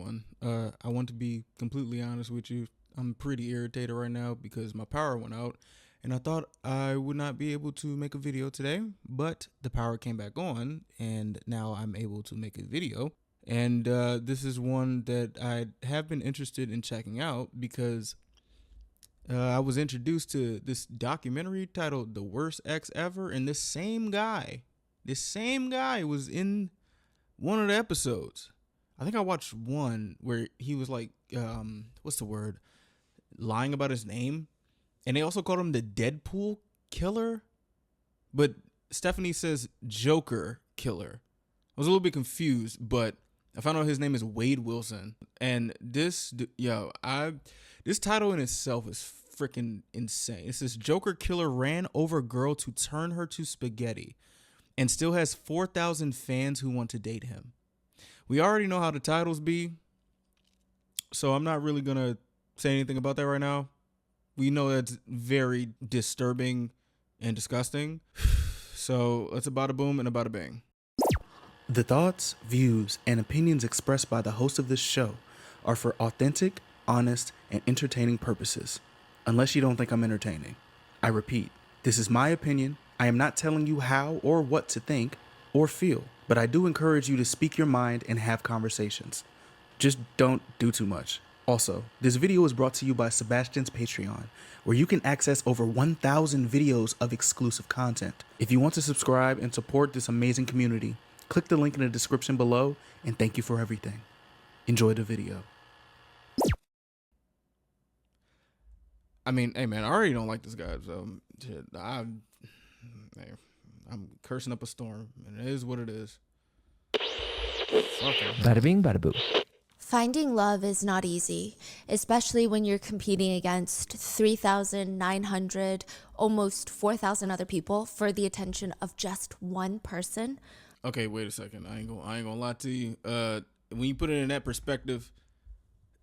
everyone. I want to be completely honest with you. I'm pretty irritated right now because my power went out and I thought I would not be able to make a video today, but the power came back on and now I'm able to make a video. And this is one that I have been interested in checking out because I was introduced to this documentary titled The Worst Ex Ever, and this same guy was in one of the episodes. I think I watched one where he was like, what's the word? Lying about his name. And they also called him the Deadpool killer. But Stephanie says Joker killer. I was a little bit confused, but I found out his name is Wade Wilson. And this title in itself is freaking insane. It says Joker killer ran over girl to turn her to spaghetti and still has 4,000 fans who want to date him. We already know how the titles be, so I'm not really going to say anything about that right now. We know that's very disturbing and disgusting. So let's a bada boom and a bada bang. The thoughts, views, and opinions expressed by the host of this show are for authentic, honest, and entertaining purposes. Unless you don't think I'm entertaining. I repeat, this is my opinion. I am not telling you how or what to think or feel, but I do encourage you to speak your mind and have conversations. Just don't do too much. Also, this video is brought to you by Sebastine's Patreon, where you can access over 1,000 videos of exclusive content. If you want to subscribe and support this amazing community, click the link in the description below, and thank you for everything. Enjoy the video. I mean, hey man, I already don't like this guy, so shit, I'm cursing up a storm, and it is what it is. Okay. Bada bing, bada boo. Finding love is not easy, especially when you're competing against 3,900, almost 4,000 other people for the attention of just one person. Okay, wait a second. I ain't gonna lie to you. When you put it in that perspective,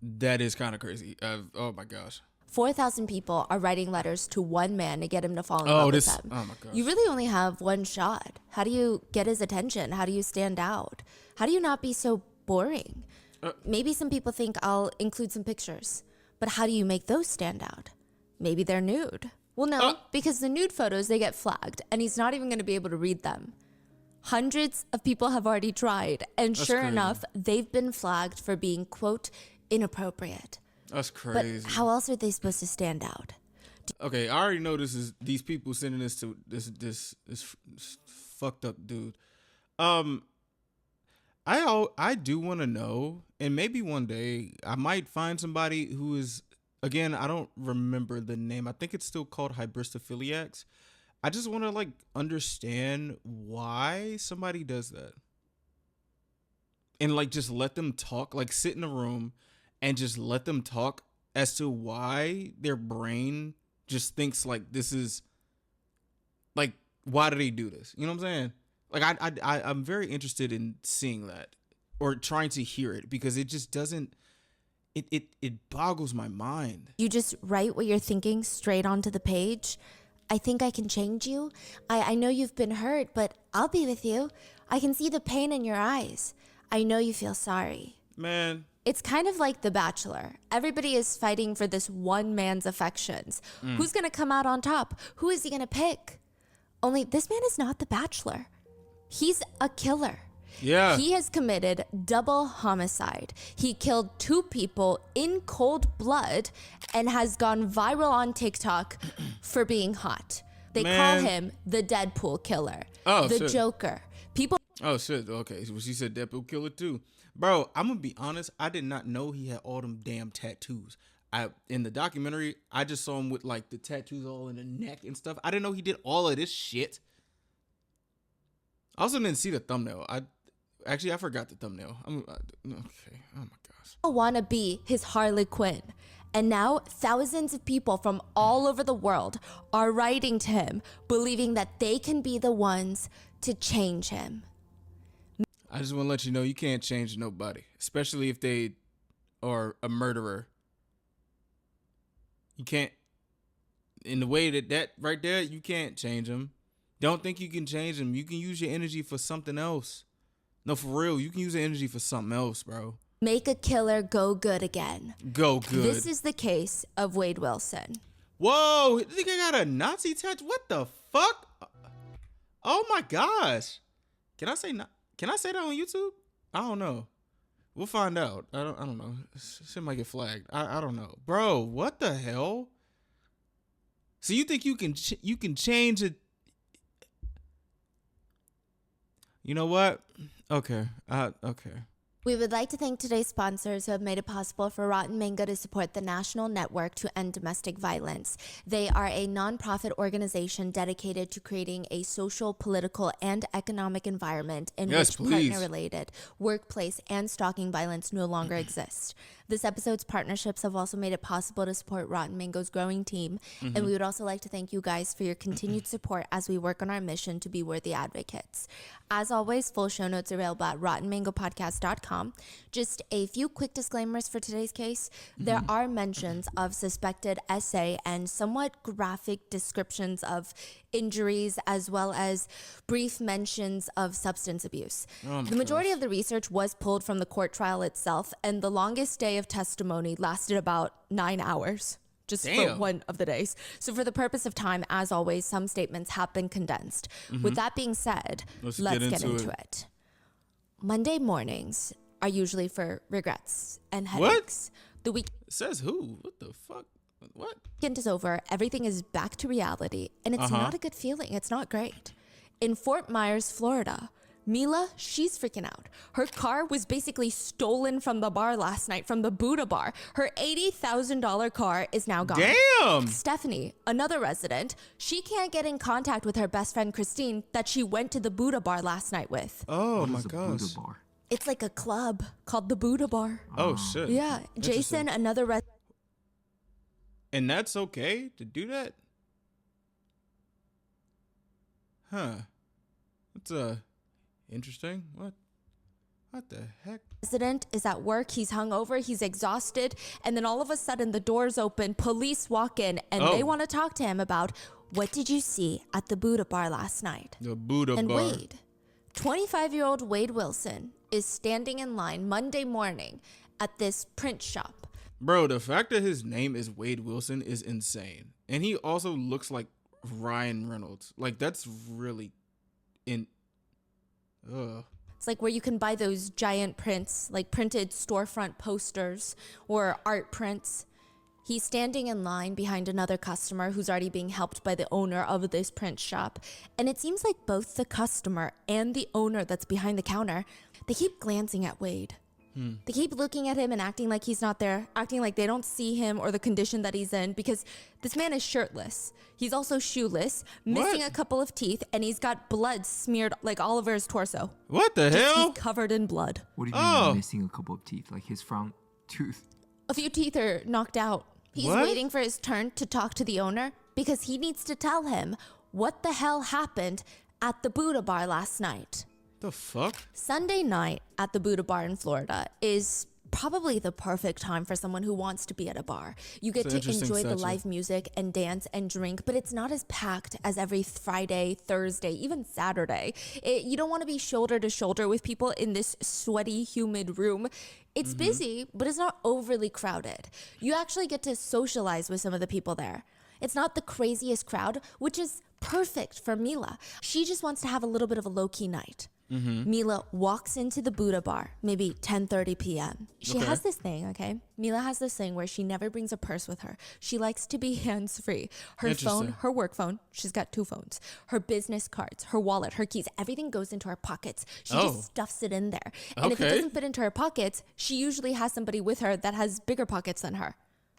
that is kind of crazy. Oh my gosh. 4,000 people are writing letters to one man to get him to fall in love with them. Oh my gosh. You really only have one shot. How do you get his attention? How do you stand out? How do you not be so boring? Maybe some people think I'll include some pictures, but how do you make those stand out? Maybe they're nude. Well, no, because the nude photos, they get flagged, and he's not even going to be able to read them. Hundreds of people have already tried, and That's sure crazy. enough, they've been flagged for being, quote, inappropriate. That's crazy. But how else are they supposed to stand out? Okay, I already know this is these people sending this to this fucked up dude. I do want to know, and maybe one day I might find somebody who is, again, I don't remember the name. I think it's still called hybristophiliacs. I just want to like understand why somebody does that. And like just let them talk, like sit in a room and just let them talk as to why their brain just thinks like this is like, why do they do this? You know what I'm saying? Like I'm very interested in seeing that or trying to hear it because it just doesn't, it boggles my mind. You just write what you're thinking straight onto the page. I think I can change you. I know you've been hurt, but I'll be with you. I can see the pain in your eyes. I know you feel sorry. Man. It's kind of like The Bachelor. Everybody is fighting for this one man's affections. Who's going to come out on top? Who is he going to pick? Only this man is not the Bachelor. He's a killer. Yeah. He has committed double homicide. He killed 2 people in cold blood and has gone viral on TikTok for being hot. They call him the Deadpool killer. Oh, the shit. Joker. People. Oh shit. Okay. So she said Deadpool killer too. Bro, I'm gonna be honest. I did not know he had all them damn tattoos. In the documentary, I just saw him with like the tattoos all in the neck and stuff. I didn't know he did all of this shit. I also didn't see the thumbnail. I forgot the thumbnail. Okay. Oh my gosh. Want to be his Harley Quinn. And now thousands of people from all over the world are writing to him, believing that they can be the ones to change him. I just want to let you know you can't change nobody, especially if they are a murderer. You can't, in the way that right there, you can't change them. Don't think you can change them. You can use your energy for something else. No, for real, you can use the energy for something else, bro. Make a killer go good again. Go good. This is the case of Wade Wilson. Whoa, this nigga got a Nazi tattoo. What the fuck? Oh my gosh. Can I say that on YouTube? I don't know. We'll find out. I don't know. Shit might get flagged. I don't know. Bro, what the hell? So you think you can change it? You know what? Okay. Okay. We would like to thank today's sponsors who have made it possible for Rotten Mango to support the National Network to End Domestic Violence. They are a nonprofit organization dedicated to creating a social, political, and economic environment in which partner-related, workplace, and stalking violence no longer exist. This episode's partnerships have also made it possible to support Rotten Mango's growing team, and we would also like to thank you guys for your continued support as we work on our mission to be worthy advocates. As always, full show notes are available at rottenmangopodcast.com. Just a few quick disclaimers for today's case. There are mentions of suspected SA and somewhat graphic descriptions of injuries, as well as brief mentions of substance abuse. The majority of the research was pulled from the court trial itself, and the longest day of testimony lasted about 9 hours. Just for one of the days. So for the purpose of time, as always, some statements have been condensed. With that being said, let's get into it. Monday mornings are usually for regrets and headaches. What? The weekend says who? What the fuck? What? Is over. Everything is back to reality, and it's not a good feeling. It's not great. In Fort Myers, Florida, Mila, she's freaking out. Her car was basically stolen from the bar last night, from the Buddha bar. Her $80,000 car is now gone. Damn! Stephanie, another resident, she can't get in contact with her best friend Christine that she went to the Buddha bar last night with. Oh my gosh. Buddha bar? It's like a club called the Buddha bar. Oh shit. Yeah, Jason, another resident. And that's okay to do that? Huh. That's interesting. What the heck? Resident is at work. He's hungover. He's exhausted. And then all of a sudden the doors open. Police walk in and they want to talk to him about, what did you see at the Buddha bar last night? The Buddha bar. And Wade, 25-year-old Wade Wilson, is standing in line Monday morning at this print shop. Bro, the fact that his name is Wade Wilson is insane. And he also looks like Ryan Reynolds. Like, that's really It's like where you can buy those giant prints, like printed storefront posters or art prints. He's standing in line behind another customer who's already being helped by the owner of this print shop. And it seems like both the customer and the owner that's behind the counter, they keep glancing at Wade. They keep looking at him and acting like he's not there, acting like they don't see him or the condition that he's in, because this man is shirtless. He's also shoeless, missing a couple of teeth, and he's got blood smeared like all over his torso. What the hell? He's covered in blood. What do you mean missing a couple of teeth? Like his front tooth? A few teeth are knocked out. He's waiting for his turn to talk to the owner because he needs to tell him what the hell happened at the Buddha bar last night. The fuck? Sunday night at the Buddha bar in Florida is probably the perfect time for someone who wants to be at a bar. You get to enjoy the live music and dance and drink, but it's not as packed as every Friday, Thursday, even Saturday. You don't want to be shoulder to shoulder with people in this sweaty, humid room. It's busy, but it's not overly crowded. You actually get to socialize with some of the people there. It's not the craziest crowd, which is perfect for Mila. She just wants to have a little bit of a low-key night. Mila walks into the Buddha bar, maybe 10:30 p.m. She has this thing, okay? Mila has this thing where she never brings a purse with her. She likes to be hands-free. Her phone, her work phone, she's got 2 phones, her business cards, her wallet, her keys, everything goes into her pockets. She just stuffs it in there. And if it doesn't fit into her pockets, she usually has somebody with her that has bigger pockets than her,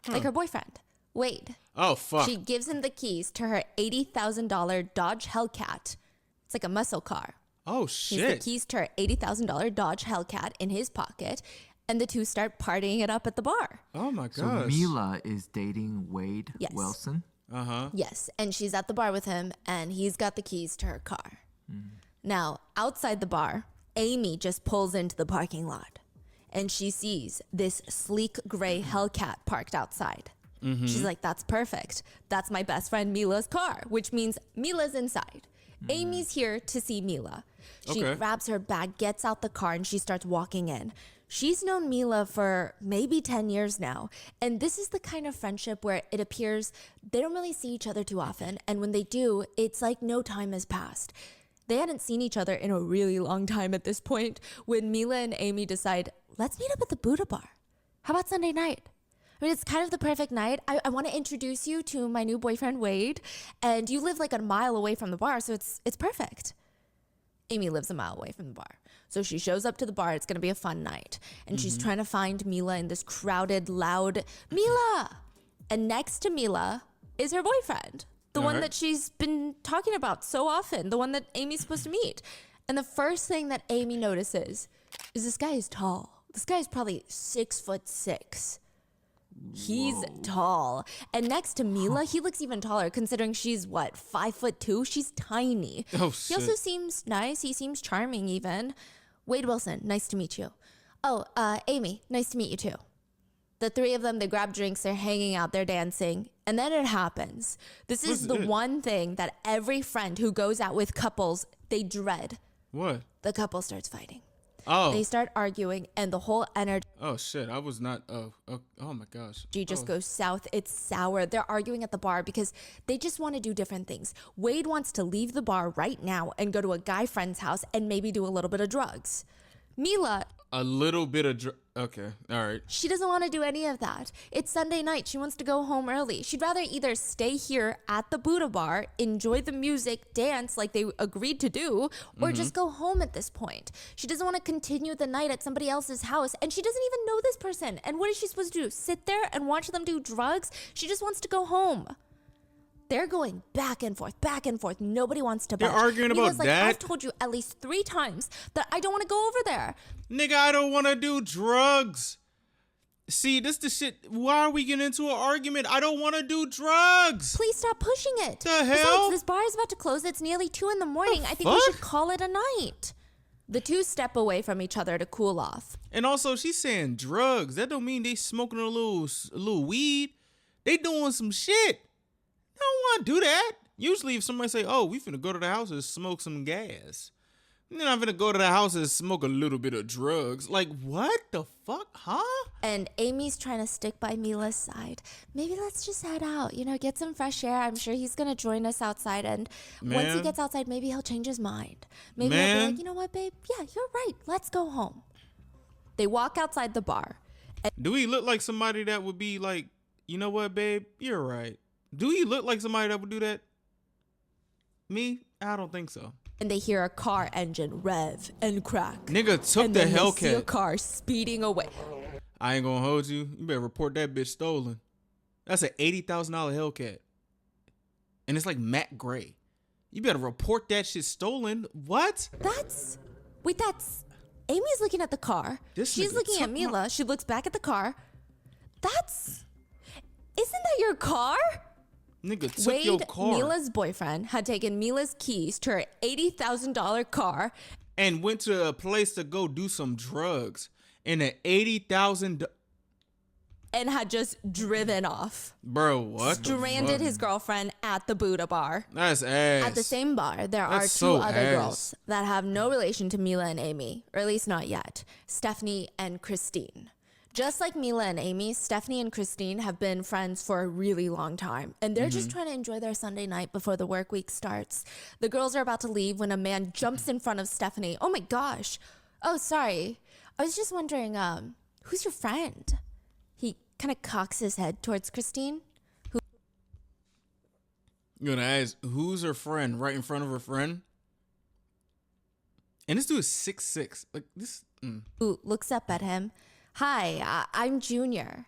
like her boyfriend. Wade. Oh, fuck. She gives him the keys to her $80,000 Dodge Hellcat. It's like a muscle car. Oh, shit. He has the keys to her $80,000 Dodge Hellcat in his pocket, and the two start partying it up at the bar. Oh, my gosh. So Mila is dating Wade Wilson? Yes, and she's at the bar with him, and he's got the keys to her car. Now, outside the bar, Amy just pulls into the parking lot, and she sees this sleek gray Hellcat parked outside. She's like, that's perfect. That's my best friend Mila's car, which means Mila's inside. Amy's here to see Mila. She grabs her bag, gets out the car, and she starts walking in. She's known Mila for maybe 10 years now. And this is the kind of friendship where it appears they don't really see each other too often. And when they do, it's like no time has passed. They hadn't seen each other in a really long time at this point when Mila and Amy decide, let's meet up at the Buddha bar. How about Sunday night? I mean, it's kind of the perfect night. I want to introduce you to my new boyfriend, Wade. And you live like a mile away from the bar, so it's perfect. Amy lives a mile away from the bar. So she shows up to the bar. It's going to be a fun night. And she's trying to find Mila in this crowded, loud, Mila! And next to Mila is her boyfriend. The one that she's been talking about so often. The one that Amy's supposed to meet. And the first thing that Amy notices is this guy is tall. This guy is probably 6'6". He's tall. And next to Mila, he looks even taller considering she's what, 5'2"? She's tiny. Oh, He also seems nice. He seems charming even. Wade Wilson, nice to meet you. Oh, Amy, nice to meet you too. The three of them, they grab drinks, they're hanging out, they're dancing. And then it happens. This is the one thing that every friend who goes out with couples, they dread. What? The couple starts fighting. Oh. They start arguing and the whole energy Oh, shit. I was not. Oh my gosh. just goes south. It's sour. They're arguing at the bar because they just want to do different things. Wade wants to leave the bar right now and go to a guy friend's house and maybe do a little bit of drugs. Mila, A little bit of. Okay. All right. she doesn't want to do any of that. It's Sunday night. She wants to go home early. She'd rather either stay here at the Buddha bar, enjoy the music, dance like they agreed to do, or just go home at this point. She doesn't want to continue the night at somebody else's house, and she doesn't even know this person. And what is she supposed to do? Sit there and watch them do drugs? She just wants to go home. They're going back and forth, back and forth. Nobody wants to budge. They're arguing Mila's about like, that? I've told you at least 3 times that I don't want to go over there. Nigga, I don't want to do drugs. See, this the shit. Why are we getting into an argument? I don't want to do drugs. Please stop pushing it. The Besides, hell? this bar is about to close. It's nearly 2 in the morning. I think we fuck? should call it a night. The two step away from each other to cool off. And also, she's saying drugs. That don't mean they smoking a little weed. They doing some shit. I don't want to do that. Usually, if somebody say, "Oh, we finna go to the house and smoke some gas," then I'm finna go to the house and smoke a little bit of drugs. Like, what the fuck, huh? And Amy's trying to stick by Mila's side. Maybe let's just head out, get some fresh air. I'm sure he's going to join us outside. And once he Man. gets outside, maybe he'll change his mind. Maybe he'll Man. be like, you know what, babe? Yeah, you're right. Let's go home. They walk outside the bar. Do he look like somebody that would be like, you know what, babe? You're right. Do he look like somebody that would do that? Me? I don't think so. And they hear a car engine rev and crack. Nigga took And the then they see a Hellcat. car speeding away. I ain't gonna hold you. You better report that bitch stolen. That's an $80,000 Hellcat. And it's like matte gray. You better report that shit stolen. What? That's Amy's looking at the car. This She's nigga looking at took Mila. She looks back at the car. Isn't that your car? Nigga took your Wade, car Mila's boyfriend, had taken Mila's keys to her $80,000 car and went to a place to go do some drugs in an $80,000. and had just driven off. Bro, what? the Stranded fuck? his girlfriend at the Buddha bar. That's ass. At the same bar, there are 2 That's so other ass. girls that have no relation to Mila and Amy, or at least not yet. Stephanie and Christine. Just like Mila and Amy, Stephanie and Christine have been friends for a really long time, and they're just trying to enjoy their Sunday night before the work week starts. The girls are about to leave when a man jumps in front of Stephanie. Oh my gosh. Oh, sorry. I was just wondering, who's your friend? He kind of cocks his head towards Christine. You're gonna ask, who's her friend right in front of her friend? And this dude is 6'6". Like, this... Who looks up at him. Hi, I'm Junior.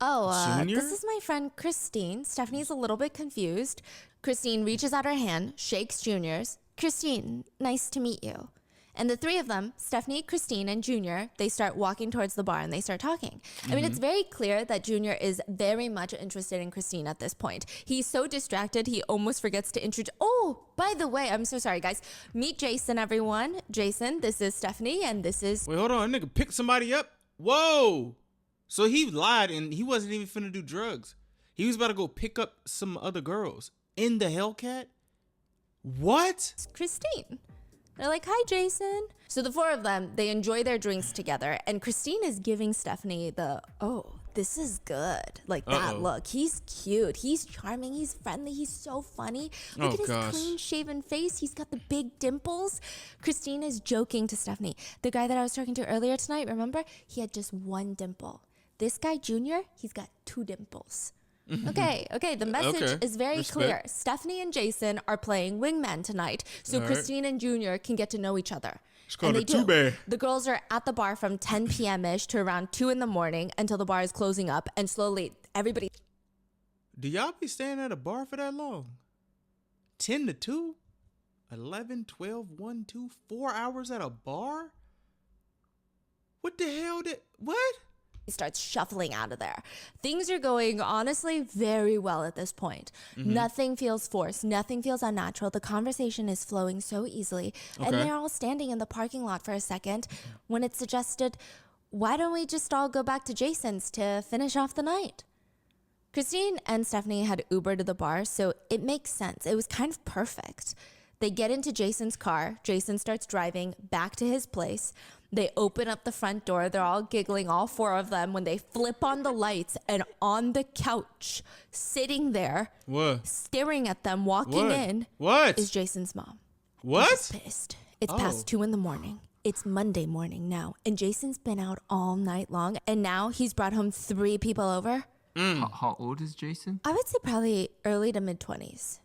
Oh, Junior? this is my friend Christine. Stephanie's a little bit confused. Christine reaches out her hand, shakes Junior's. Christine, nice to meet you. And the 3 of them, Stephanie, Christine, and Junior, they start walking towards the bar and they start talking. I mean, it's very clear that Junior is very much interested in Christine at this point. He's so distracted, he almost forgets to introduce. Oh, by the way, I'm so sorry, guys. Meet Jason, everyone. Jason, this is Stephanie, and this is... Wait, hold on. That nigga picked somebody up? Whoa! So he lied and he wasn't even finna do drugs. He was about to go pick up some other girls in the Hellcat? What? Christine. They're like, hi, Jason. So the four of them, they enjoy their drinks together. And Christine is giving Stephanie the, oh, this is good. Like that look. He's cute. He's charming. He's friendly. He's so funny. Look at his clean shaven face. He's got the big dimples. Christine is joking to Stephanie. The guy that I was talking to earlier tonight, remember? He had just one dimple. This guy, Junior, he's got two dimples. Okay. The message is very clear. Stephanie and Jason are playing wingman tonight, so Christine and Junior can get to know each other. And they do. The girls are at the bar from 10 p.m.-ish to around 2 in the morning until the bar is closing up, and slowly everybody... Do y'all be staying at a bar for that long? 10 to 2? 11, 12, 1, 2, 4 hours at a bar? What the hell what? Starts shuffling out of there. Things are going, honestly, very well at this point. Nothing feels forced. Nothing feels unnatural. The conversation is flowing so easily. And they're all standing in the parking lot for a second when it's suggested, why don't we just all go back to Jason's to finish off the night? Christine and Stephanie had Uber to the bar, so it makes sense. It was kind of perfect. They get into Jason's car. Jason starts driving back to his place. They open up the front door. They're all giggling, all four of them, when they flip on the lights, and on the couch, sitting there, staring at them, walking in, is Jason's mom. She's pissed. It's past 2 in the morning. It's Monday morning now, and Jason's been out all night long, and now he's brought home 3 people over. How old is Jason? I would say probably early to mid-20s.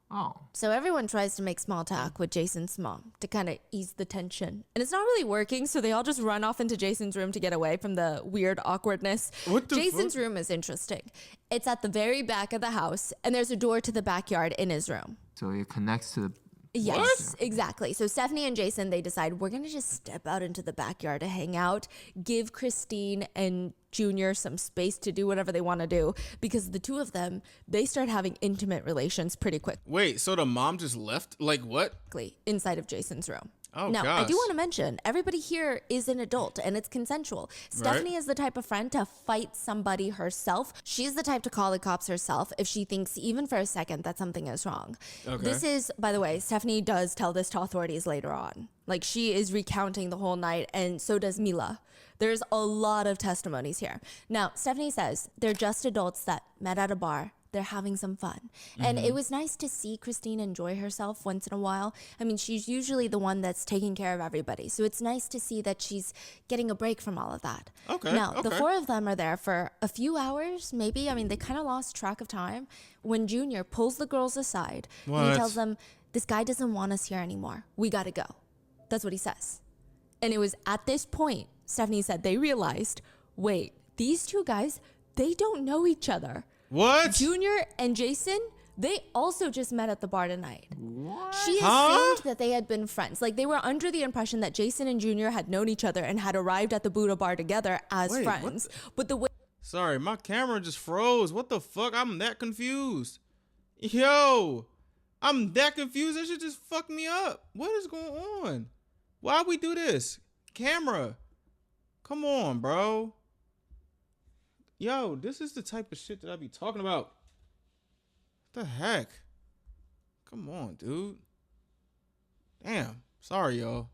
Oh. So everyone tries to make small talk with Jason's mom to kind of ease the tension. And it's not really working, so they all just run off into Jason's room to get away from the weird awkwardness. Jason's room is interesting. It's at the very back of the house, and there's a door to the backyard in his room. So it connects to the... Yes, exactly. So Stephanie and Jason, they decide, we're going to just step out into the backyard to hang out, give Christine and Junior some space to do whatever they want to do, because the two of them, they start having intimate relations pretty quick. Wait, so the mom just left? Like what? Inside of Jason's room. Oh, now, gosh. I do want to mention, everybody here is an adult and it's consensual. Stephanie is the type of friend to fight somebody herself. She's the type to call the cops herself if she thinks even for a second that something is wrong. This is, by the way, Stephanie does tell this to authorities later on. Like, she is recounting the whole night, and so does Mila. There's a lot of testimonies here. Now, Stephanie says they're just adults that met at a bar. They're having some fun. And it was nice to see Christine enjoy herself once in a while. I mean, she's usually the one that's taking care of everybody. So it's nice to see that she's getting a break from all of that. Now, the four of them are there for a few hours, maybe. I mean, they kind of lost track of time when Junior pulls the girls aside. And he tells them, this guy doesn't want us here anymore. We got to go. That's what he says. And it was at this point, Stephanie said, they realized, wait, these two guys, they don't know each other. What? Junior and Jason, they also just met at the bar tonight. What? She assumed that they had been friends. Like, they were under the impression that Jason and Junior had known each other and had arrived at the Buddha bar together as friends. But the way... Sorry, my camera just froze. What the fuck? I'm that confused. Yo, I'm that confused. That shit just fucked me up. What is going on? Why we do this? Camera. Come on, bro. Yo, this is the type of shit that I be talking about. What the heck? Come on, dude. Damn. Sorry, y'all.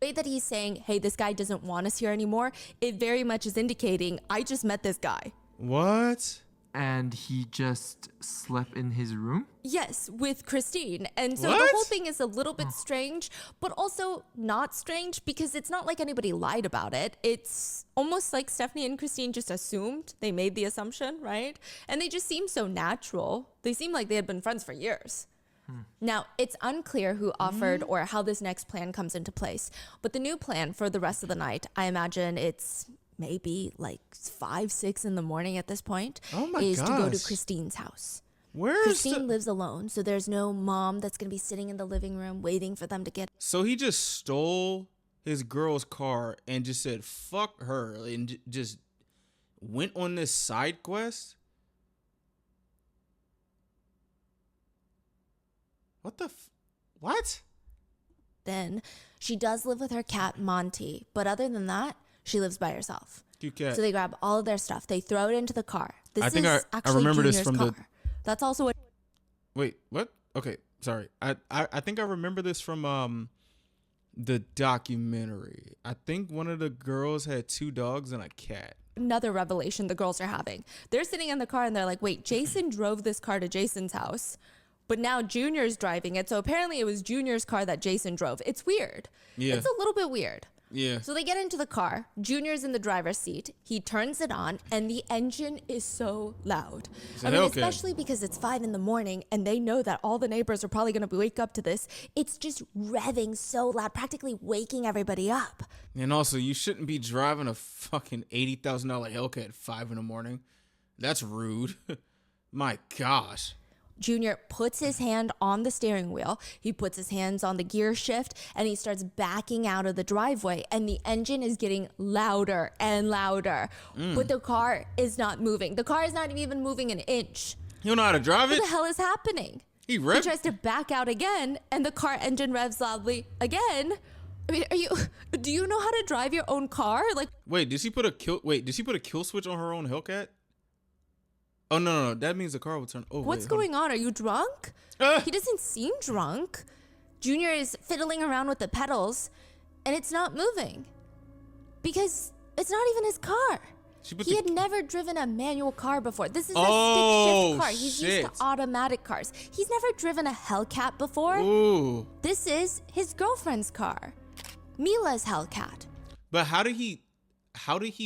The way that he's saying, hey, this guy doesn't want us here anymore, it very much is indicating, I just met this guy. What? And he just slept in his room? Yes, with Christine. And so the whole thing is a little bit strange, but also not strange because it's not like anybody lied about it. It's almost like Stephanie and Christine just assumed. They made the assumption, right? And they just seem so natural. They seem like they had been friends for years. Now, it's unclear who offered or how this next plan comes into place. But the new plan for the rest of the night, I imagine it's maybe like 5, 6 in the morning at this point, is to go to Christine's house. Christine lives alone, so there's no mom that's going to be sitting in the living room waiting for them to get... So he just stole his girl's car and just said, fuck her, and just went on this side quest? What? Then she does live with her cat, Monty, but other than that, she lives by herself. Cute cat. So they grab all of their stuff. They throw it into the car. This I think is I actually remember Junior's this from car. the... That's also what... Wait, what? Okay, sorry. I think I remember this from The documentary. I think one of the girls had 2 dogs and a cat. Another revelation the girls are having. They're sitting in the car and they're like, wait, Jason drove this car to Jason's house, but now Junior's driving it. So apparently it was Junior's car that Jason drove. It's weird. Yeah. It's a little bit weird. Yeah. So they get into the car. Junior's in the driver's seat. He turns it on, and the engine is so loud. I mean, especially because it's 5 a.m. and they know that all the neighbors are probably going to wake up to this. It's just revving so loud, practically waking everybody up. And also, you shouldn't be driving a fucking $80,000 Hellcat at 5 a.m. That's rude. My gosh. Junior puts his hand on the steering wheel. He puts his hands on the gear shift and he starts backing out of the driveway, and the engine is getting louder and louder. But the car is not moving. The car is not even moving an inch. You don't know how to drive it? What the hell is happening? He tries to back out again, and the car engine revs loudly again. I mean, do you know how to drive your own car? Like, wait, did she put a kill switch on her own Hellcat? Oh, no. That means the car will turn over. What's going on? Are you drunk? He doesn't seem drunk. Junior is fiddling around with the pedals, and it's not moving. Because it's not even his car. He had never driven a manual car before. This is a stick shift car. He's used to automatic cars. He's never driven a Hellcat before. Ooh. This is his girlfriend's car. Mila's Hellcat. But how did he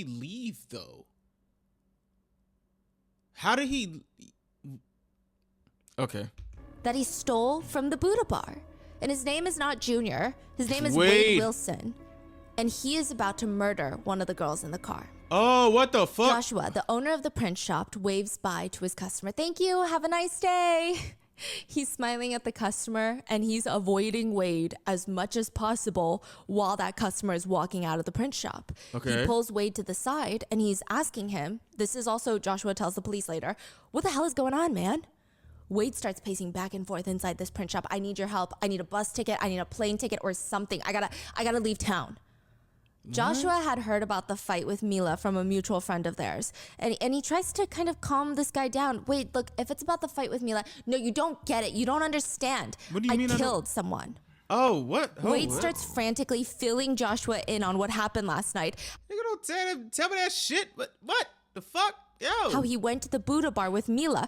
leave, though? How did he... Okay. That he stole from the Buddha bar. And his name is not Junior. His name is Wade Wilson. And he is about to murder one of the girls in the car. Oh, what the fuck? Joshua, the owner of the print shop, waves bye to his customer. Thank you. Have a nice day. He's smiling at the customer, and he's avoiding Wade as much as possible while that customer is walking out of the print shop. Okay. He pulls Wade to the side, and he's asking him, this is also Joshua tells the police later, what the hell is going on, man? Wade starts pacing back and forth inside this print shop. I need your help. I need a bus ticket. I need a plane ticket or something. I gotta leave town. Joshua had heard about the fight with Mila from a mutual friend of theirs. And he tries to kind of calm this guy down. Wait, look, if it's about the fight with Mila, no, you don't get it. You don't understand. What do you mean? I killed someone. Oh, what? Oh, Wade starts frantically filling Joshua in on what happened last night. Nigga, don't tell me that shit. What? The fuck? Yo. How he went to the Buddha bar with Mila.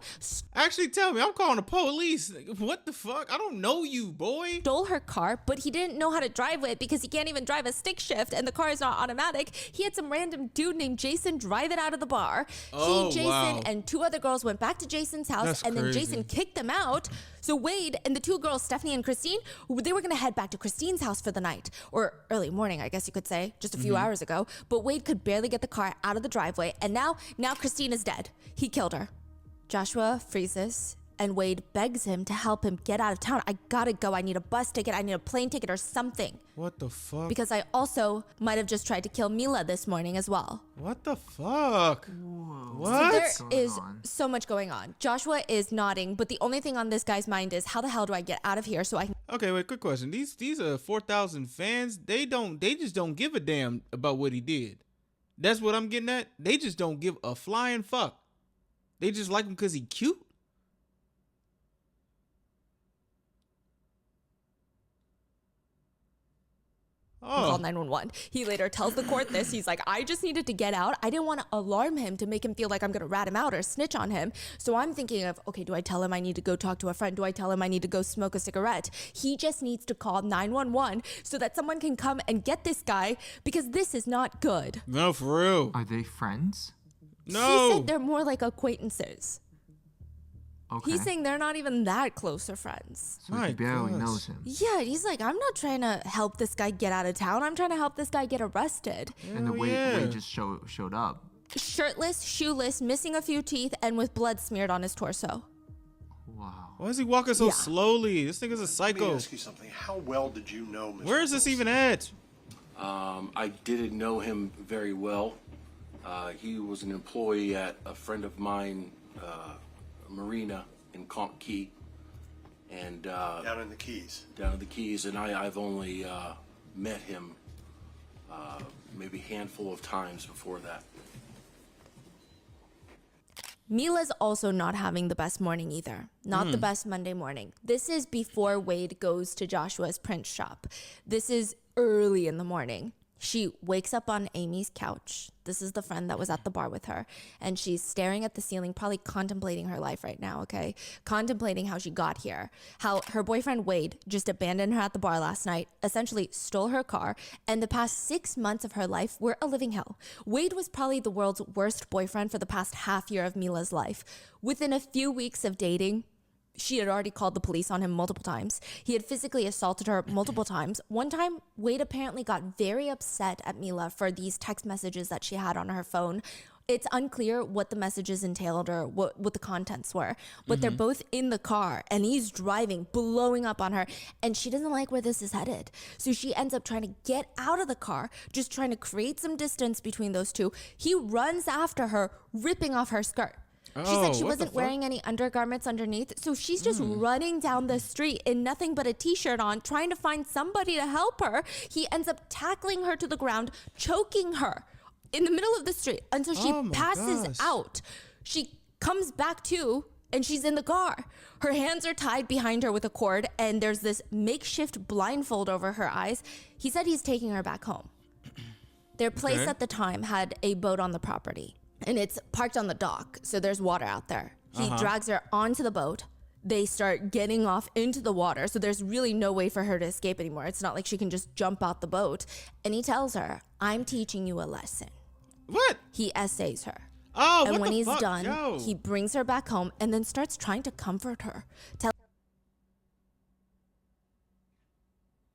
Actually, tell me. I'm calling the police. What the fuck? I don't know you, boy. Stole her car, but he didn't know how to drive it because he can't even drive a stick shift and the car is not automatic. He had some random dude named Jason drive it out of the bar. Jason, and 2 other girls went back to Jason's house. That's then crazy. Jason kicked them out. So Wade and the 2 girls, Stephanie and Christine, they were going to head back to Christine's house for the night. Or early morning, I guess you could say, just a few hours ago. But Wade could barely get the car out of the driveway. And now Christine is dead. He killed her. Joshua freezes, and Wade begs him to help him get out of town. I gotta go. I need a bus ticket. I need a plane ticket or something. What the fuck? Because I also might have just tried to kill Mila this morning as well. What the fuck? Whoa. What? So there is so much going on. Joshua is nodding, but the only thing on this guy's mind is how the hell do I get out of here so I can... Okay, wait, quick question. These are 4,000 fans. They just don't give a damn about what he did. That's what I'm getting at. They just don't give a flying fuck. They just like him because he cute. Call 911. He later tells the court this. He's like, I just needed to get out. I didn't want to alarm him to make him feel like I'm going to rat him out or snitch on him. So I'm thinking of, okay, do I tell him I need to go talk to a friend? Do I tell him I need to go smoke a cigarette? He just needs to call 911 so that someone can come and get this guy because this is not good. No, for real. Are they friends? No. He said they're more like acquaintances. Okay. He's saying they're not even that close of friends. So he barely knows him. Yeah, he's like, I'm not trying to help this guy get out of town. I'm trying to help this guy get arrested. And the way just showed up. Shirtless, shoeless, missing a few teeth, and with blood smeared on his torso. Wow. Why is he walking so slowly? This nigga's a psycho. Let me ask you something. How well did you know Mr. Where is this Wilson? even at? I didn't know him very well. He was an employee at a friend of mine, marina in Conch Key, and Down in the Keys. down in the Keys, and I've only met him maybe a handful of times before that. Mila's also not having the best morning either. Not the best Monday morning. This is before Wade goes to Joshua's print shop. This is early in the morning. She wakes up on Amy's couch. This is the friend that was at the bar with her. And she's staring at the ceiling, probably contemplating her life right now, okay? Contemplating how she got here. How her boyfriend Wade just abandoned her at the bar last night, essentially stole her car, and the past 6 months of her life were a living hell. Wade was probably the world's worst boyfriend for the past half year of Mila's life. Within a few weeks of dating, she had already called the police on him multiple times. He had physically assaulted her multiple times. One time, Wade apparently got very upset at Mila for these text messages that she had on her phone. It's unclear what the messages entailed or what the contents were, but they're both in the car and he's driving, blowing up on her, and she doesn't like where this is headed. So she ends up trying to get out of the car, just trying to create some distance between those two. He runs after her, ripping off her skirt. She said she wasn't wearing any undergarments underneath, so she's just running down the street in nothing but a t-shirt on, trying to find somebody to help her. He ends up tackling her to the ground, choking her in the middle of the street until she passes out. She comes back to, and she's in the car. Her hands are tied behind her with a cord, and there's this makeshift blindfold over her eyes. He said he's taking her back home. Their place at the time had a boat on the property. And it's parked on the dock, so there's water out there. He drags her onto the boat. They start getting off into the water, so there's really no way for her to escape anymore. It's not like she can just jump out the boat. And he tells her, I'm teaching you a lesson. What? He essays her. Oh, and what when the he's fuck? done, Yo. he brings her back home and then starts trying to comfort her.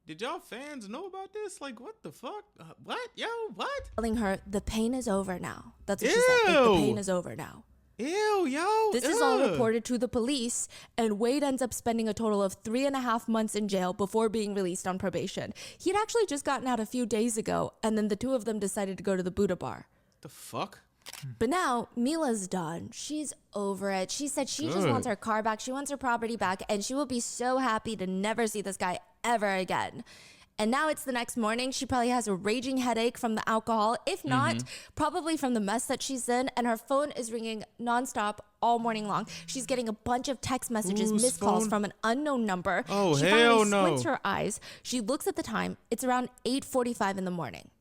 Did y'all fans know about this? Like, what the fuck? What? Yo, what? Telling her the pain is over now. That's what she said. Like, the Ew. pain is over now. Ew, yo. This is all reported to the police, and Wade ends up spending a total of 3.5 months in jail before being released on probation. He'd actually just gotten out a few days ago, and then the two of them decided to go to the Buddha bar. The fuck? But now Mila's done. She's over it. She said she just wants her car back. She wants her property back, and she will be so happy to never see this guy ever again. And now it's the next morning. She probably has a raging headache from the alcohol. If not, probably from the mess that she's in. And her phone is ringing nonstop all morning long. She's getting a bunch of text messages, Whose missed calls phone? from an unknown number. Oh, she hell finally no. squints her eyes. She looks at the time. It's around 8:45 in the morning.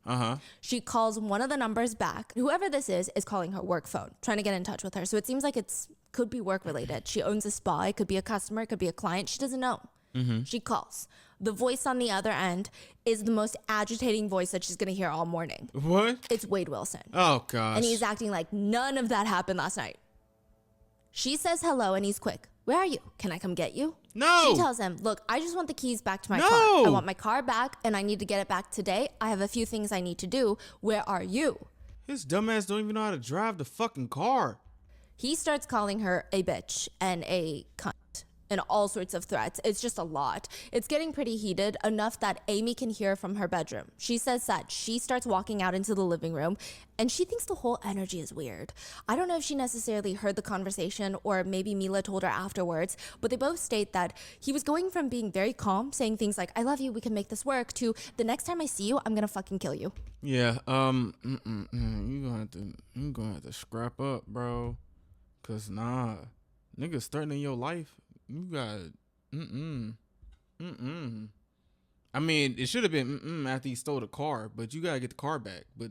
She calls one of the numbers back. Whoever this is calling her work phone, trying to get in touch with her. So it seems like could be work related. She owns a spa. It could be a customer. It could be a client. She doesn't know. She calls. The voice on the other end is the most agitating voice that she's going to hear all morning. What? It's Wade Wilson. Oh, gosh. And he's acting like none of that happened last night. She says hello and he's quick. Where are you? Can I come get you? No. She tells him, look, I just want the keys back to my No. car. I want my car back and I need to get it back today. I have a few things I need to do. Where are you? His dumbass don't even know how to drive the fucking car. He starts calling her a bitch and a cunt and all sorts of threats. It's just a lot. It's getting pretty heated, enough that Amy can hear from her bedroom. She says that she starts walking out into the living room and she thinks the whole energy is weird. I don't know if she necessarily heard the conversation or maybe Mila told her afterwards, but they both state that he was going from being very calm, saying things like, I love you, we can make this work, to the next time I see you, I'm gonna fucking kill you. Yeah, you gonna have to scrap up, bro. Cause nah, niggas threatening your life. You got I mean, it should have been after he stole the car, but you gotta get the car back. But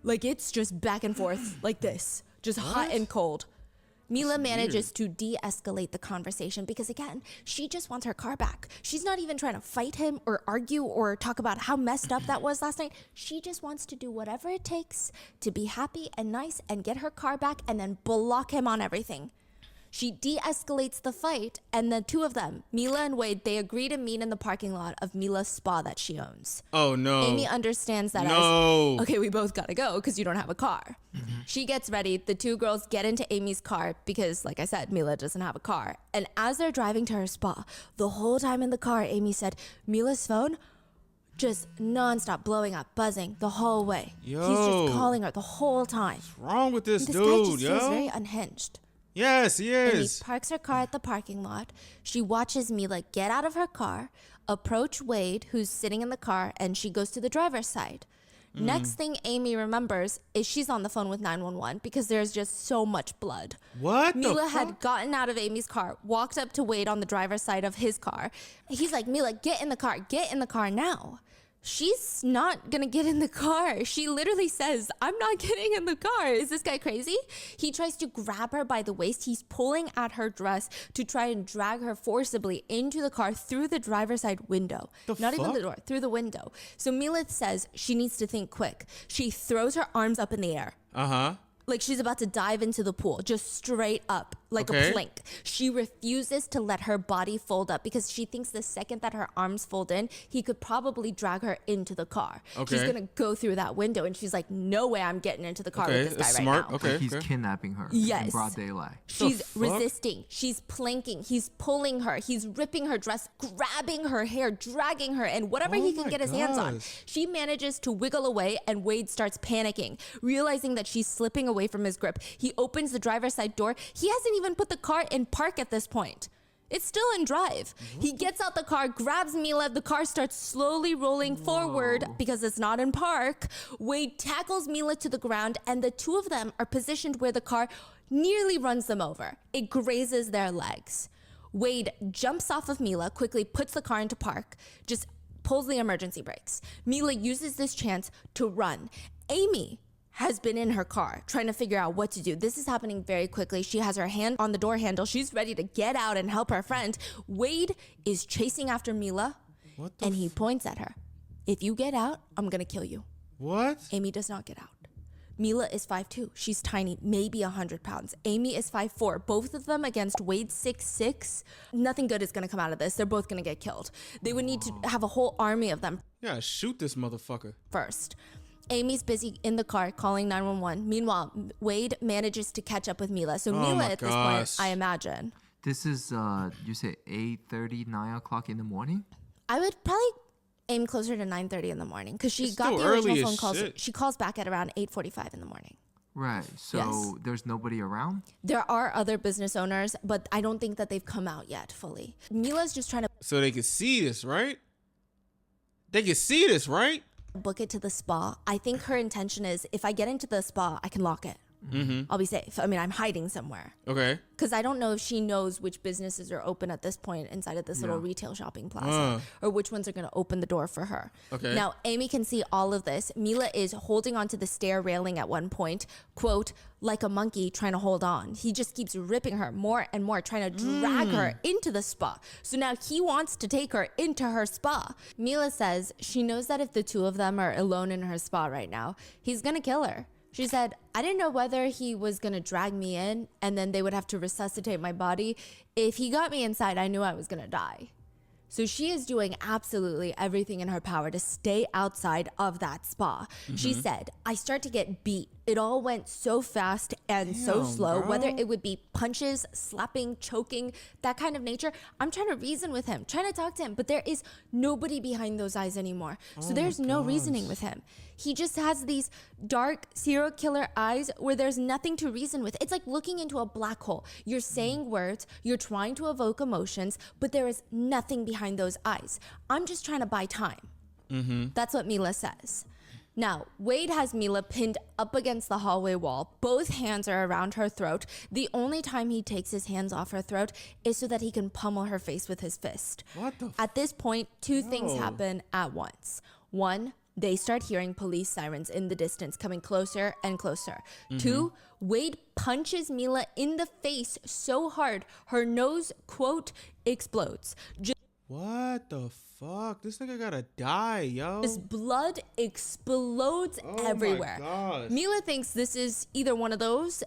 Like it's just back and forth like this, just hot and cold. Mila manages to de-escalate the conversation because, again, she just wants her car back. She's not even trying to fight him or argue or talk about how messed up that was last night. She just wants to do whatever it takes to be happy and nice and get her car back and then block him on everything. She de-escalates the fight, and the two of them, Mila and Wade, they agree to meet in the parking lot of Mila's spa that she owns. oh no. Amy understands that No. as, okay, we both gotta go because you don't have a car. She gets ready. The two girls get into Amy's car because, like I said, Mila doesn't have a car. And as they're driving to her spa, the whole time in the car, Amy said, Mila's phone just nonstop blowing up, buzzing the whole way. He's Yo. just calling her the whole time. What's wrong with this This guy dude, just yo? feels very unhinged. Yes, he And he is. parks her car at the parking lot. She watches Mila get out of her car, approach Wade, who's sitting in the car, and she goes to the driver's side. Next thing Amy remembers is she's on the phone with 911 because there's just so much blood. What? Mila had gotten out of Amy's car, walked up to Wade on the driver's side of his car. He's like, Mila, get in the car now. She's not gonna get in the car. She literally says, I'm not getting in the car. Is this guy crazy? He tries to grab her by the waist. He's pulling at her dress to try and drag her forcibly into the car through the driver's side window. Not even the door, through the window. So Mila says she needs to think quick. She throws her arms up in the air. Like she's about to dive into the pool, just straight up, like a plank. She refuses to let her body fold up because she thinks the second that her arms fold in, he could probably drag her into the car. She's going to go through that window, and she's like, no way I'm getting into the car with this guy right now. Like he's kidnapping her in broad daylight. She's resisting. She's planking. He's pulling her. He's ripping her dress, grabbing her hair, dragging her, and whatever he can get his hands on. She manages to wiggle away, and Wade starts panicking, realizing that she's slipping away from his grip. He opens the driver's side door. He hasn't even put the car in park at this point. It's still in drive. He gets out the car, grabs Mila. The car starts slowly rolling forward because it's not in park. Wade tackles Mila to the ground, and the two of them are positioned where the car nearly runs them over. It grazes their legs. Wade jumps off of Mila, quickly puts the car into park, just pulls the emergency brakes. Mila uses this chance to run. Amy has been in her car trying to figure out what to do. This is happening very quickly. She has her hand on the door handle. She's ready to get out and help her friend. Wade is chasing after Mila, and he points at her. If you get out, I'm going to kill you. What? Amy does not get out. Mila is 5'2". She's tiny, maybe 100 pounds. Amy is 5'4". Both of them against Wade 6'6". Nothing good is going to come out of this. They're both going to get killed. They would need to have a whole army of them. Yeah, shoot this motherfucker. First. Amy's busy in the car calling 911. Meanwhile, Wade manages to catch up with Mila. So Mila at this point, I imagine. This is, you say 8:30, 9 o'clock in the morning? I would probably aim closer to 9:30 in the morning because she It's got still the original early phone as call. shit. She calls back at around 8:45 in the morning. Right. So Yes. there's nobody around? There are other business owners, but I don't think that they've come out yet fully. Mila's just trying to So they can see this, right? They can see this, right? book it to the spa. I think her intention is if I get into the spa, I can lock it. I'll be safe. I mean, I'm hiding somewhere. Okay. Because I don't know if she knows which businesses are open at this point inside of this little retail shopping plaza or which ones are going to open the door for her. Okay. Now, Amy can see all of this. Mila is holding onto the stair railing at one point, quote, like a monkey trying to hold on. He just keeps ripping her more and more, trying to drag her into the spa. So now he wants to take her into her spa. Mila says she knows that if the two of them are alone in her spa right now, he's going to kill her. She said, I didn't know whether he was going to drag me in and then they would have to resuscitate my body. If he got me inside, I knew I was going to die. So she is doing absolutely everything in her power to stay outside of that spa. She said, I start to get beat. It all went so fast and so slow, bro. whether it would be punches, slapping, choking, that kind of nature. I'm trying to reason with him, trying to talk to him, but there is nobody behind those eyes anymore. So there's no reasoning with him. He just has these dark serial killer eyes where there's nothing to reason with. It's like looking into a black hole. You're saying words, you're trying to evoke emotions, but there is nothing behind those eyes. I'm just trying to buy time. That's what Mila says. Now, Wade has Mila pinned up against the hallway wall. Both hands are around her throat. The only time he takes his hands off her throat is so that he can pummel her face with his fist. What the At this point, two things happen at once. One, they start hearing police sirens in the distance coming closer and closer. Two, Wade punches Mila in the face so hard her nose, quote, explodes. What the fuck? This nigga gotta die, yo. His blood explodes everywhere. My gosh. Mila thinks this is either one of those,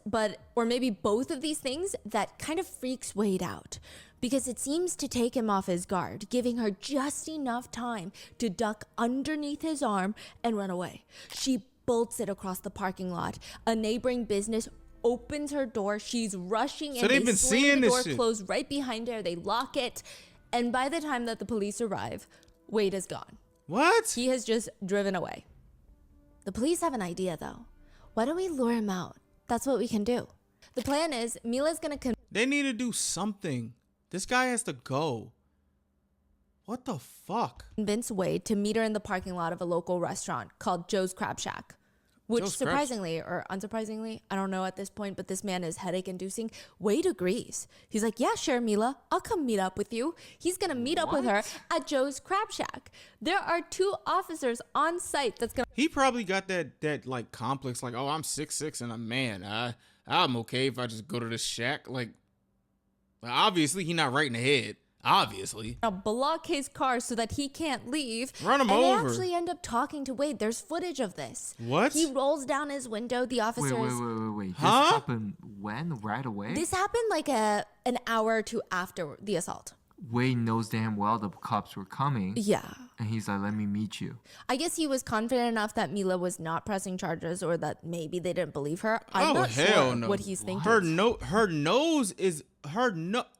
or maybe both of these things that kind of freaks Wade out because it seems to take him off his guard, giving her just enough time to duck underneath his arm and run away. She bolts it across the parking lot. A neighboring business opens her door. She's rushing So and they've they been slam seeing the this door shit. closed right behind her. They lock it. And by the time that the police arrive, Wade is gone. What? He has just driven away. The police have an idea, though. Why don't we lure him out? That's what we can do. The plan is Mila's going to They need to do something. This guy has to go. What the fuck? convince Wade to meet her in the parking lot of a local restaurant called Joe's Crab Shack. Which Joe's Crab- surprisingly or unsurprisingly, I don't know at this point, but this man is headache inducing. Wade agrees. He's like, yeah, sure, Mila, I'll come meet up with you. He's going to meet up with her at Joe's Crab Shack. There are 2 officers on site that's going to... He probably got that like complex, like, oh, I'm 6'6" and a man. I'm okay if I just go to the shack. Like obviously he not right in the head. Obviously. block his car so that he can't leave. Run him and over. They actually end up talking to Wade. There's footage of this. What? He rolls down his window. The officers... Wait. Huh? This happened when? Right away? This happened like an hour or 2 after the assault. Wade knows damn well the cops were coming. Yeah. And he's like, let me meet you. I guess he was confident enough that Mila was not pressing charges or that maybe they didn't believe her. I'm not hell sure no. what he's thinking. Her nose is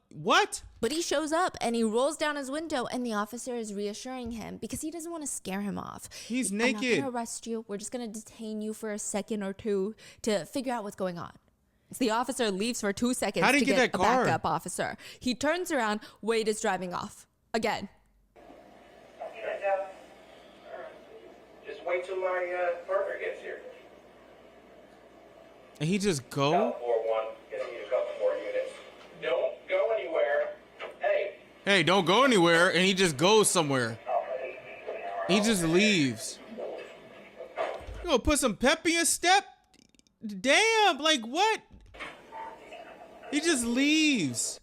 what? But he shows up and he rolls down his window and the officer is reassuring him because he doesn't want to scare him off. He's I'm naked. not going to arrest you. We're just going to detain you for a second or 2 to figure out what's going on. So the officer leaves for 2 seconds How did to he get get that a car? backup officer. He turns around. Wade is driving off. Again. Just wait till my partner gets here. And he just go? South 4-1, gonna need a couple more units. Don't go anywhere. Hey, don't go anywhere. And he just goes somewhere. He just leaves. You gonna put some pep in your step? Damn, like what? He just leaves.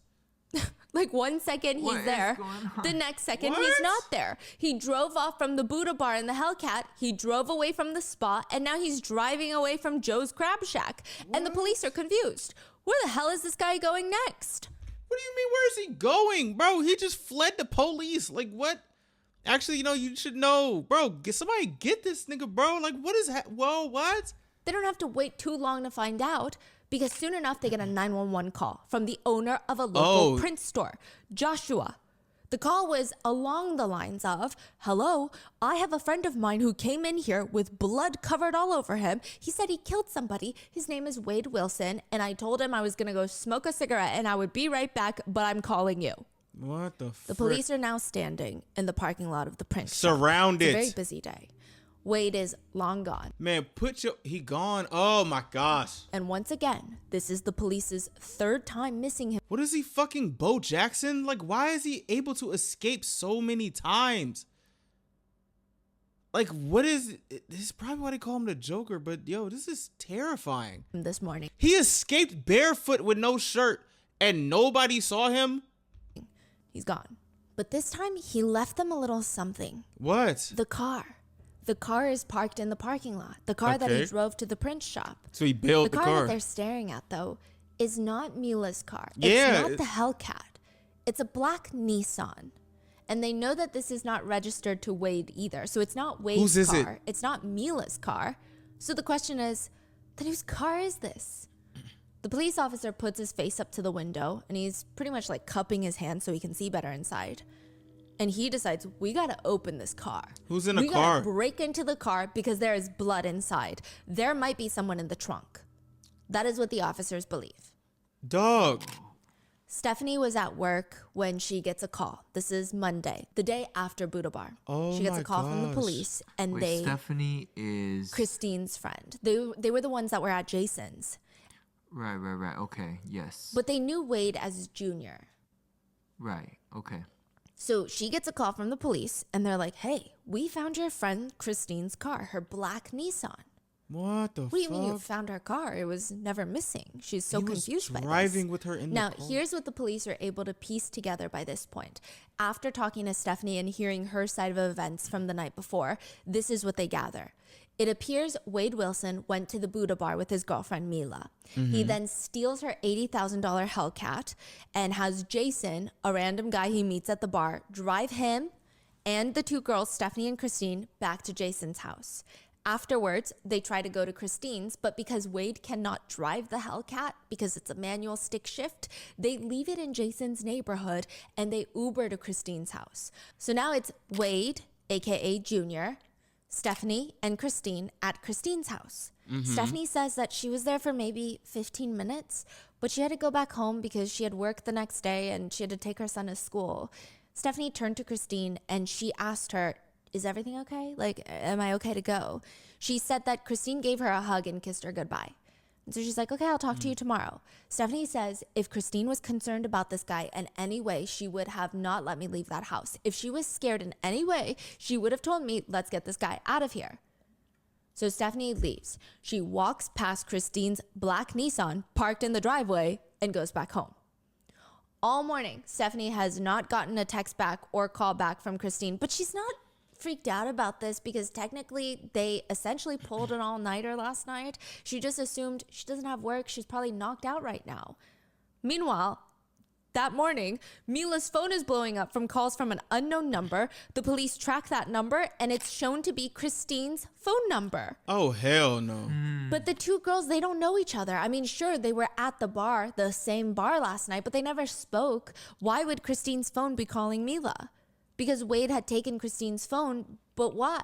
Like 1 second he's What is there, going on? the next second What? he's not there. He drove off from the Buddha bar in the Hellcat, he drove away from the spot, and now he's driving away from Joe's Crab Shack. And the police are confused. Where the hell is this guy going next? What do you mean, where is he going? Bro, he just fled the police. Like what? Actually, you should know. Bro, somebody get this nigga, bro. Like what is whoa, what? They don't have to wait too long to find out because soon enough they get a 911 call from the owner of a local print store, Joshua. The call was along the lines of, hello, I have a friend of mine who came in here with blood covered all over him. He said he killed somebody. His name is Wade Wilson. And I told him I was going to go smoke a cigarette and I would be right back, but I'm calling you. What the The police are now standing in the parking lot of the print shop. surrounded. It's a very busy day. Wade is long gone. Man, he gone. Oh my gosh. And once again, this is the police's 3rd time missing him. What is he, fucking Bo Jackson? Like, why is he able to escape so many times? Like, what is... This is probably why they call him the Joker, but yo, this is terrifying. This morning. He escaped barefoot with no shirt, and nobody saw him? He's gone. But this time, he left them a little something. What? The car. The car is parked in the parking lot. The car that he Okay. drove to the print shop. So he bailed the car car. that they're staring at, though, is not Mila's car. Yeah, It's not the Hellcat. It's a black Nissan. And they know that this is not registered to Wade either. So it's not Wade's Whose is it? car. It's not Mila's car. So the question is, then whose car is this? The police officer puts his face up to the window and he's pretty much like cupping his hand so he can see better inside. And he decides, we gotta open this car. Who's in the we car? gotta break into the car because there is blood inside. There might be someone in the trunk. That is what the officers believe. Dog. Stephanie was at work when she gets a call. This is Monday, the day after Buddha Bar. Oh she gets my a call from the gosh. police and Wait, Stephanie is... Christine's friend. They were the ones that were at Jason's. Right. Okay, yes. But they knew Wade as Junior. Right, okay. So she gets a call from the police and they're like, hey, we found your friend Christine's car, her black Nissan. What the fuck? What do you mean you found her car? It was never missing. She's so He was confused by this. driving with her in the Now, car. here's what the police are able to piece together by this point. After talking to Stephanie and hearing her side of events from the night before, this is what they gather. It appears Wade Wilson went to the Buddha bar with his girlfriend Mila. He then steals her $80,000 Hellcat and has Jason, a random guy he meets at the bar, drive him and the 2 girls, Stephanie and Christine, back to Jason's house. Afterwards, they try to go to Christine's, but because Wade cannot drive the Hellcat because it's a manual stick shift, they leave it in Jason's neighborhood and they Uber to Christine's house. So now it's Wade, aka Junior, Stephanie, and Christine at Christine's house. Stephanie says that she was there for maybe 15 minutes, but she had to go back home because she had work the next day and she had to take her son to school. Stephanie turned to Christine and she asked her, is everything okay? Like, am I okay to go? She said that Christine gave her a hug and kissed her goodbye. And so she's like, okay, I'll talk to you tomorrow. Stephanie says if Christine was concerned about this guy in any way, she would have not let me leave that house. If she was scared in any way, she would have told me, let's get this guy out of here. So Stephanie leaves. She walks past Christine's black Nissan parked in the driveway and goes back home. All morning, Stephanie has not gotten a text back or call back from Christine, but she's not freaked out about this because technically they essentially pulled an all-nighter last night. She just assumed she doesn't have work. She's probably knocked out right now. Meanwhile, that morning, Mila's phone is blowing up from calls from an unknown number. The police track that number and it's shown to be Christine's phone number. Oh, hell no. But the two girls, they don't know each other. I mean, sure, they were at the bar, the same bar last night, but they never spoke. Why would Christine's phone be calling Mila? Because Wade had taken Christine's phone, but why?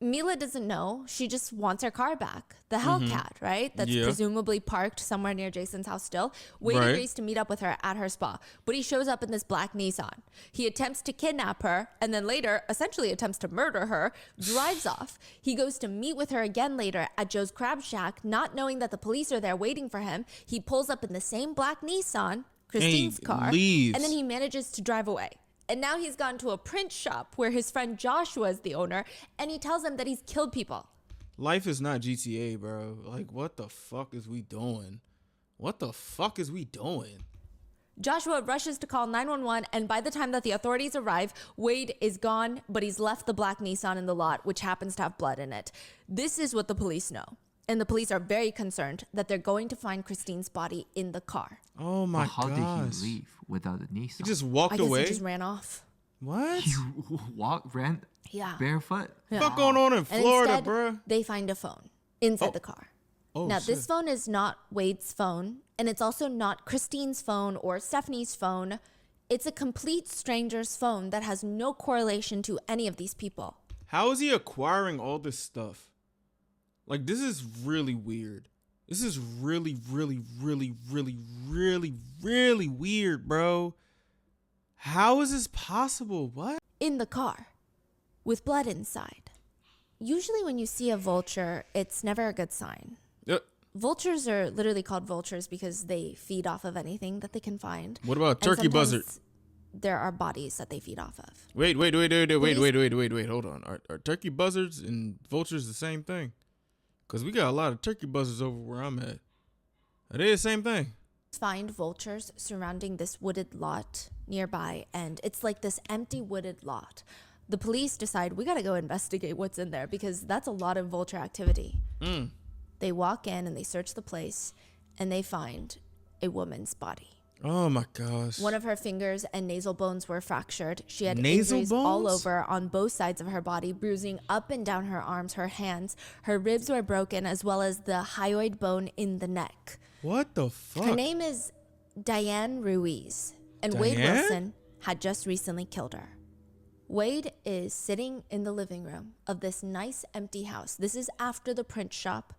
Mila doesn't know. She just wants her car back. The Hellcat, right? That's presumably parked somewhere near Jason's house still. Wade agrees to meet up with her at her spa, but he shows up in this black Nissan. He attempts to kidnap her and then later essentially attempts to murder her, drives off. He goes to meet with her again later at Joe's Crab Shack, not knowing that the police are there waiting for him. He pulls up in the same black Nissan, Christine's car, leaves. and then he manages to drive away. And now he's gone to a print shop where his friend Joshua is the owner, and he tells him that he's killed people. Life is not GTA, bro. Like, what the fuck is we doing? What the fuck is we doing? Joshua rushes to call 911, and by the time that the authorities arrive, Wade is gone, but he's left the black Nissan in the lot, which happens to have blood in it. This is what the police know. And the police are very concerned that they're going to find Christine's body in the car. Oh my How gosh. did he leave without a Nissan? He just walked I guess away? he just ran off. What? He ran Yeah. barefoot. Fuck going on in And Florida, instead, bruh? they find a phone inside the car. Oh, Now, shit. this phone is not Wade's phone, and it's also not Christine's phone or Stephanie's phone. It's a complete stranger's phone that has no correlation to any of these people. How is he acquiring all this stuff? Like, this is really weird. This is really, really, really, really, really, really weird, bro. How is this possible? What? In the car, with blood inside. Usually when you see a vulture, it's never a good sign. Vultures are literally called vultures because they feed off of anything that they can find. What about And turkey buzzard? sometimes there are bodies that they feed off of. Wait. Hold on. Are turkey buzzards and vultures the same thing? Because we got a lot of turkey buzzards over where I'm at. Are they the same thing? Find vultures surrounding this wooded lot nearby, and it's like this empty wooded lot. The police decide we gotta go investigate what's in there because that's a lot of vulture activity. They walk in and they search the place, and they find a woman's body. Oh my gosh. One of her fingers and nasal bones were fractured. She had Nasal injuries all bones? over on both sides of her body, bruising up and down her arms, her hands. Her ribs were broken, as well as the hyoid bone in the neck. What the fuck? Her name is Diane Ruiz, and Wade Diane? Wilson had just recently killed her. Wade is sitting in the living room of this nice empty house. This is after the print shop.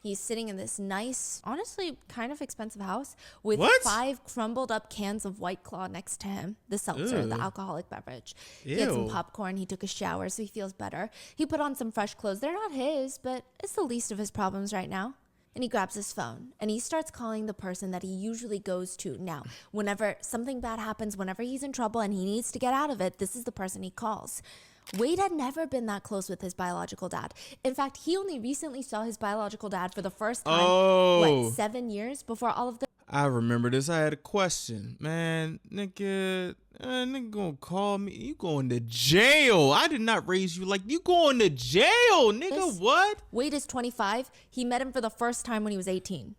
He's sitting in this nice, honestly kind of expensive house with What? 5 crumbled up cans of White Claw next to him, the seltzer, the Ew. alcoholic beverage. He had some Ew. popcorn. He took a shower, so he feels better. He put on some fresh clothes. They're not his, but it's the least of his problems right now. And he grabs his phone and he starts calling the person that he usually goes to. Now, whenever something bad happens, whenever he's in trouble and he needs to get out of it, this is the person he calls. Wade had never been that close with his biological dad. In fact, he only recently saw his biological dad for the first time, 7 years before all of the I remember this. I had a question. Man, nigga gonna call me. You going to jail. I did not raise you like you going to jail, nigga. What? Wade is 25. He met him for the first time when he was 18.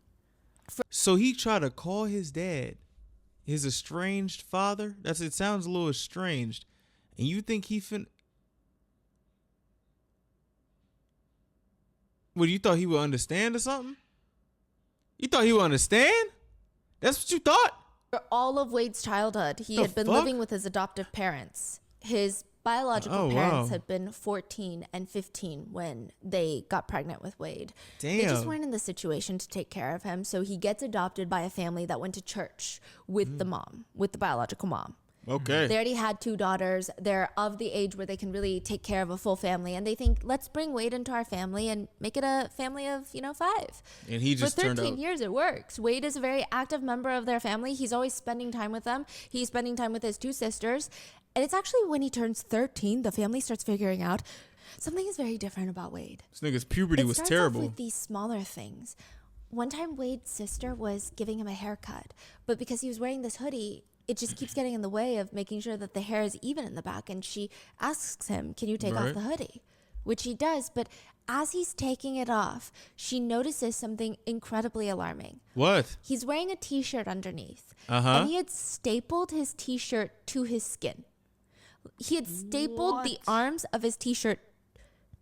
So he tried to call his dad, his estranged father. It sounds a little estranged. And you think he What, you thought he would understand or something? You thought he would understand? That's what you thought? For all of Wade's childhood, he The had been fuck? living with his adoptive parents. His biological parents wow. had been 14 and 15 when they got pregnant with Wade. They just Damn. weren't in the situation to take care of him, so he gets adopted by a family that went to church with the mom, with the biological mom. Okay. They already had 2 daughters. They're of the age where they can really take care of a full family. And they think, let's bring Wade into our family and make it a family of, 5. And he just For turned 13 out. years, it works. Wade is a very active member of their family. He's always spending time with them. He's spending time with his 2 sisters. And it's actually when he turns 13, the family starts figuring out something is very different about Wade. This nigga's puberty was Starts terrible. off with these smaller things. One time, Wade's sister was giving him a haircut, but because he was wearing this hoodie, it just keeps getting in the way of making sure that the hair is even in the back. And she asks him, can you take off Right. the hoodie? Which he does. But as he's taking it off, she notices something incredibly alarming. What? He's wearing a t-shirt underneath. Uh-huh. And he had stapled his t-shirt to his skin. He had stapled the arms of his t-shirt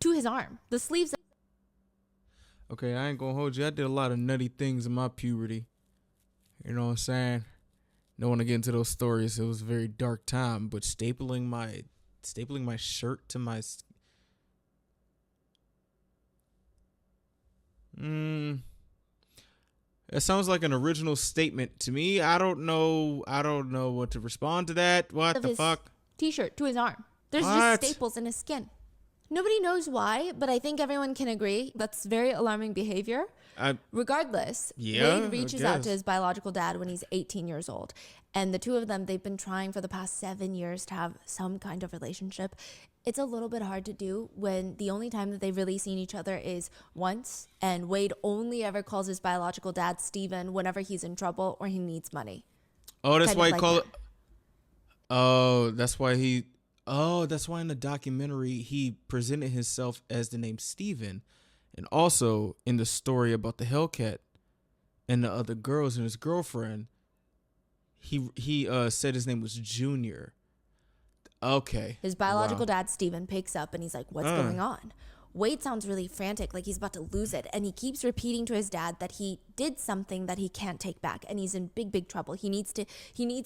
to his arm. The sleeves. Okay, I ain't gonna hold you. I did a lot of nutty things in my puberty. You know what I'm saying? Don't want to get into those stories. It was a very dark time. But stapling my shirt to my. That sounds like an original statement to me. I don't know what to respond to that. What of the his fuck? T-shirt to his arm. There's What? just staples in his skin. Nobody knows why, but I think everyone can agree that's very alarming behavior. Regardless, Yeah, Wade reaches I out guess. to his biological dad when he's 18 years old. And the 2 of them, they've been trying for the past 7 years to have some kind of relationship. It's a little bit hard to do when the only time that they've really seen each other is once. And Wade only ever calls his biological dad Steven whenever he's in trouble or he needs money. Oh, that's Kind of why he like called it. that. Oh, that's why he. Oh, that's why in the documentary he presented himself as the name Steven. And also in the story about the Hellcat and the other girls and his girlfriend, he said his name was Junior. Okay. His biological Wow. dad, Steven, picks up and he's like, what's going on? Wade sounds really frantic, like he's about to lose it. And he keeps repeating to his dad that he did something that he can't take back. And he's in big, big trouble. He needs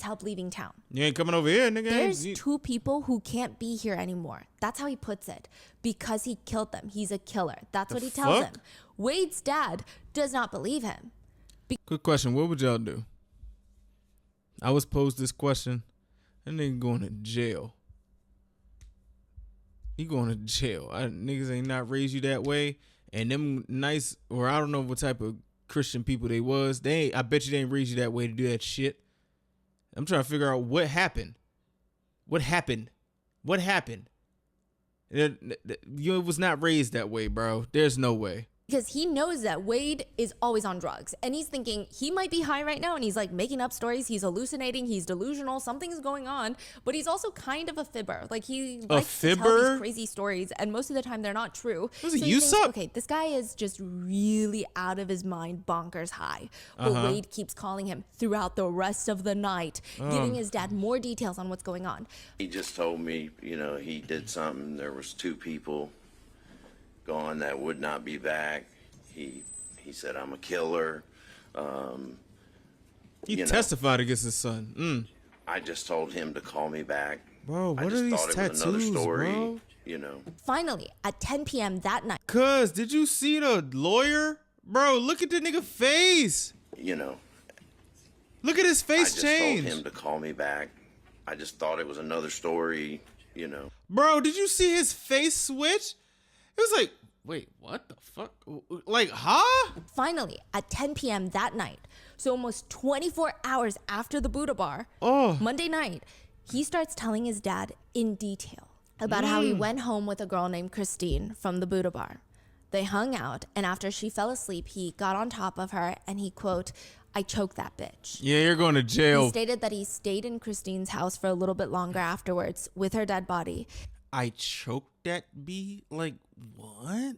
help leaving town. You ain't coming over here, nigga. There's You- 2 people who can't be here anymore. That's how he puts it. Because he killed them. He's a killer. That's what he tells fuck? him. Wade's dad does not believe him. Quick question. What would y'all do? I was posed this question. That nigga going to jail. He going to jail. Niggas ain't not raised you that way. And them nice, or I don't know what type of Christian people they was. I bet you they ain't raised you that way to do that shit. I'm trying to figure out what happened. What happened? What happened? You was not raised that way, bro. There's no way. Because he knows that Wade is always on drugs. And he's thinking he might be high right now. And he's like making up stories. He's hallucinating. He's delusional. Something's going on. But he's also kind of a fibber. Like he likes to tell fibber? these crazy stories. And most of the time they're not true. Was it So he thinks, Yusuf? okay, this guy is just really out of his mind, bonkers high. But Wade keeps calling him throughout the rest of the night, giving his dad more details on what's going on. He just told me, he did something. There was 2 people gone that would not be back. He said, I'm a killer. He You know. testified against his son. I just told him to call me back. Bro, I what just are these thought it was another tattoos, story, bro? Finally, at 10 p.m. that night, Cuz, did you see the lawyer? Bro, look at the nigga face. Look at his I face just change. told him to call me back. I just thought it was another story, Bro, did you see his face switch? It was like, wait, what the fuck? Like, huh? finally, at 10 p.m. that night, so almost 24 hours after the Buddha bar, Monday night, he starts telling his dad in detail about how he went home with a girl named Christine from the Buddha bar. They hung out, and after she fell asleep, he got on top of her and he, quote, I choked that bitch. Yeah, you're going to He jail. stated that he stayed in Christine's house for a little bit longer afterwards with her dead body. I choked that bee? Like, what?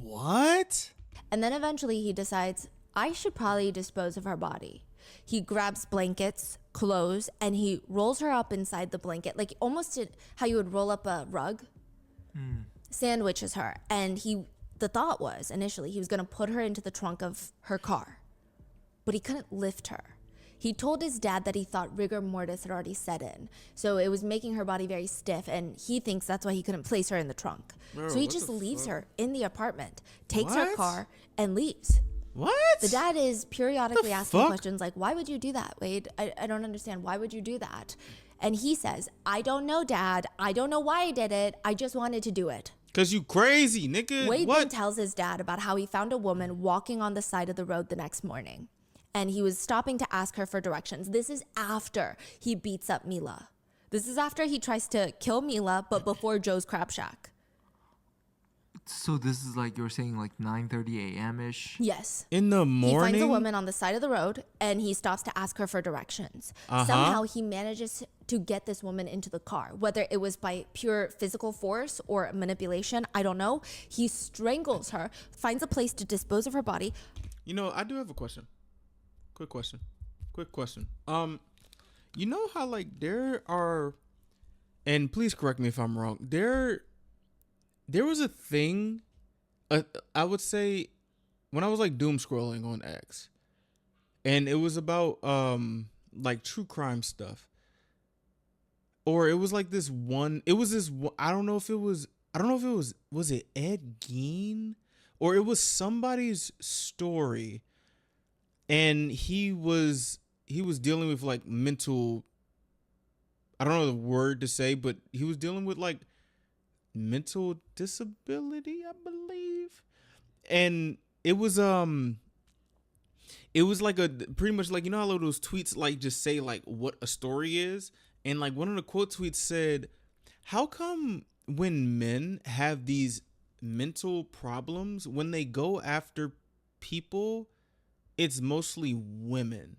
What? And then eventually he decides, I should probably dispose of her body. He grabs blankets, clothes, and he rolls her up inside the blanket, like almost how you would roll up a rug, sandwiches her. And the thought was initially he was going to put her into the trunk of her car, but he couldn't lift her. He told his dad that he thought rigor mortis had already set in, so it was making her body very stiff, and he thinks that's why he couldn't place her in the trunk. So he just leaves her in the apartment, takes her What? car, and leaves. What? The dad is periodically asking fuck? questions like, why would you do that, Wade? I don't understand. Why would you do that? And he says, I don't know, Dad. I don't know why I did it. I just wanted to do it. Cause you crazy, nigga. Wade What? then tells his dad about how he found a woman walking on the side of the road the next morning. And he was stopping to ask her for directions. This is after he beats up Mila. This is after he tries to kill Mila, but before Joe's Crab Shack. So this is like you're saying like 9:30 a.m. ish. Yes. In the He morning? finds a woman on the side of the road and he stops to ask her for directions. Somehow he manages to get this woman into the car, whether it was by pure physical force or manipulation, I don't know. He strangles her, finds a place to dispose of her body. You know, I do have a question. Quick question. You know how like there are, and please correct me if I'm wrong. There was a thing, I would say, when I was like doom scrolling on X, and it was about like true crime stuff, or it was like this one. It was this. I don't know if it was. Was it Ed Gein, or it was somebody's story, and he was dealing with like mental. I don't know the word to say, but he was dealing with like mental disability, I believe. And it was like a pretty much like, you know how those tweets like just say like what a story is, and like one of the quote tweets said, how come when men have these mental problems, when they go after people, it's mostly women?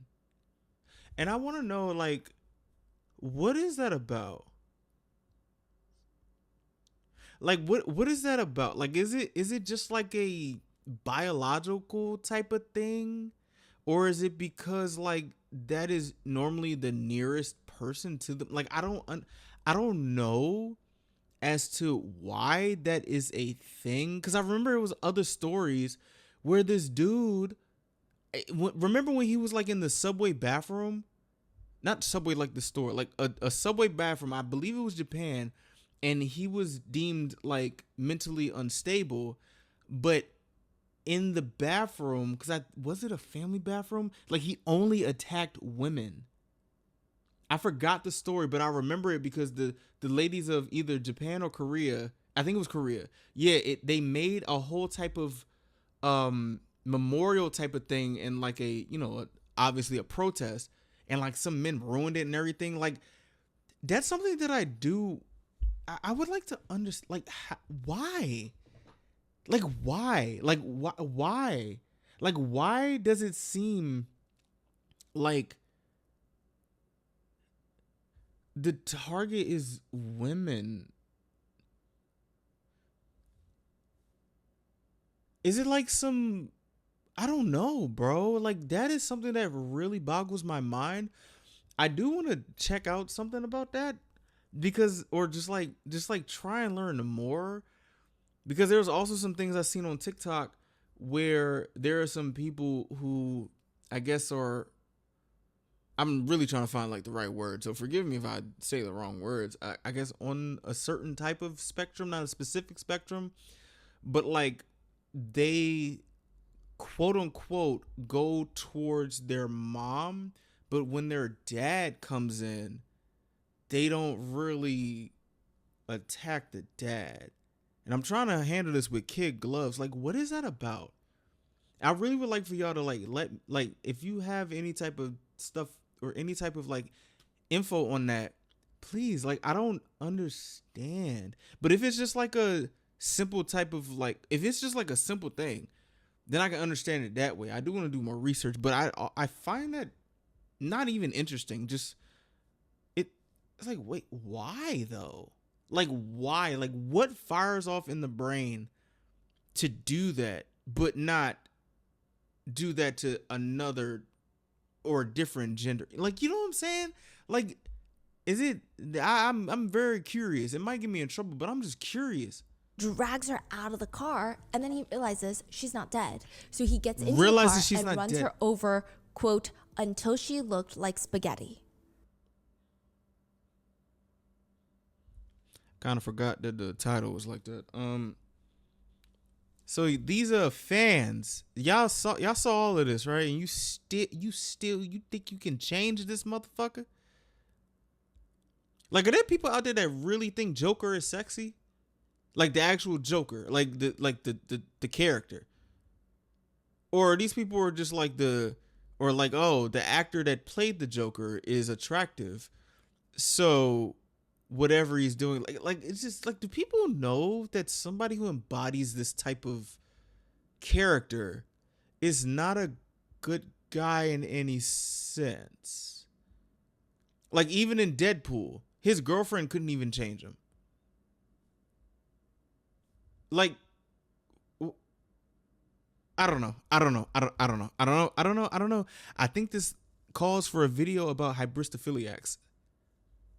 And I want to know, like, what is that about? Like, what is that about? Like, is it just like a biological type of thing, or is it because like that is normally the nearest person to them? Like, I don't know as to why that is a thing, because I remember it was other stories where this dude, remember when he was like in the subway bathroom, not subway like the store, like a subway bathroom, I believe it was Japan, and he was deemed like mentally unstable, but in the bathroom, because was it a family bathroom? Like, he only attacked women. I forgot the story, but I remember it because the ladies of either Japan or Korea, I think it was Korea. Yeah, they made a whole type of memorial type of thing, and like obviously a protest, and like some men ruined it and everything. Like, that's something that I do. I would like to understand, like, why? Like, why? Like, why? Like, why does it seem like the target is women? Is it like some, I don't know, bro. Like, that is something that really boggles my mind. I do want to check out something about that, because, or just like try and learn more, because there's also some things I've seen on TikTok where there are some people who I guess are, I'm really trying to find like the right word, so forgive me if I say the wrong words. I guess on a certain type of spectrum, not a specific spectrum, but like they quote unquote go towards their mom, but when their dad comes in, they don't really attack the dad. And I'm trying to handle this with kid gloves. Like, what is that about? I really would like for y'all to like if you have any type of stuff or any type of like info on that, please. Like, I don't understand. But if it's just like a simple type of like, if it's just like a simple thing, then I can understand it that way. I do want to do more research, but I find that not even interesting. Just it's like, wait, why though? Like, why? Like, what fires off in the brain to do that, but not do that to another or a different gender? Like, you know what I'm saying? Like, is it? I'm very curious. It might get me in trouble, but I'm just curious. Drags her out of the car, and then he realizes she's not dead. So he gets into Realizes the she's car and not runs dead. her over, quote, until she looked like spaghetti. Kind of forgot that the title was like that. So these are fans. Y'all saw all of this, right? And you think you can change this motherfucker? Like, are there people out there that really think Joker is sexy? Like the actual Joker, like the character. Or these people are just like the actor that played the Joker is attractive. So whatever he's doing, like it's just like, do people know that somebody who embodies this type of character is not a good guy in any sense? Like, even in Deadpool, his girlfriend couldn't even change him. Like, I don't know. I think this calls for a video about hybristophiliacs.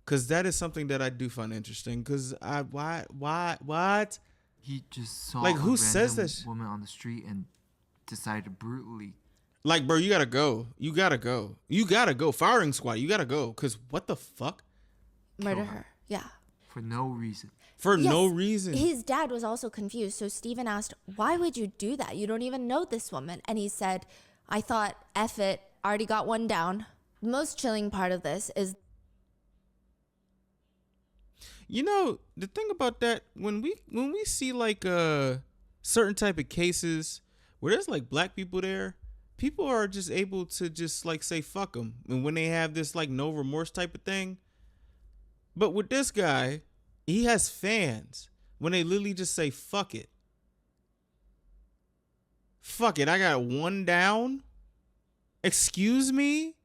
Because that is something that I do find interesting. Because what? He just saw like, who a says random that woman on the street and decided to brutally. Like, bro, you gotta go. You gotta go. Firing squad, you gotta go. Because what the fuck? Murder her. Yeah. For no reason. For Yes, no reason. His dad was also confused. So Steven asked, why would you do that? You don't even know this woman. And he said, I thought, F it, already got one down. The most chilling part of this is, You know, the thing about that, when we see like certain type of cases where there's like black people there, people are just able to just like say fuck them, and when they have this like no remorse type of thing. But with this guy, he has fans when they literally just say fuck it. Fuck it, I got one down. Excuse me?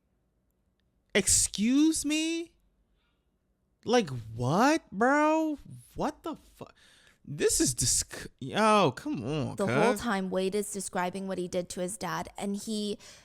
Like, what, bro? What the fuck? This is Yo, come on, the whole time Wade is describing what he did to his dad. And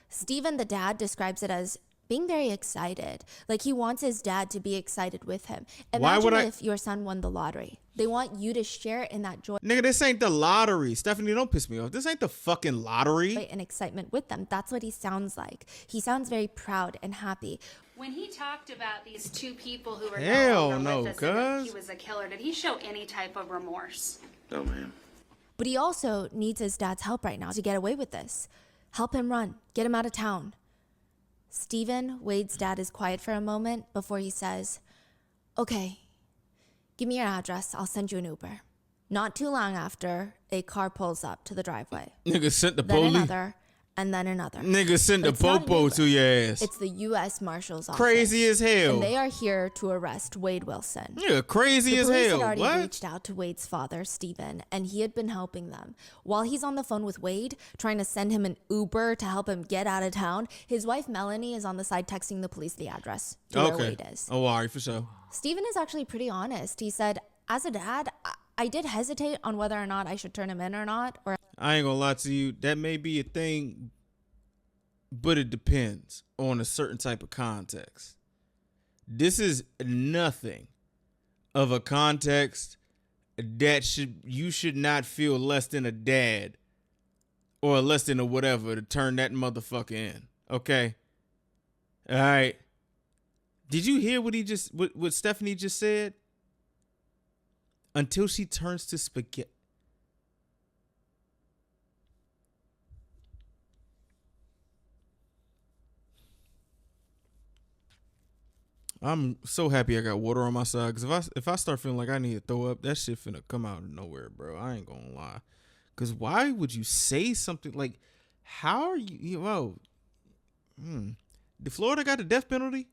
Steven, the dad, describes it as being very excited. Like, he wants his dad to be excited with him. Imagine if your son won the lottery. They want you to share in that joy. Nigga, this ain't the lottery. Stephanie, don't piss me off. This ain't the fucking lottery. And excitement with them. That's what he sounds like. He sounds very proud and happy. When he talked about these two people who were Hell no no, longer with us and that cuz. he was a killer, did he show any type of remorse? No, ma'am. But he also needs his dad's help right now to get away with this. Help him run. Get him out of town. Steven, Wade's dad, is quiet for a moment before he says, okay, give me your address. I'll send you an Uber. Not too long after, a car pulls up to the driveway. Nigga sent the Then police. another, and then another. Nigga sent the But it's not an popo Uber. to your ass. It's the U.S. Marshal's office. Crazy as hell. And they are here to arrest Wade Wilson. Yeah, crazy The as police hell. had already What? reached out to Wade's father, Steven, and he had been helping them. While he's on the phone with Wade, trying to send him an Uber to help him get out of town, his wife Melanie is on the side texting the police the address to where Wade is. Oh, all right, for sure. Steven is actually pretty honest. He said, as a dad, I did hesitate on whether or not I should turn him in or not. Or I ain't gonna lie to you. That may be a thing, but it depends on a certain type of context. This is nothing of a context that you should not feel less than a dad or less than a whatever to turn that motherfucker in. Okay? All right. Did you hear what Stephanie just said? Until she turns to spaghetti. I'm so happy I got water on my side, because if I start feeling like I need to throw up, that shit finna come out of nowhere, bro. I ain't gonna lie. Because why would you say something like, how are you, Did Florida got the death penalty?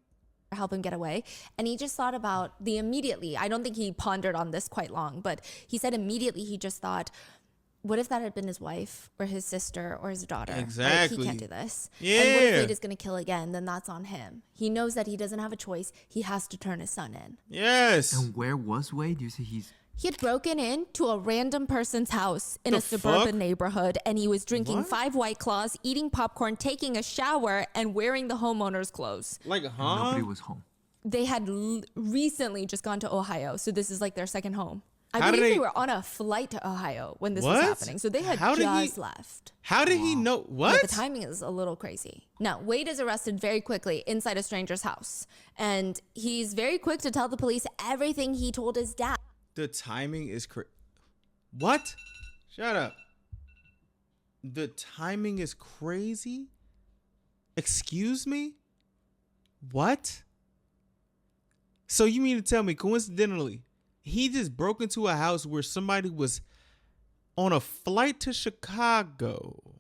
help him get away. And he just thought about the immediately. I don't think he pondered on this quite long, but he said immediately he just thought, what if that had been his wife or his sister or his daughter? Exactly. Like, he can't do this. Yeah. And what if Wade is going to kill again? Then that's on him. He knows that he doesn't have a choice. He has to turn his son in. Yes. And where was Wade? You say He had broken into a random person's house in The a suburban fuck? neighborhood, and he was drinking What? 5 White Claws, eating popcorn, taking a shower, and wearing the homeowner's clothes. Like, nobody was home. They had recently just gone to Ohio, so this is like their second home. I How did believe they- they were on a flight to Ohio when this What? was happening, so they had How did he- just left. How did he know? What? But the timing is a little crazy. Now, Wade is arrested very quickly inside a stranger's house, and he's very quick to tell the police everything he told his dad. The timing is crazy. What? Shut up. The timing is crazy. Excuse me? What? So you mean to tell me, coincidentally, he just broke into a house where somebody was on a flight to Chicago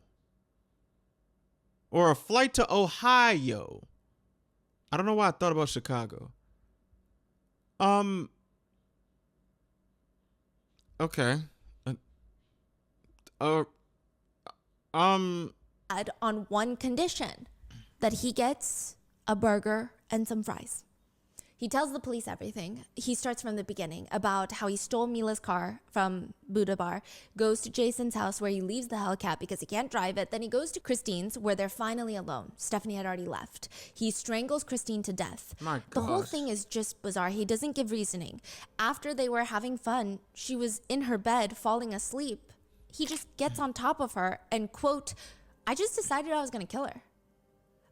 or a flight to Ohio? I don't know why I thought about Chicago. Okay. Uh, um, On one condition, that he gets a burger and some fries. He tells the police everything. He starts from the beginning about how he stole Mila's car from Buddha Bar, goes to Jason's house where he leaves the Hellcat because he can't drive it. Then he goes to Christine's where they're finally alone. Stephanie had already left. He strangles Christine to death. My The whole gosh. thing is just bizarre. He doesn't give reasoning. After they were having fun, she was in her bed falling asleep. He just gets on top of her and, quote, I just decided I was going to kill her.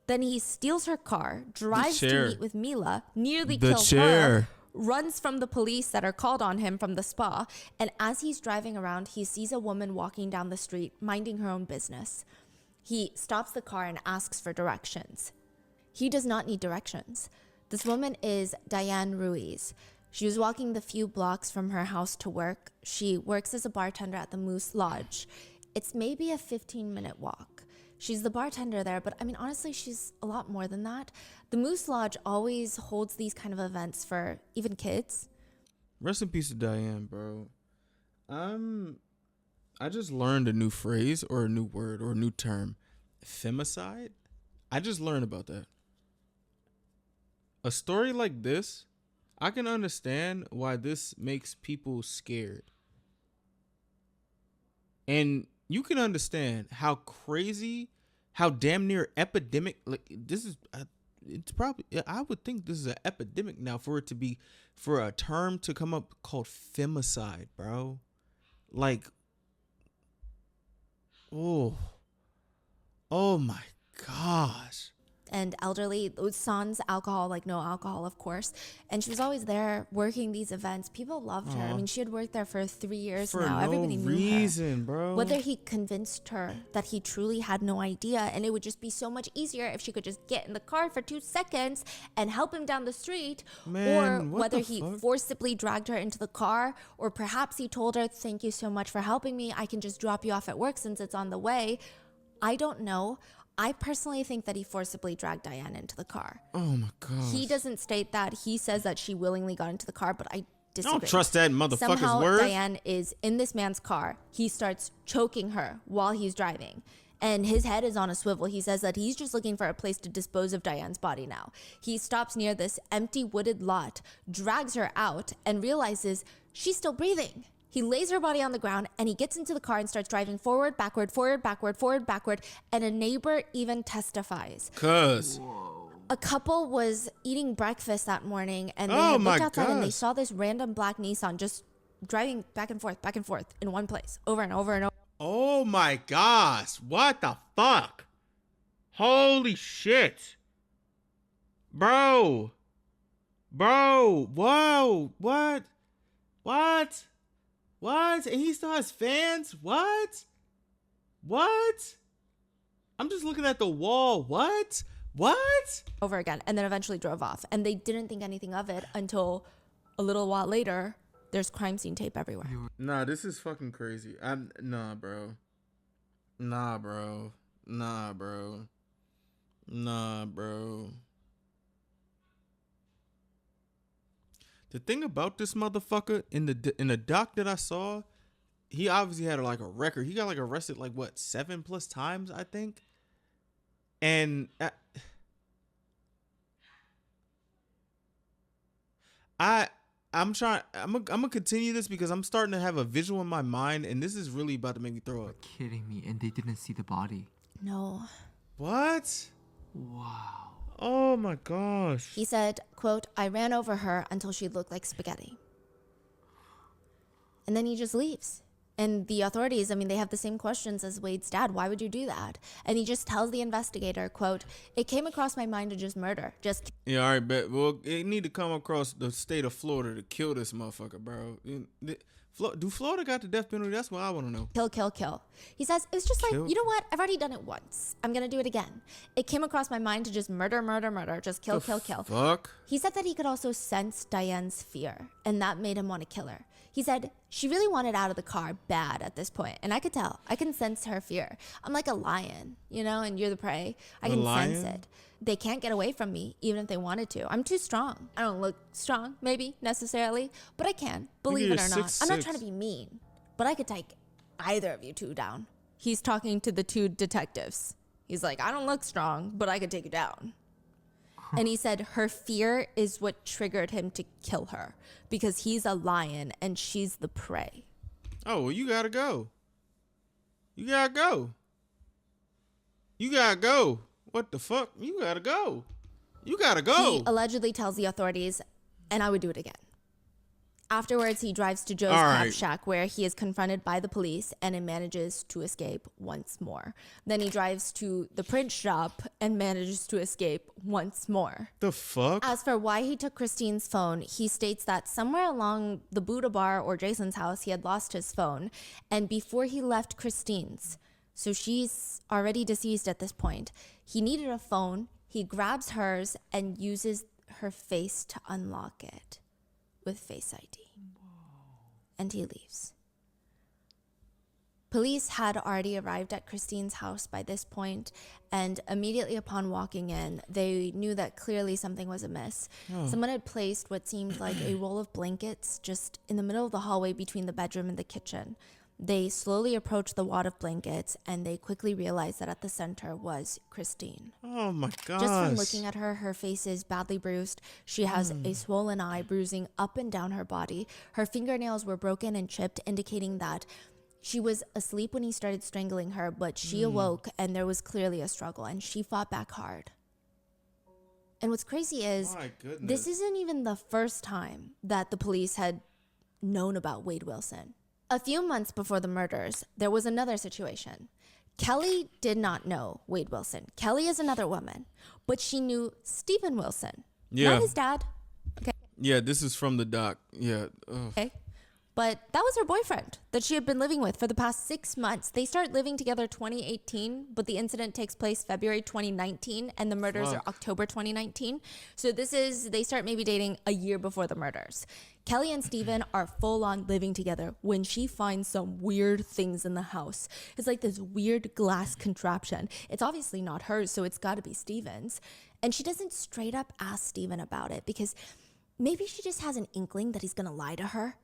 Then he steals her car, drives to chair. meet with Mila, nearly The kills chair. her, runs from the police that are called on him from the spa, and as he's driving around, he sees a woman walking down the street, minding her own business. He stops the car and asks for directions. He does not need directions. This woman is Diane Ruiz. She was walking the few blocks from her house to work. She works as a bartender at the Moose Lodge. It's maybe a 15-minute walk. She's the bartender there, but I mean, honestly, she's a lot more than that. The Moose Lodge always holds these kind of events for even kids. Rest in peace to Diane, bro. I just learned a new phrase or a new word or a new term. Femicide? I just learned about that. A story like this, I can understand why this makes people scared. And you can understand how crazy, how damn near epidemic, like this is, it's probably, I would think this is an epidemic now for it to be, for a term to come up called femicide, bro. Like, oh my gosh. And elderly, sans alcohol, like no alcohol, of course. And she was always there working these events. People loved her. I mean, she had worked there for 3 years For now. no Everybody knew reason, her. bro. Whether he convinced her that he truly had no idea, and it would just be so much easier if she could just get in the car for 2 seconds and help him down the street, Man, or what whether the he fuck? forcibly dragged her into the car, or perhaps he told her, thank you so much for helping me. I can just drop you off at work since it's on the way. I don't know. I personally think that he forcibly dragged Diane into the car. Oh my god. He doesn't state that. He says that she willingly got into the car, but I disagree. don't trust that motherfucker's Somehow word. Diane is in this man's car. He starts choking her while he's driving. And his head is on a swivel. He says that he's just looking for a place to dispose of Diane's body now. He stops near this empty wooded lot, drags her out, and realizes she's still breathing. He lays her body on the ground and he gets into the car and starts driving forward, backward, forward, backward, forward, backward. And a neighbor even testifies. Cuz. A couple was eating breakfast that morning and they Oh had my looked outside and they gosh. saw this random black Nissan just driving back and forth in one place over and over and over. Oh my gosh. What the fuck? Holy shit. Bro. Whoa. What? And he still has fans? What? I'm just looking at the wall. What? Over again, and then eventually drove off. And they didn't think anything of it until a little while later, there's crime scene tape everywhere. Nah, this is fucking crazy. Nah, bro. The thing about this motherfucker in the doc that I saw, he obviously had like a record. He got like arrested like what 7+ times, I think. And I'm gonna continue this because I'm starting to have a visual in my mind, and this is really about to make me throw up. Kidding me, and they didn't see the body. No. What? Wow. Oh my gosh. He said, quote, I ran over her until she looked like spaghetti. And then he just leaves. And the authorities, I mean, they have the same questions as Wade's dad. Why would you do that? And he just tells the investigator, quote, it came across my mind to just murder. Just Yeah, all right, but well, it need to come across the state of Florida to kill this motherfucker, bro. Do Florida got the death penalty? That's what I want to know. Kill, kill, kill. He says, it's just like, Kill? you know what? I've already done it once. I'm going to do it again. It came across my mind to just murder, murder, murder. Just kill, kill, kill. Fuck. He said that he could also sense Diane's fear, and that made him want to kill her. He said she really wanted out of the car bad at this point, and I could tell. I can sense her fear. I'm like a lion, you know, and you're the prey. I can sense it. They can't get away from me, even if they wanted to. I'm too strong. I don't look strong, maybe, necessarily, but I can, believe it or not. I'm not trying to be mean, but I could take either of you two down. He's talking to the two detectives. He's like, I don't look strong, but I could take you down. And he said her fear is what triggered him to kill her because he's a lion and she's the prey. Oh, well, you gotta go. You gotta go. You gotta go. What the fuck? You gotta go. You gotta go. He allegedly tells the authorities, and I would do it again. Afterwards, he drives to Joe's All crab right. shack where he is confronted by the police and manages to escape once more. Then he drives to the print shop and manages to escape once more. The fuck? As for why he took Christine's phone, he states that somewhere along the Buddha bar or Jason's house, he had lost his phone. And before he left Christine's, so she's already deceased at this point, he needed a phone. He grabs hers and uses her face to unlock it with Face ID. And he leaves. Police had already arrived at Christine's house by this point, and immediately upon walking in, they knew that clearly something was amiss. Someone had placed what seemed like a roll of blankets just in the middle of the hallway between the bedroom and the kitchen. They slowly approached the wad of blankets, and they quickly realized that at the center was Christine. Oh my god. Just from looking at her, her face is badly bruised. She has a swollen eye bruising up and down her body. Her fingernails were broken and chipped, indicating that she was asleep when he started strangling her, but she awoke and there was clearly a struggle, and she fought back hard. And what's crazy is, My goodness. this isn't even the first time that the police had known about Wade Wilson. A few months before the murders, there was another situation. Kelly did not know Wade Wilson. Kelly is another woman, but she knew Stephen Wilson, Yeah. not his dad. Yeah, this is from the doc. Yeah. Ugh. Okay. But that was her boyfriend that she had been living with for the past 6 months. They start living together 2018, but the incident takes place February 2019, and the murders are October 2019. So they start maybe dating a year before the murders. Kelly and Steven are full on living together when she finds some weird things in the house. It's like this weird glass contraption. It's obviously not hers, so it's got to be Steven's. And she doesn't straight up ask Steven about it because maybe she just has an inkling that he's going to lie to her.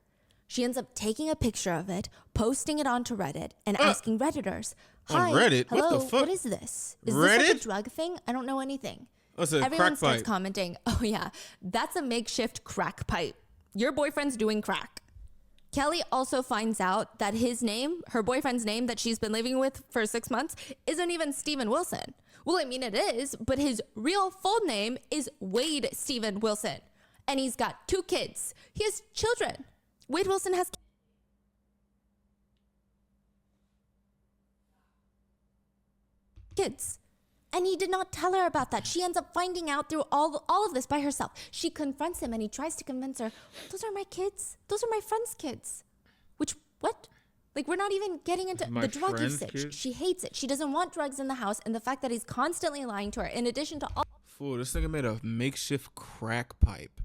She ends up taking a picture of it, posting it onto Reddit, and asking Redditors, On "Hi, Reddit? What hello, the fuck? what is this? Is this like a Reddit? drug thing? I don't know anything." Oh, it's a Everyone crack starts pipe. commenting, "Oh yeah, that's a makeshift crack pipe. Your boyfriend's doing crack." Kelly also finds out that his name, her boyfriend's name that she's been living with for 6 months, isn't even Stephen Wilson. Well, I mean, it is, but his real full name is Wade Stephen Wilson. And he's got 2 kids. He has children. Wade Wilson has kids. And he did not tell her about that. She ends up finding out through all of this by herself. She confronts him and he tries to convince her, "Those are my kids. Those are my friend's kids." Which, what? Like, we're not even getting into My the drug friend's usage. kids? She hates it. She doesn't want drugs in the house. And the fact that he's constantly lying to her, in addition to all Fool, this nigga made a makeshift crack pipe.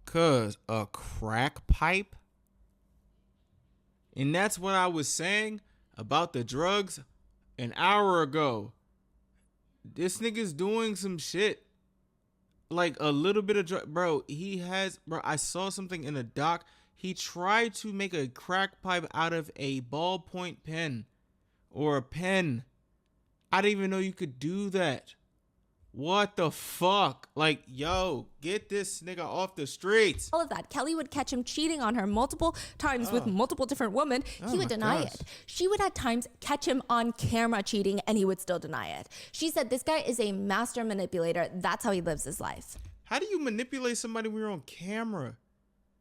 Cause a crack pipe? And that's what I was saying about the drugs an hour ago. This nigga's doing some shit. Like a little bit of drug. Bro, I saw something in a doc. He tried to make a crack pipe out of a ballpoint pen or a pen. I didn't even know you could do that. What the fuck? Like, yo, get this nigga off the streets. of that, Kelly would catch him cheating on her multiple times with multiple different women. He would deny it. She would at times catch him on camera cheating and he would still deny it. She said this guy is a master manipulator. That's how he lives his life. How do you manipulate somebody when you're on camera?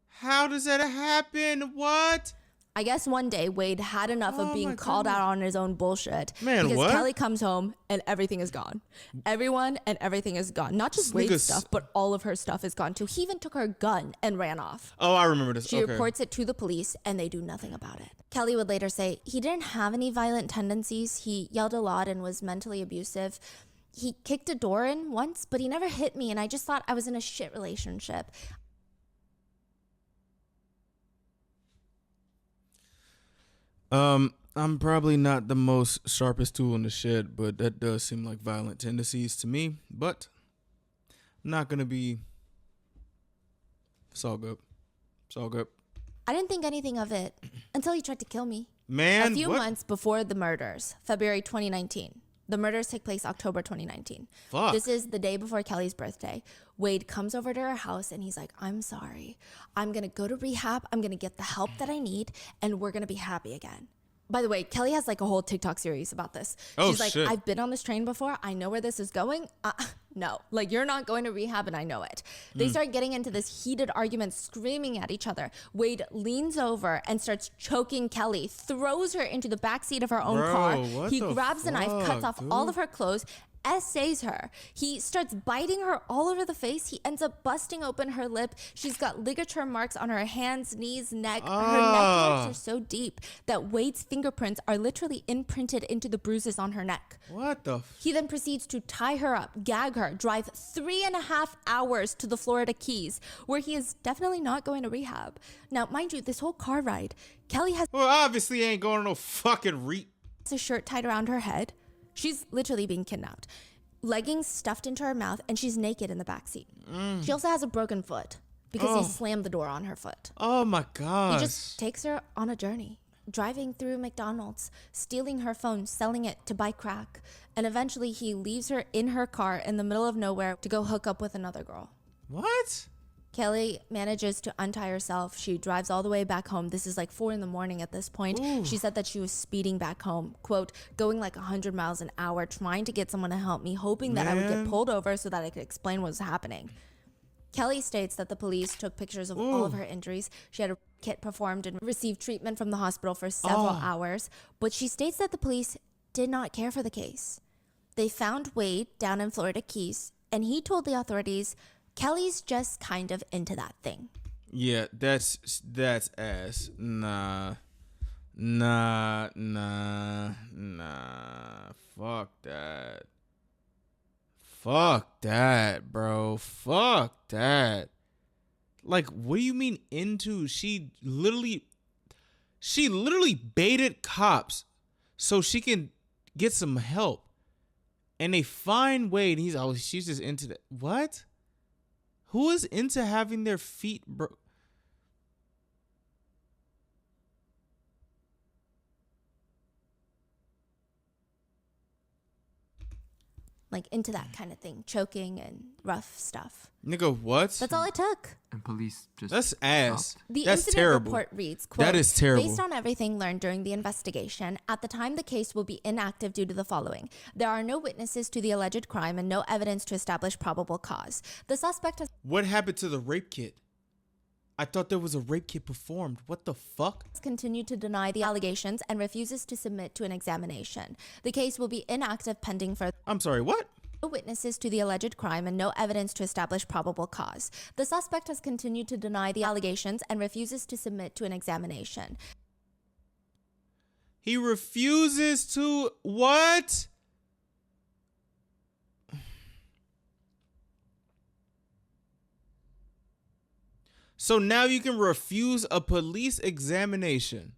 How does that happen? What? I guess one day Wade had enough of being called out on his own bullshit. Man, because what? Kelly comes home and everything is gone. Everyone and everything is gone. Not just Wade's stuff, but all of her stuff is gone too. He even took her gun and ran off. Oh, I remember this. She Okay. reports it to the police and they do nothing about it. Kelly would later say he didn't have any violent tendencies. He yelled a lot and was mentally abusive. He kicked a door in once, but he never hit me, and I just thought I was in a shit relationship. I'm probably not the most sharpest tool in the shed, but that does seem like violent tendencies to me. But I'm not gonna be. It's all good. It's all good. I didn't think anything of it until he tried to kill me. Man, a few what? months before the murders, February 2019. The murders take place October 2019. Fuck. This is the day before Kelly's birthday. Wade comes over to her house and he's like, I'm sorry. I'm going to go to rehab. I'm going to get the help that I need and we're going to be happy again. By the way, Kelly has like a whole TikTok series about this. Oh, She's like, shit. I've been on this train before. I know where this is going. No, like you're not going to rehab and I know it. They start getting into this heated argument, screaming at each other. Wade leans over and starts choking Kelly, throws her into the backseat of her own Bro, car. what He the grabs a knife, cuts fuck, off all dude? of her clothes, essays her. He starts biting her all over the face. He ends up busting open her lip. She's got ligature marks on her hands, knees, neck. Her neck marks are so deep that Wade's fingerprints are literally imprinted into the bruises on her neck. What the? He then proceeds to tie her up, gag her, drive 3.5 hours to the Florida Keys, where he is definitely not going to rehab. Now, mind you, this whole car ride, Kelly has Well, obviously ain't going to no fucking a shirt tied around her head. She's literally being kidnapped. Leggings stuffed into her mouth, and she's naked in the backseat. She also has a broken foot because he slammed the door on her foot. Oh my He gosh. just takes her on a journey, driving through McDonald's, stealing her phone, selling it to buy crack, and eventually he leaves her in her car in the middle of nowhere to go hook up with another girl. What? Kelly manages to untie herself. She drives all the way back home. This is like 4 a.m. at this point. She said that she was speeding back home, quote, going like 100 miles an hour, trying to get someone to help me, hoping that I would Man. get pulled over so that I could explain what was happening. Kelly states that the police took pictures of all of her injuries. She had a kit performed and received treatment from the hospital for several hours. But she states that the police did not care for the case. They found Wade down in Florida Keys, and he told the authorities, Kelly's just kind of into that thing. Yeah, that's ass. Nah. Fuck that. Fuck that, bro. Fuck that. Like, what do you mean into? She literally baited cops so she can get some help. And they find Wade. She's just into that. What? Who is into having their feet Like into that kind of thing, choking and rough stuff. Nigga, what? That's all it took. And police just That's ass. stopped. The That's incident terrible. report reads, quote, That is terrible. Based on everything learned during the investigation, at the time the case will be inactive due to the following. There are no witnesses to the alleged crime and no evidence to establish probable cause. The suspect has What happened to the rape kit? I thought there was a rape kit performed. What the fuck? continued to deny the allegations and refuses to submit to an examination. The case will be inactive pending further I'm sorry, what? witnesses to the alleged crime and no evidence to establish probable cause. The suspect has continued to deny the allegations and refuses to submit to an examination. He refuses to what? So now you can refuse a police examination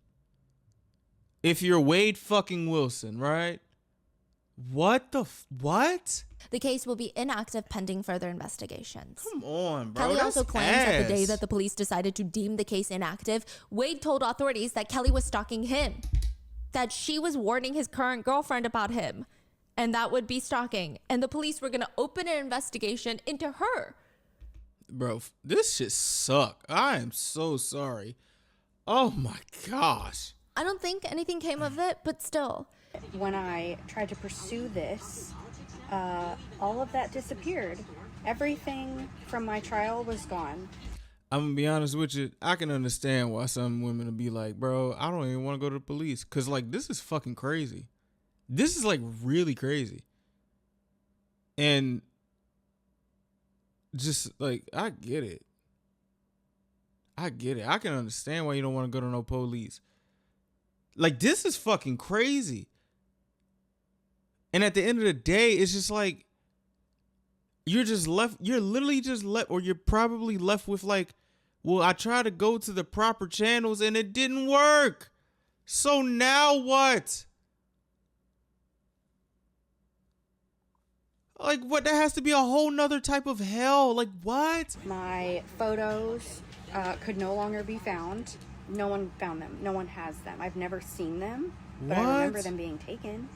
if you're Wade fucking Wilson, right? What the what? The case will be inactive pending further investigations. Come on, bro. Kelly That's also claims that the day ass. that the police decided to deem the case inactive, Wade told authorities that Kelly was stalking him, that she was warning his current girlfriend about him, and that would be stalking, and the police were going to open an investigation into her. Bro, this shit suck. I am so sorry. Oh my gosh. I don't think anything came of it, but still. When I tried to pursue this, all of that disappeared. Everything from my trial was gone. I'm gonna be honest with you. I can understand why some women will be like, bro, I don't even want to go to the police. Cause like, this is fucking crazy. This is like really crazy. And just like, I get it. I can understand why you don't want to go to no police. Like, this is fucking crazy. And at the end of the day, it's just like, you're literally just left, or you're probably left with like, well, I tried to go to the proper channels and it didn't work. So now what? Like, what? That has to be a whole nother type of hell. Like, what? My photos could no longer be found. No one found them. No one has them. I've never seen them, but I remember them being taken.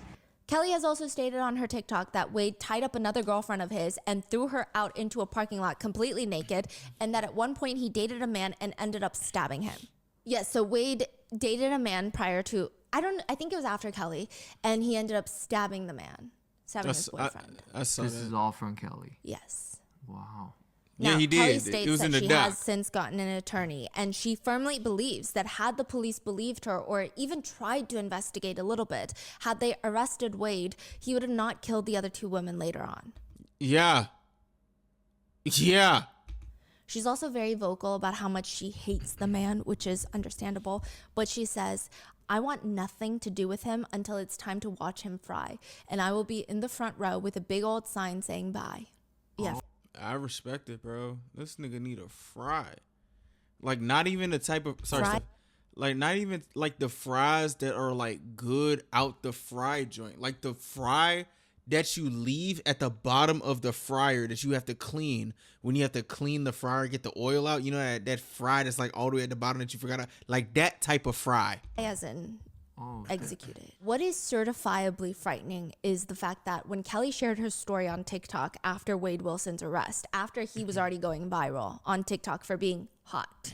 Kelly has also stated on her TikTok that Wade tied up another girlfriend of his and threw her out into a parking lot completely naked, and that at one point he dated a man and ended up stabbing him. Yes, so Wade dated a man prior to, I think it was after Kelly, and he ended up stabbing the man, stabbing his boyfriend. I saw This that. is all from Kelly. Yes. Wow. Yeah, Now, he did. Kelly It states was in that the she doc. has since gotten an attorney, and she firmly believes that had the police believed her or even tried to investigate a little bit, had they arrested Wade, he would have not killed the other two women later on. Yeah. Yeah. She's also very vocal about how much she hates the man, which is understandable, but she says, I want nothing to do with him until it's time to watch him fry, and I will be in the front row with a big old sign saying bye. Yeah. I respect it, bro. This nigga need a fry. Like, not even the type of Fry? like not even like the fries that are like good out the fry joint. Like the fry that you leave at the bottom of the fryer that you have to clean when you have to clean the fryer, get the oil out. You know that fry that's like all the way at the bottom that you forgot, like that type of fry. As in Oh, executed. What is certifiably frightening is the fact that when Kelly shared her story on TikTok after Wade Wilson's arrest, after he was already going viral on TikTok for being hot,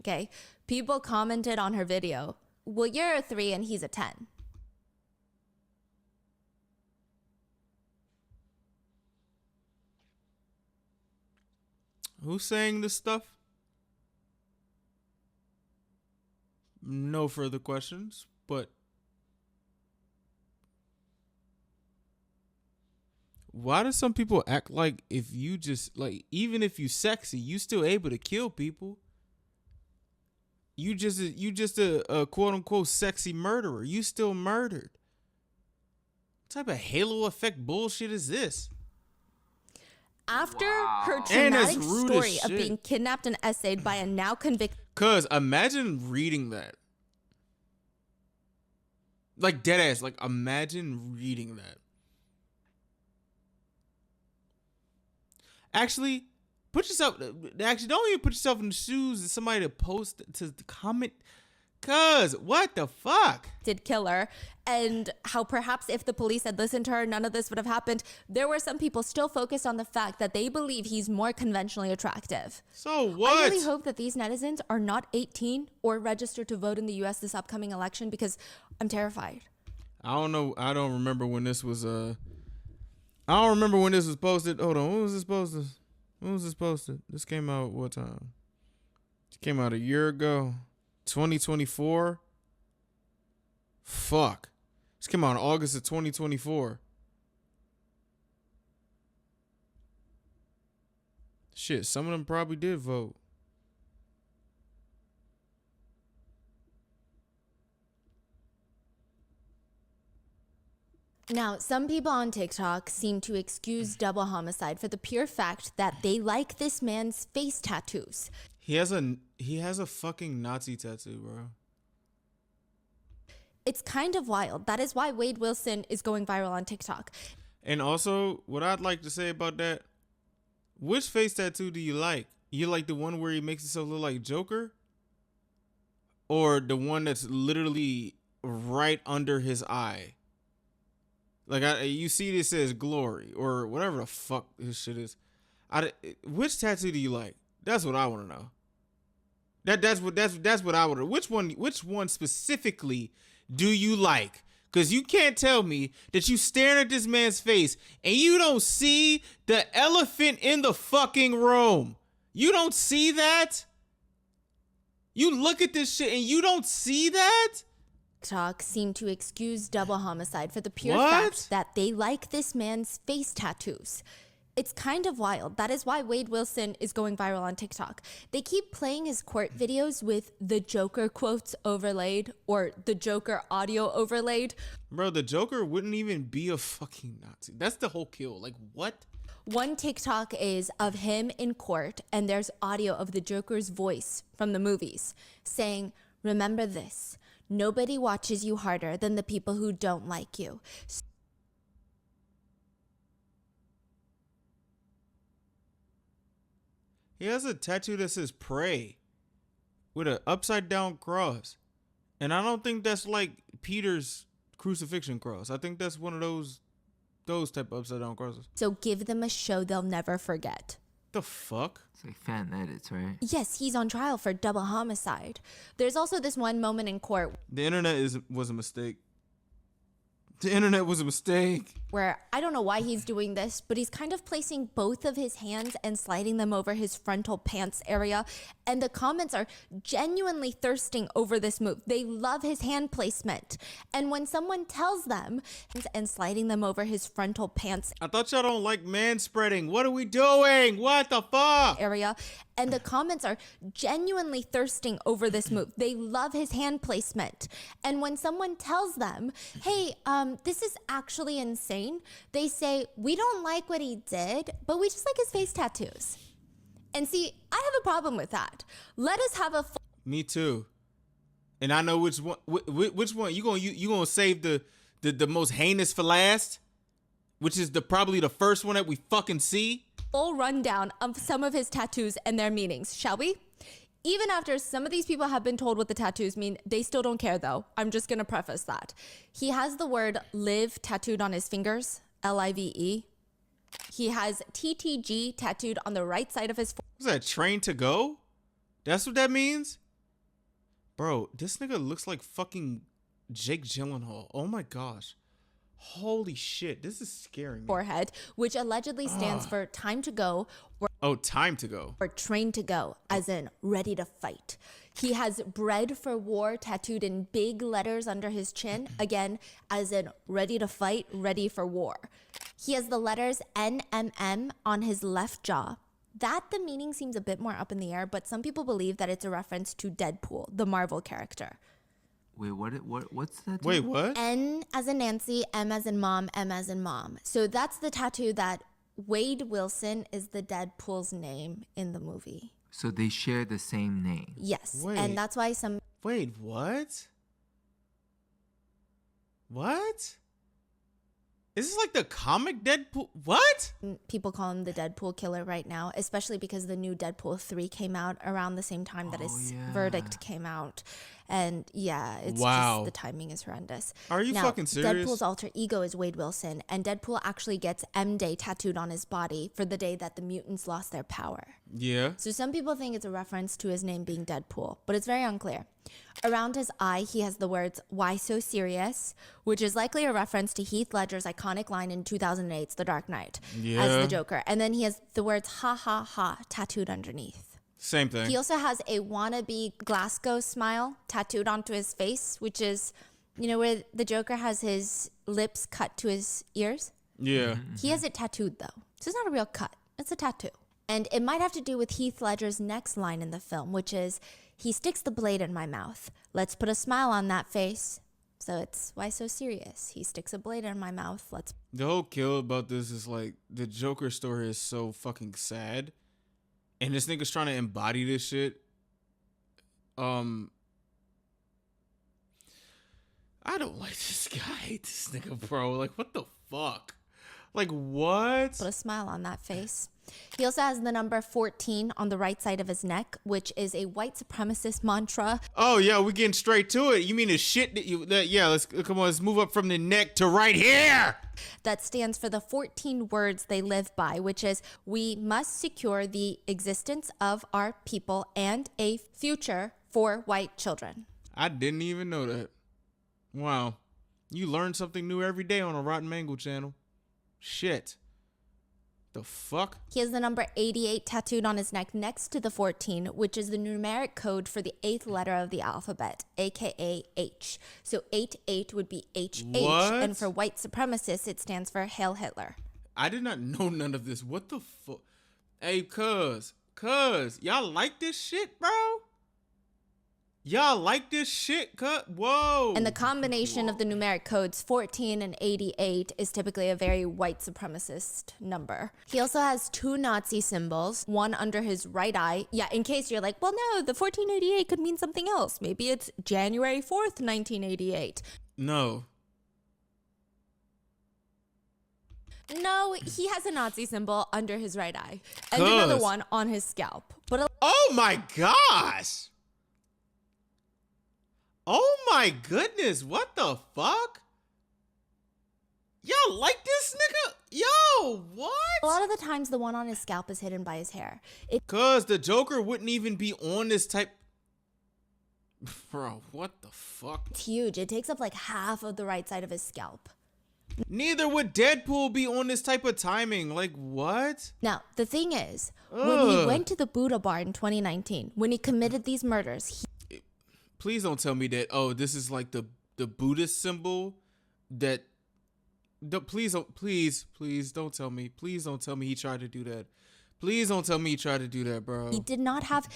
okay, people commented on her video, well, you're a 3 and he's a 10. Who's saying this stuff? No further questions, but why do some people act like if you just like, even if you sexy, you still able to kill people? You just a quote unquote sexy murderer. You still murdered. What type of halo effect bullshit is this? After her And that's traumatic rude as story of shit. being kidnapped and essayed by a now convicted Cause imagine reading that. Like dead ass. Like imagine reading that. Actually, don't even put yourself in the shoes of somebody to post to comment. Cause what the fuck? killer, and how perhaps if the police had listened to her, none of this would have happened. There were some people still focused on the fact that they believe he's more conventionally attractive. So what? I really hope that these netizens are not 18 or registered to vote in the U.S. this upcoming election, because I'm terrified. I don't know. I don't remember when this was I don't remember when this was posted. Hold on. When was this posted? This came out what time? It came out a year ago. 2024. Fuck. This came out in August of 2024. Shit, some of them probably did vote. Now, some people on TikTok seem to excuse double homicide for the pure fact that they like this man's face tattoos. He has a fucking Nazi tattoo, bro. It's kind of wild. That is why Wade Wilson is going viral on TikTok. And also, what I'd like to say about that, which face tattoo do you like? You like the one where he makes himself look like Joker? Or the one that's literally right under his eye? Like, you see this says glory or whatever the fuck this shit is. Which tattoo do you like? That's what I want to know. That's what I would. Which one specifically do you like? Because you can't tell me that you staring at this man's face and you don't see the elephant in the fucking room. You don't see that? You look at this shit and you don't see that? TikTok seem to excuse double homicide for the pure What? fact that they like this man's face tattoos. It's kind of wild. That is why Wade Wilson is going viral on TikTok. They keep playing his court videos with the Joker quotes overlaid or the Joker audio overlaid. Bro, the Joker wouldn't even be a fucking Nazi. That's the whole kill. Like, what? One TikTok is of him in court, and there's audio of the Joker's voice from the movies saying, "Remember this. Nobody watches you harder than the people who don't like you." He has a tattoo that says pray with an upside down cross. And I don't think that's like Peter's crucifixion cross. I think that's one of those type of upside down crosses. So give them a show they'll never forget. The fuck? It's like fan edits, right? Yes, he's on trial for double homicide. There's also this one moment in court The internet was a mistake. The internet was a mistake. where I don't know why he's doing this, but he's kind of placing both of his hands and sliding them over his frontal pants area. And the comments are genuinely thirsting over this move. They love his hand placement. And when someone tells them and sliding them over his frontal pants I thought y'all don't like man spreading. What are we doing? What the fuck? area, and the comments are genuinely thirsting over this move. They love his hand placement. And when someone tells them, "Hey, this is actually insane," they say, "We don't like what he did, but we just like his face tattoos." And see, I have a problem with that. Let us have a Me too. And I know which one. Which one you gonna save the most heinous for last, which is probably the first one that we fucking see. full rundown of some of his tattoos and their meanings, shall we? Even after some of these people have been told what the tattoos mean, they still don't care though. I'm just gonna preface that. He has the word live tattooed on his fingers, Live. He has TTG tattooed on the right side of his What's that, train to go? That's what that means? Bro, this nigga looks like fucking Jake Gyllenhaal. Oh my gosh. Holy shit, this is scaring me. forehead, which allegedly stands for time to go Oh, time to go. or train to go, as in ready to fight. He has bread for war tattooed in big letters under his chin, again, as in ready to fight, ready for war. He has the letters NMM on his left jaw. That the meaning seems a bit more up in the air, but some people believe that it's a reference to Deadpool, the Marvel character. Wait, what's that? Wait, what? N as in Nancy, M as in mom, M as in mom. So that's the tattoo that Wade Wilson is the Deadpool's name in the movie. So they share the same name. Yes. Wait. And that's why some Wait, what? What? Is this like the comic Deadpool? What? people call him the Deadpool killer right now, especially because the new Deadpool 3 came out around the same time that his yeah. verdict came out. And yeah, it's Wow. just the timing is horrendous. Are you now, fucking serious? Deadpool's alter ego is Wade Wilson, and Deadpool actually gets M-Day tattooed on his body for the day that the mutants lost their power. Yeah. So some people think it's a reference to his name being Deadpool, but it's very unclear. Around his eye, he has the words, "Why so serious?" which is likely a reference to Heath Ledger's iconic line in 2008's The Dark Knight as Yeah. the Joker. And then he has the words, "Ha ha ha," tattooed underneath. Same thing. He also has a wannabe Glasgow smile tattooed onto his face, which is, you know, where the Joker has his lips cut to his ears. Yeah. He has it tattooed though. So it's not a real cut. It's a tattoo. And it might have to do with Heath Ledger's next line in the film, which is, "He sticks the blade in my mouth. Let's put a smile on that face." So it's, why so serious? He sticks a blade in my mouth. Let's The whole kill about this is like the Joker story is so fucking sad. And this nigga's trying to embody this shit. I don't like this guy. I hate this nigga, bro. Like, what the fuck? Like, what? put a smile on that face. He also has the number 14 on the right side of his neck, which is a white supremacist mantra. Oh, yeah, we're getting straight to it. You mean the shit yeah, let's move up from the neck to right here. That stands for the 14 words they live by, which is, "We must secure the existence of our people and a future for white children." I didn't even know that. Wow. You learn something new every day on a Rotten Mango channel. Shit. The fuck? He has the number 88 tattooed on his neck next to the 14, which is the numeric code for the 8th letter of the alphabet, aka H. So 88 would be HH, What? and for white supremacists, it stands for Hail Hitler. I did not know none of this. What the fuck? Hey, cuz, y'all like this shit, bro? Y'all like this shit, cut? Whoa. And the combination of the numeric codes 14 and 88 is typically a very white supremacist number. He also has 2 Nazi symbols, one under his right eye. Yeah, in case you're like, well, no, the 1488 could mean something else. Maybe it's January 4th, 1988. No. No, he has a Nazi symbol under his right eye and another one on his scalp. But Oh my gosh. Oh my goodness, what the fuck? Y'all like this nigga? Yo, what? a lot of the times the one on his scalp is hidden by his hair. Cause the Joker wouldn't even be on this type. Bro, what the fuck? It's huge. It takes up like half of the right side of his scalp. Neither would Deadpool be on this type of timing. Like, what? Now, the thing is, when he went to the Buddha bar in 2019, when he committed these murders, Please don't tell me that, oh, this is like the Buddhist symbol that... Please don't tell me. Please don't tell me he tried to do that. Please don't tell me he tried to do that, bro. he did not have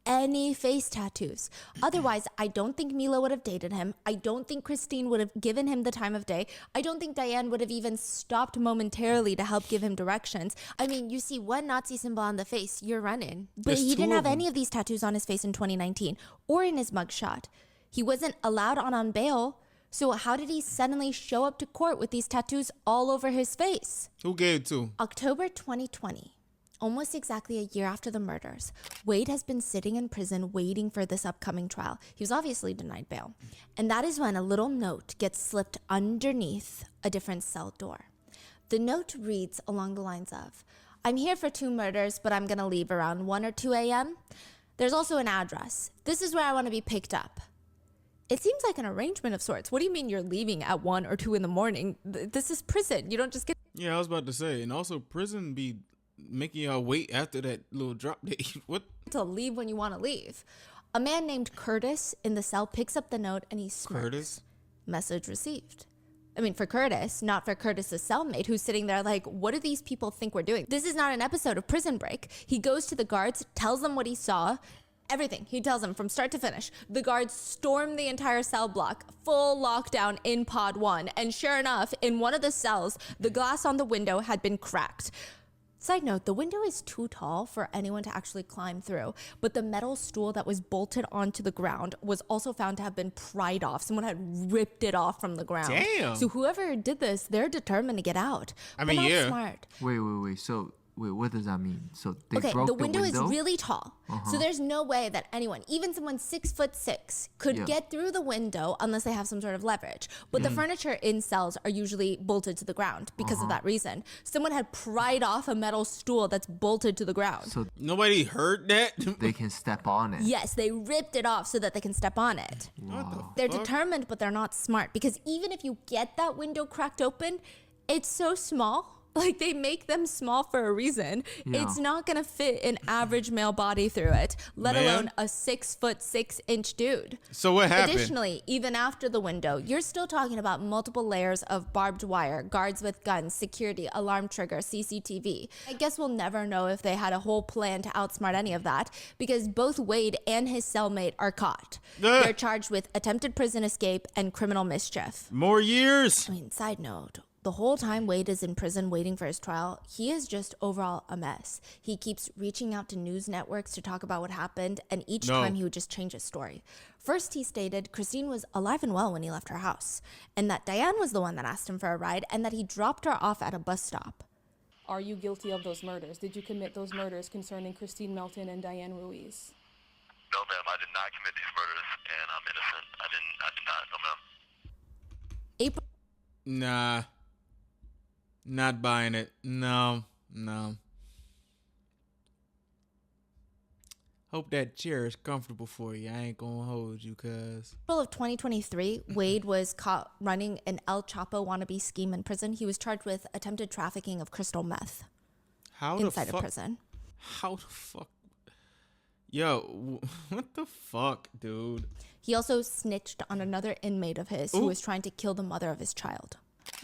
any face tattoos. Otherwise, I don't think Mila would have dated him. I don't think Christine would have given him the time of day. I don't think Diane would have even stopped momentarily to help give him directions. I mean, you see one Nazi symbol on the face, you're running. But There's he two didn't of have them. any of these tattoos on his face in 2019 or in his mugshot. He wasn't allowed on bail. So how did he suddenly show up to court with these tattoos all over his face? Who gave it to him? October 2020, almost exactly a year after the murders, Wade has been sitting in prison waiting for this upcoming trial. He was obviously denied bail. And that is when a little note gets slipped underneath a different cell door. The note reads along the lines of, I'm here for 2 murders, but I'm going to leave around 1 or 2 a.m. There's also an address. This is where I want to be picked up. It seems like an arrangement of sorts. What do you mean you're leaving at 1 or 2 in the morning? This is prison. You don't just get Yeah, I was about to say. And also, prison be making y'all wait after that little drop date. What? to leave when you want to leave. A man named Curtis in the cell picks up the note and he smirks. Curtis? Message received. I mean, for Curtis, not for Curtis's cellmate who's sitting there like, what do these people think we're doing? This is not an episode of Prison Break. He goes to the guards, tells them what he saw, everything. He tells them from start to finish. The guards storm the entire cell block, full lockdown in pod 1. And sure enough, in one of the cells, the glass on the window had been cracked. Side note, the window is too tall for anyone to actually climb through, but the metal stool that was bolted onto the ground was also found to have been pried off. Someone had ripped it off from the ground. Damn. So whoever did this, they're determined to get out. I But mean, not yeah. smart. Wait. So, what does that mean? So they Okay, broke the window is really tall. Uh-huh. So there's no way that anyone, even someone 6'6", could Yeah. get through the window unless they have some sort of leverage. But the furniture in cells are usually bolted to the ground because of that reason. Someone had pried off a metal stool that's bolted to the ground. So Nobody heard that? they can step on it. Yes, they ripped it off so that they can step on it. Wow. They're determined, but they're not smart because even if you get that window cracked open, it's so small. Like, they make them small for a reason. Yeah. It's not going to fit an average male body through it, let Ma'am? alone a 6'6" dude. So what happened? Additionally, even after the window, you're still talking about multiple layers of barbed wire, guards with guns, security, alarm trigger, CCTV. I guess we'll never know if they had a whole plan to outsmart any of that because both Wade and his cellmate are caught. Ugh. They're charged with attempted prison escape and criminal mischief. More years? I mean, side note, the whole time Wade is in prison waiting for his trial, he is just overall a mess. He keeps reaching out to news networks to talk about what happened, and each time he would just change his story. First, he stated Christine was alive and well when he left her house, and that Diane was the one that asked him for a ride, and that he dropped her off at a bus stop. Are you guilty of those murders? Did you commit those murders concerning Christine Melton and Diane Ruiz? No, ma'am, I did not commit these murders, and I'm innocent. I did not, no, ma'am. April Nah. Not buying it. No. Hope that chair is comfortable for you. I ain't gonna hold you, cuz. of 2023, Wade was caught running an El Chapo wannabe scheme in prison. He was charged with attempted trafficking of crystal meth. How the inside fuck? a prison. How the fuck? Yo, what the fuck, dude? He also snitched on another inmate of his who Ooh. was trying to kill the mother of his child.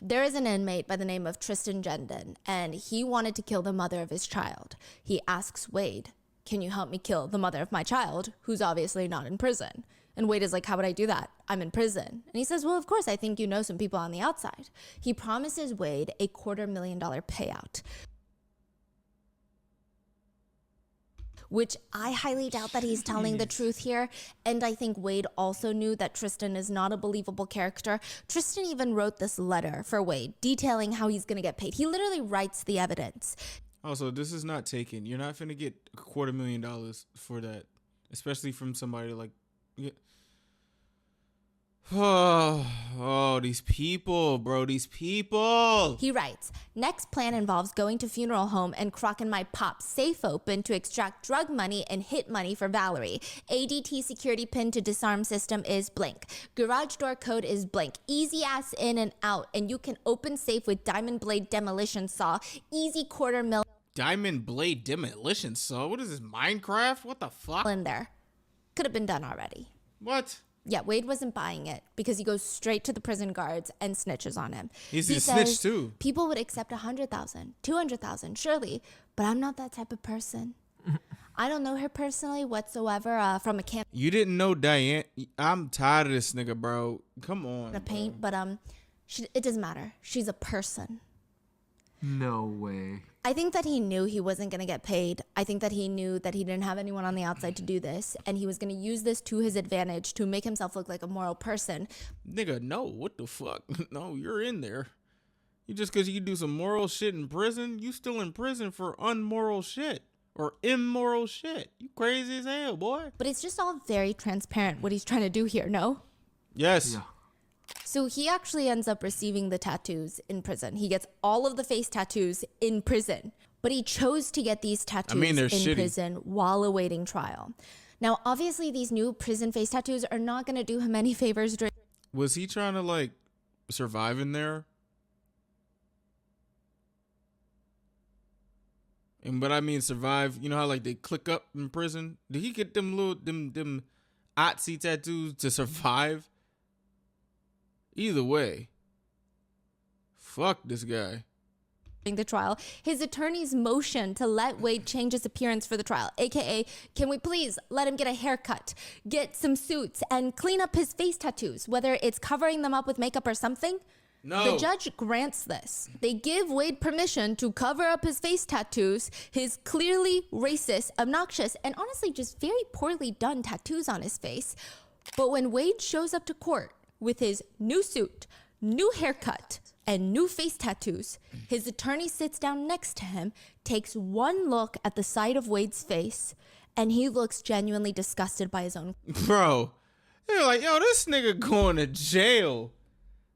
There is an inmate by the name of Tristan Gendon, and he wanted to kill the mother of his child. He asks Wade, "Can you help me kill the mother of my child, who's obviously not in prison?" And Wade is like, "How would I do that? I'm in prison." And he says, "Well, of course, I think you know some people on the outside." He promises Wade a $250,000 payout, which I highly doubt that he's telling the truth here. And I think Wade also knew that Tristan is not a believable character. Tristan even wrote this letter for Wade detailing how he's going to get paid. He literally writes the evidence. Also, this is not taken. You're not finna get $250,000 for that, especially from somebody like. Yeah. Oh, these people, bro, these people. He writes, "Next plan involves going to funeral home and crocking my pop's safe open to extract drug money and hit money for Valerie. ADT security pin to disarm system is blank. Garage door code is blank. Easy ass in and out. And you can open safe with diamond blade demolition saw. Easy $250,000 Diamond blade demolition saw? What is this, Minecraft? What the fuck? in there. Could have been done already." What? Yeah, Wade wasn't buying it because he goes straight to the prison guards and snitches on him. He says, snitched too. "People would accept 100,000, 200,000, surely, but I'm not that type of person. I don't know her personally whatsoever from a can You didn't know Diane? I'm tired of this nigga, bro. Come on. of paint, but it doesn't matter. She's a person." No way. I think that he knew he wasn't going to get paid. I think that he knew that he didn't have anyone on the outside to do this, and he was going to use this to his advantage to make himself look like a moral person. Nigga, no, what the fuck? No, you're in there. You just because you do some moral shit in prison, you still in prison for unmoral shit or immoral shit. You crazy as hell, boy. But it's just all very transparent what he's trying to do here, no? Yes. Yeah. So he actually ends up receiving the tattoos in prison. He gets all of the face tattoos in prison, but he chose to get these tattoos they're in shitty. prison while awaiting trial. Now, obviously, these new prison face tattoos are not going to do him any favors during. Was he trying to like survive in there? And but I mean survive, you know how like they click up in prison? Did he get them little them Otzi tattoos to survive? Either way. Fuck this guy. The trial, his attorneys motioned to let Wade change his appearance for the trial, aka, "Can we please let him get a haircut, get some suits, and clean up his face tattoos, whether it's covering them up with makeup or something?" No. The judge grants this. They give Wade permission to cover up his face tattoos, his clearly racist, obnoxious, and honestly just very poorly done tattoos on his face. But when Wade shows up to court with his new suit, new haircut, and new face tattoos, his attorney sits down next to him, takes one look at the side of Wade's face, and he looks genuinely disgusted by his own. Bro, they're like, yo, this nigga going to jail.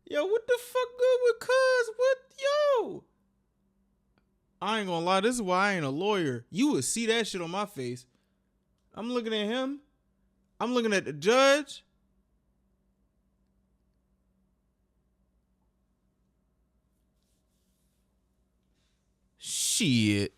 Yo, what the fuck good with cuz? What? Yo. I ain't gonna lie, this is why I ain't a lawyer. You would see that shit on my face. I'm looking at him. I'm looking at the judge. Shit.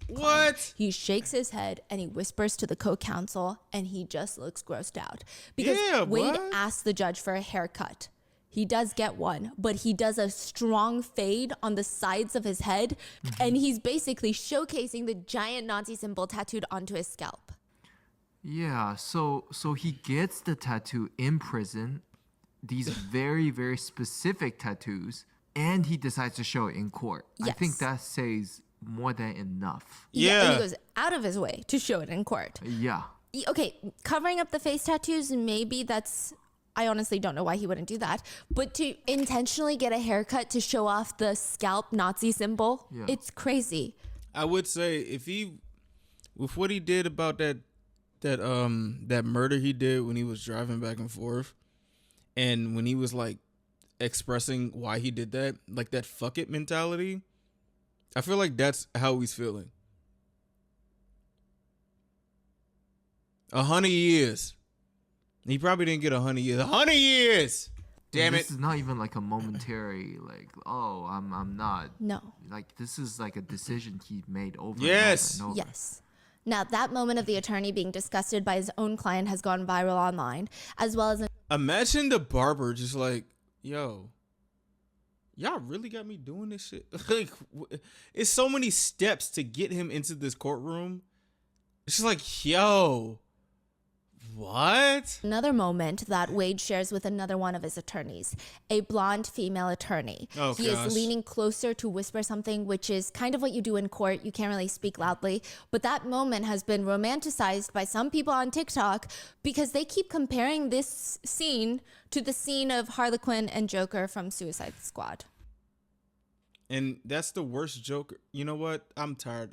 What? He shakes his head and he whispers to the co-counsel, and he just looks grossed out because Wade asked the judge for a haircut. He does get one, but he does a strong fade on the sides of his head, and he's basically showcasing the giant Nazi symbol tattooed onto his scalp. Yeah, so he gets the tattoo in prison, these very, very specific tattoos, and he decides to show it in court. I think that says more than enough. Yeah. And he goes out of his way to show it in court. Yeah. Okay, covering up the face tattoos, maybe that's... I honestly don't know why he wouldn't do that. But to intentionally get a haircut to show off the scalp Nazi symbol, it's crazy. I would say if he, with what he did about that murder he did when he was driving back and forth, and when he was like expressing why he did that, like that fuck it mentality, I feel like that's how he's feeling. 100 years. He probably didn't get 100 years. 100 years! Damn This it. is not even like a momentary, like, oh, I'm not. No. Like, this is like a decision he made over Yes. and over and over. Yes. Now, that moment of the attorney being disgusted by his own client has gone viral online, as well as Imagine the barber just like, yo, y'all really got me doing this shit. Like, it's so many steps to get him into this courtroom. It's just like, yo, what? another moment that Wade shares with another one of his attorneys, a blonde female attorney. Oh, he gosh. is leaning closer to whisper something, which is kind of what you do in court. You can't really speak loudly. But that moment has been romanticized by some people on TikTok because they keep comparing this scene to the scene of Harlequin and Joker from Suicide Squad. And that's the worst Joker. You know what? I'm tired.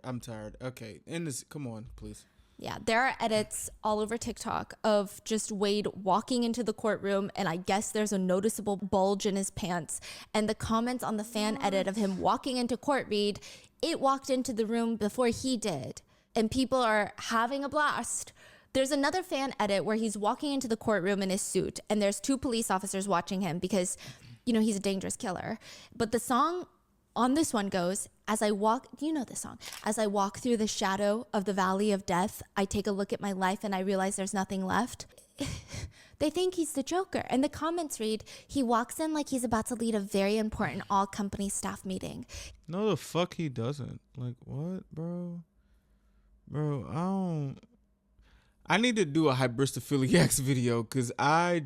Okay, end this. Come on, please. Yeah, there are edits all over TikTok of just Wade walking into the courtroom, and I guess there's a noticeable bulge in his pants. And the comments on the fan edit of him walking into court read, "It walked into the room before he did." And people are having a blast. There's another fan edit where he's walking into the courtroom in his suit, and there's 2 police officers watching him because, you know, he's a dangerous killer. But the song on this one goes, as I walk, you know this song, as I walk through the shadow of the valley of death, I take a look at my life and I realize there's nothing left. They think he's the Joker. And the comments read, he walks in like he's about to lead a very important all company staff meeting. No, the fuck he doesn't. Like, what, bro? Bro, I need to do a hybristophiliacs video because I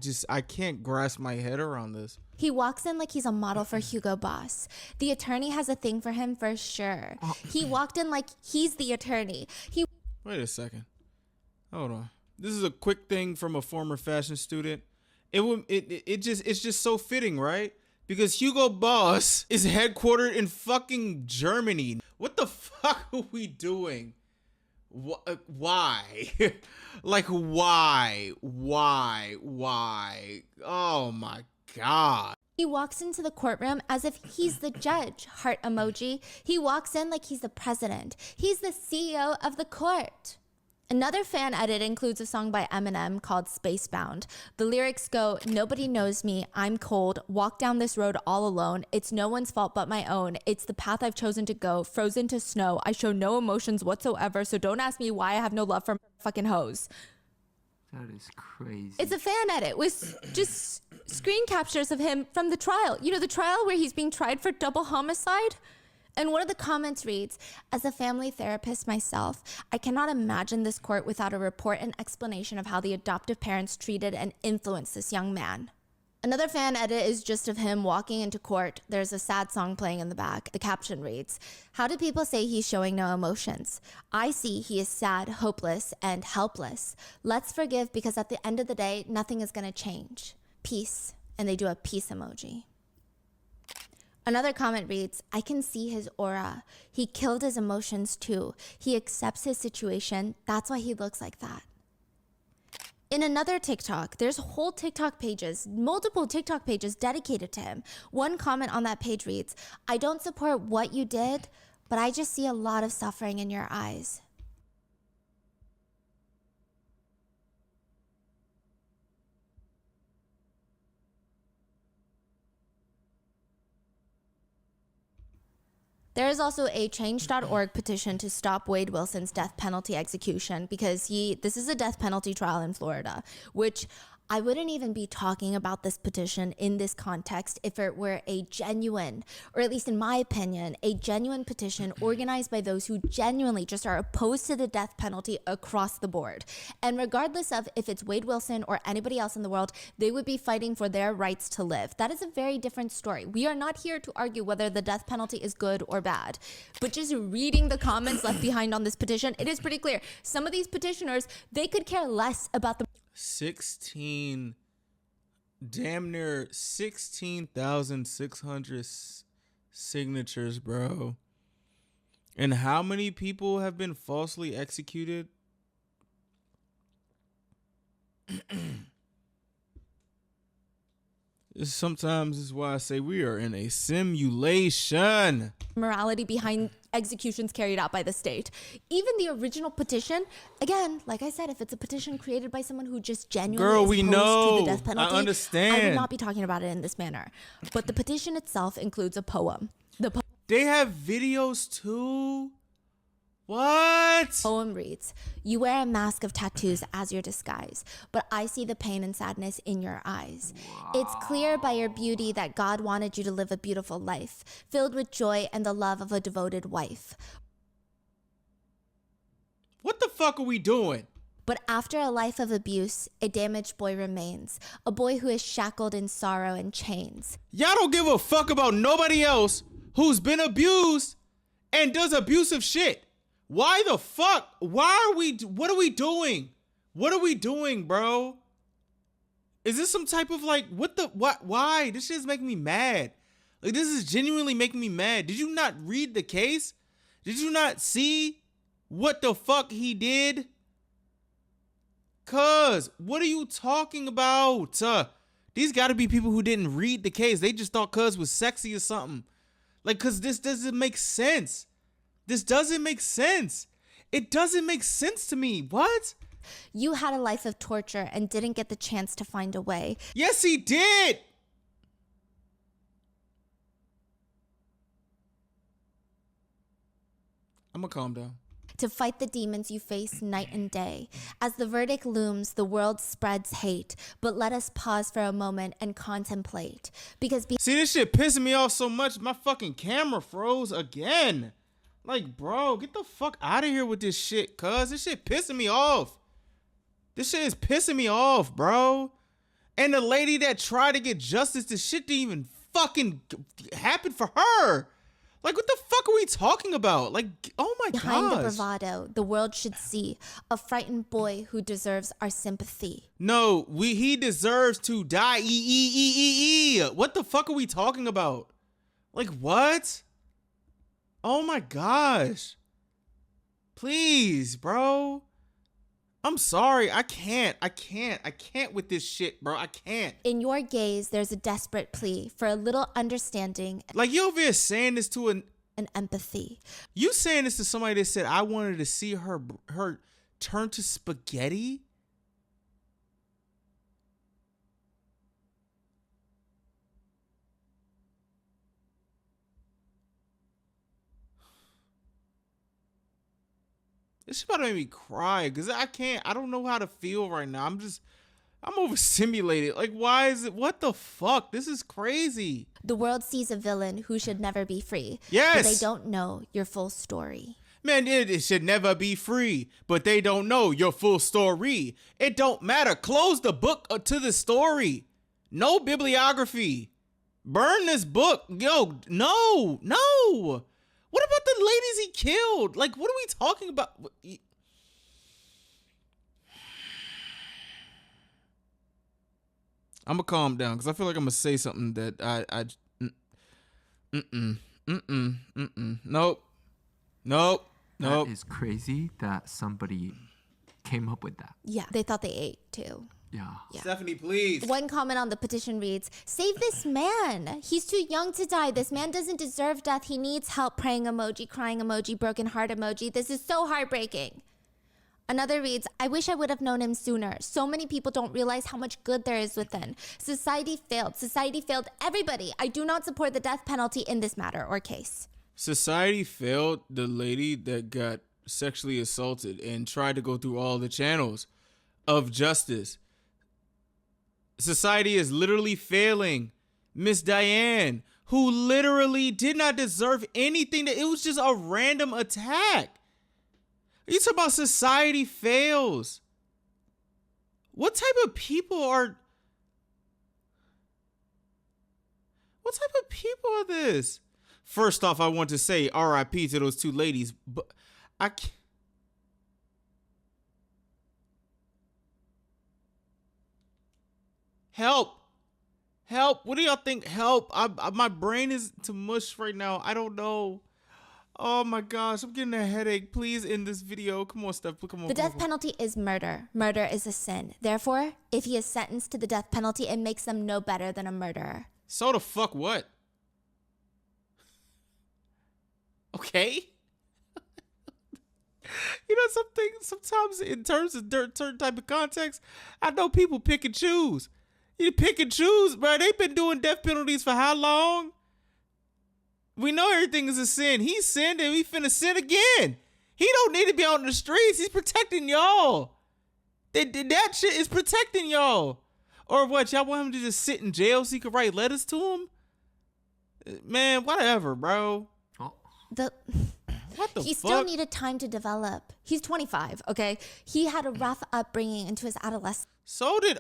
can't grasp my head around this. He walks in like he's a model for Hugo Boss. The attorney has a thing for him for sure. He walked in like he's the attorney. Wait a second. Hold on. This is a quick thing from a former fashion student. It's just so fitting, right? Because Hugo Boss is headquartered in fucking Germany. What the fuck are we doing? Why? Like, why? Oh my God. He walks into the courtroom as if he's the judge, heart emoji. He walks in like he's the president. He's the CEO of the court. Another fan edit includes a song by Eminem called Spacebound. The lyrics go, "Nobody knows me, I'm cold, walk down this road all alone. It's no one's fault but my own. It's the path I've chosen to go, frozen to snow. I show no emotions whatsoever, so don't ask me why I have no love for fucking hoes." That is crazy. It's a fan edit with just screen captures of him from the trial. You know, the trial where he's being tried for double homicide? And one of the comments reads, "As a family therapist myself, I cannot imagine this court without a report and explanation of how the adoptive parents treated and influenced this young man." Another fan edit is just of him walking into court. There's a sad song playing in the back. The caption reads, "How do people say he's showing no emotions? I see he is sad, hopeless, and helpless. Let's forgive because at the end of the day, nothing is going to change. Peace." And they do a peace emoji. Another comment reads, "I can see his aura. He killed his emotions too. He accepts his situation. That's why he looks like that." In another TikTok, there's whole TikTok pages, multiple TikTok pages dedicated to him. One comment on that page reads, "I don't support what you did, but I just see a lot of suffering in your eyes." There is also a change.org petition to stop Wade Wilson's death penalty execution because this is a death penalty trial in Florida, which I wouldn't even be talking about this petition in this context if it were a genuine, or at least in my opinion, a genuine petition organized by those who genuinely just are opposed to the death penalty across the board. And regardless of if it's Wade Wilson or anybody else in the world, they would be fighting for their rights to live. That is a very different story. We are not here to argue whether the death penalty is good or bad. But just reading the comments left behind on this petition, it is pretty clear. Some of these petitioners, they could care less about the 16, damn near 16,600 signatures, bro. And how many people have been falsely executed? Sometimes is why I say we are in a simulation. Morality behind executions carried out by the state. Even the original petition, again, like I said, if it's a petition created by someone who just genuinely we is opposed know. to the death penalty, I understand. I would not be talking about it in this manner. But the petition itself includes a poem. They have videos too? What? Poem reads, "You wear a mask of tattoos as your disguise, but I see the pain and sadness in your eyes. It's clear by your beauty that God wanted you to live a beautiful life, filled with joy and the love of a devoted wife. What the fuck are we doing? But after a life of abuse, a damaged boy remains, a boy who is shackled in sorrow and chains." Y'all don't give a fuck about nobody else who's been abused and does abusive shit. Why the fuck? What are we doing, bro? Is this some type of like, why? This shit's making me mad. Like, this is genuinely making me mad. Did you not read the case? Did you not see what the fuck he did? Cuz, what are you talking about? These gotta be people who didn't read the case. They just thought Cuz was sexy or something. Like, cuz this doesn't make sense. This doesn't make sense. It doesn't make sense to me. What? "You had a life of torture and didn't get the chance to find a way." Yes, he did. I'm gonna calm down. "To fight the demons you face night and day. As the verdict looms, the world spreads hate. But let us pause for a moment and contemplate. Because see, this shit pissing me off so much, my fucking camera froze again. Like, bro, get the fuck out of here with this shit, cuz. This shit pissing me off. This shit is pissing me off, bro. And the lady that tried to get justice, this shit didn't even fucking happen for her. Like, what the fuck are we talking about? Like, oh my god. Behind the bravado, the world should see a frightened boy who deserves our sympathy." No, he deserves to die. What the fuck are we talking about? Like, what? Oh my gosh. Please, bro. I'm sorry. I can't with this shit, bro. I can't. "In your gaze, there's a desperate plea for a little understanding." Like, you over here saying this to an empathy. You saying this to somebody that said, I wanted to see her turn to spaghetti? This about to make me cry because I don't know how to feel right now. I'm overstimulated. Like, why is it? What the fuck? This is crazy. "The world sees a villain who should never be free." Yes. But they don't know your full story. Man, it should never be free, but they don't know your full story. It don't matter. Close the book to the story. No bibliography. Burn this book. Yo, no. What about the ladies he killed? Like, what are we talking about? I'm gonna calm down because I feel like I'm gonna say something that Nope. That is crazy that somebody came up with that. Yeah, they thought they ate too. Yeah. Stephanie, please. One comment on the petition reads, "Save this man. He's too young to die. This man doesn't deserve death. He needs help." Praying emoji, crying emoji, broken heart emoji. "This is so heartbreaking." Another reads, "I wish I would have known him sooner. So many people don't realize how much good there is within. Society failed. Society failed everybody. I do not support the death penalty in this matter or case." Society failed the lady that got sexually assaulted and tried to go through all the channels of justice. Society is literally failing Miss Diane, who literally did not deserve anything. It was just a random attack. You talk about society fails. What type of people are this? First off, I want to say RIP to those two ladies, but I can't. Help. What do y'all think? Help. My brain is to mush right now. I don't know. Oh my gosh, I'm getting a headache. Please end this video. Come on, Steph. Come on. The death penalty is murder. Murder is a sin. Therefore, if he is sentenced to the death penalty, it makes them no better than a murderer. So the fuck what? Okay. You know something? Sometimes in terms of certain type of context, I know people pick and choose. You pick and choose, bro. They've been doing death penalties for how long? We know everything is a sin. He sinned and we finna sin again. He don't need to be out in the streets. He's protecting y'all. That shit is protecting y'all. Or what? Y'all want him to just sit in jail so he could write letters to him? Man, whatever, bro. What the he fuck? still needed time to develop. He's 25, okay? He had a rough upbringing into his adolescence. So did...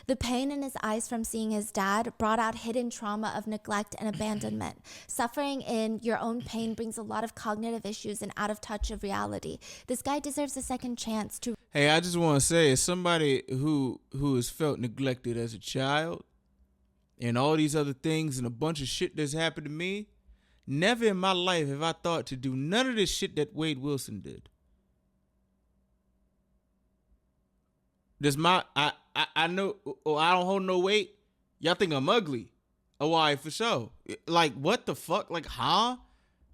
The pain in his eyes from seeing his dad brought out hidden trauma of neglect and abandonment. Suffering in your own pain brings a lot of cognitive issues and out of touch of reality. This guy deserves a second chance to... Hey, I just want to say, as somebody who has felt neglected as a child and all these other things and a bunch of shit that's happened to me, never in my life have I thought to do none of this shit that Wade Wilson did. Does I know I don't hold no weight. Y'all think I'm ugly. Oh, why for sure. Like, what the fuck? Like, huh?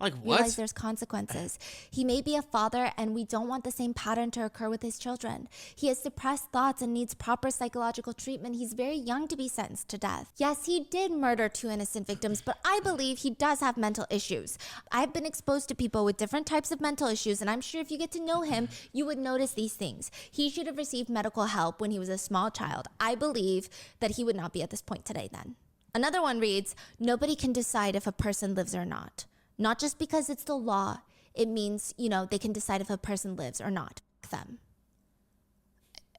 Like, what? Realize there's consequences. He may be a father, and we don't want the same pattern to occur with his children. He has suppressed thoughts and needs proper psychological treatment. He's very young to be sentenced to death. Yes, he did murder 2 innocent victims, but I believe he does have mental issues. I've been exposed to people with different types of mental issues, and I'm sure if you get to know him, you would notice these things. He should have received medical help when he was a small child. I believe that he would not be at this point today then. Another one reads, nobody can decide if a person lives or not. Not just because it's the law, it means, they can decide if a person lives or not. Them.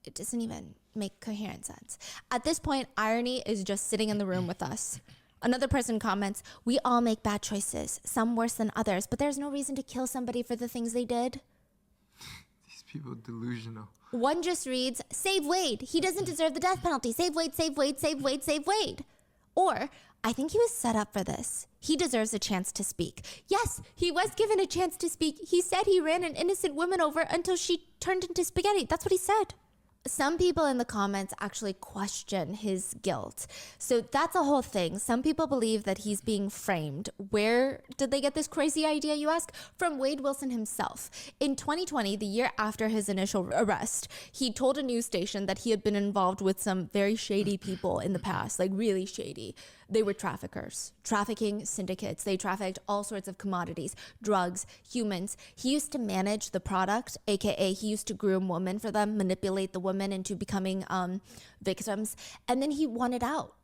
It doesn't even make coherent sense. At this point, irony is just sitting in the room with us. Another person comments, we all make bad choices, some worse than others, but there's no reason to kill somebody for the things they did. These people are delusional. One just reads, save Wade. He doesn't deserve the death penalty. Save Wade, save Wade, save Wade, save Wade. Or, I think he was set up for this. He deserves a chance to speak. Yes, he was given a chance to speak. He said he ran an innocent woman over until she turned into spaghetti. That's what he said. Some people in the comments actually question his guilt. So that's a whole thing. Some people believe that he's being framed. Where did they get this crazy idea, you ask? From Wade Wilson himself. In 2020, the year after his initial arrest, he told a news station that he had been involved with some very shady people in the past, like really shady. They were traffickers, trafficking syndicates. They trafficked all sorts of commodities, drugs, humans. He used to manage the product, aka he used to groom women for them, manipulate the women into becoming victims. And then he wanted out.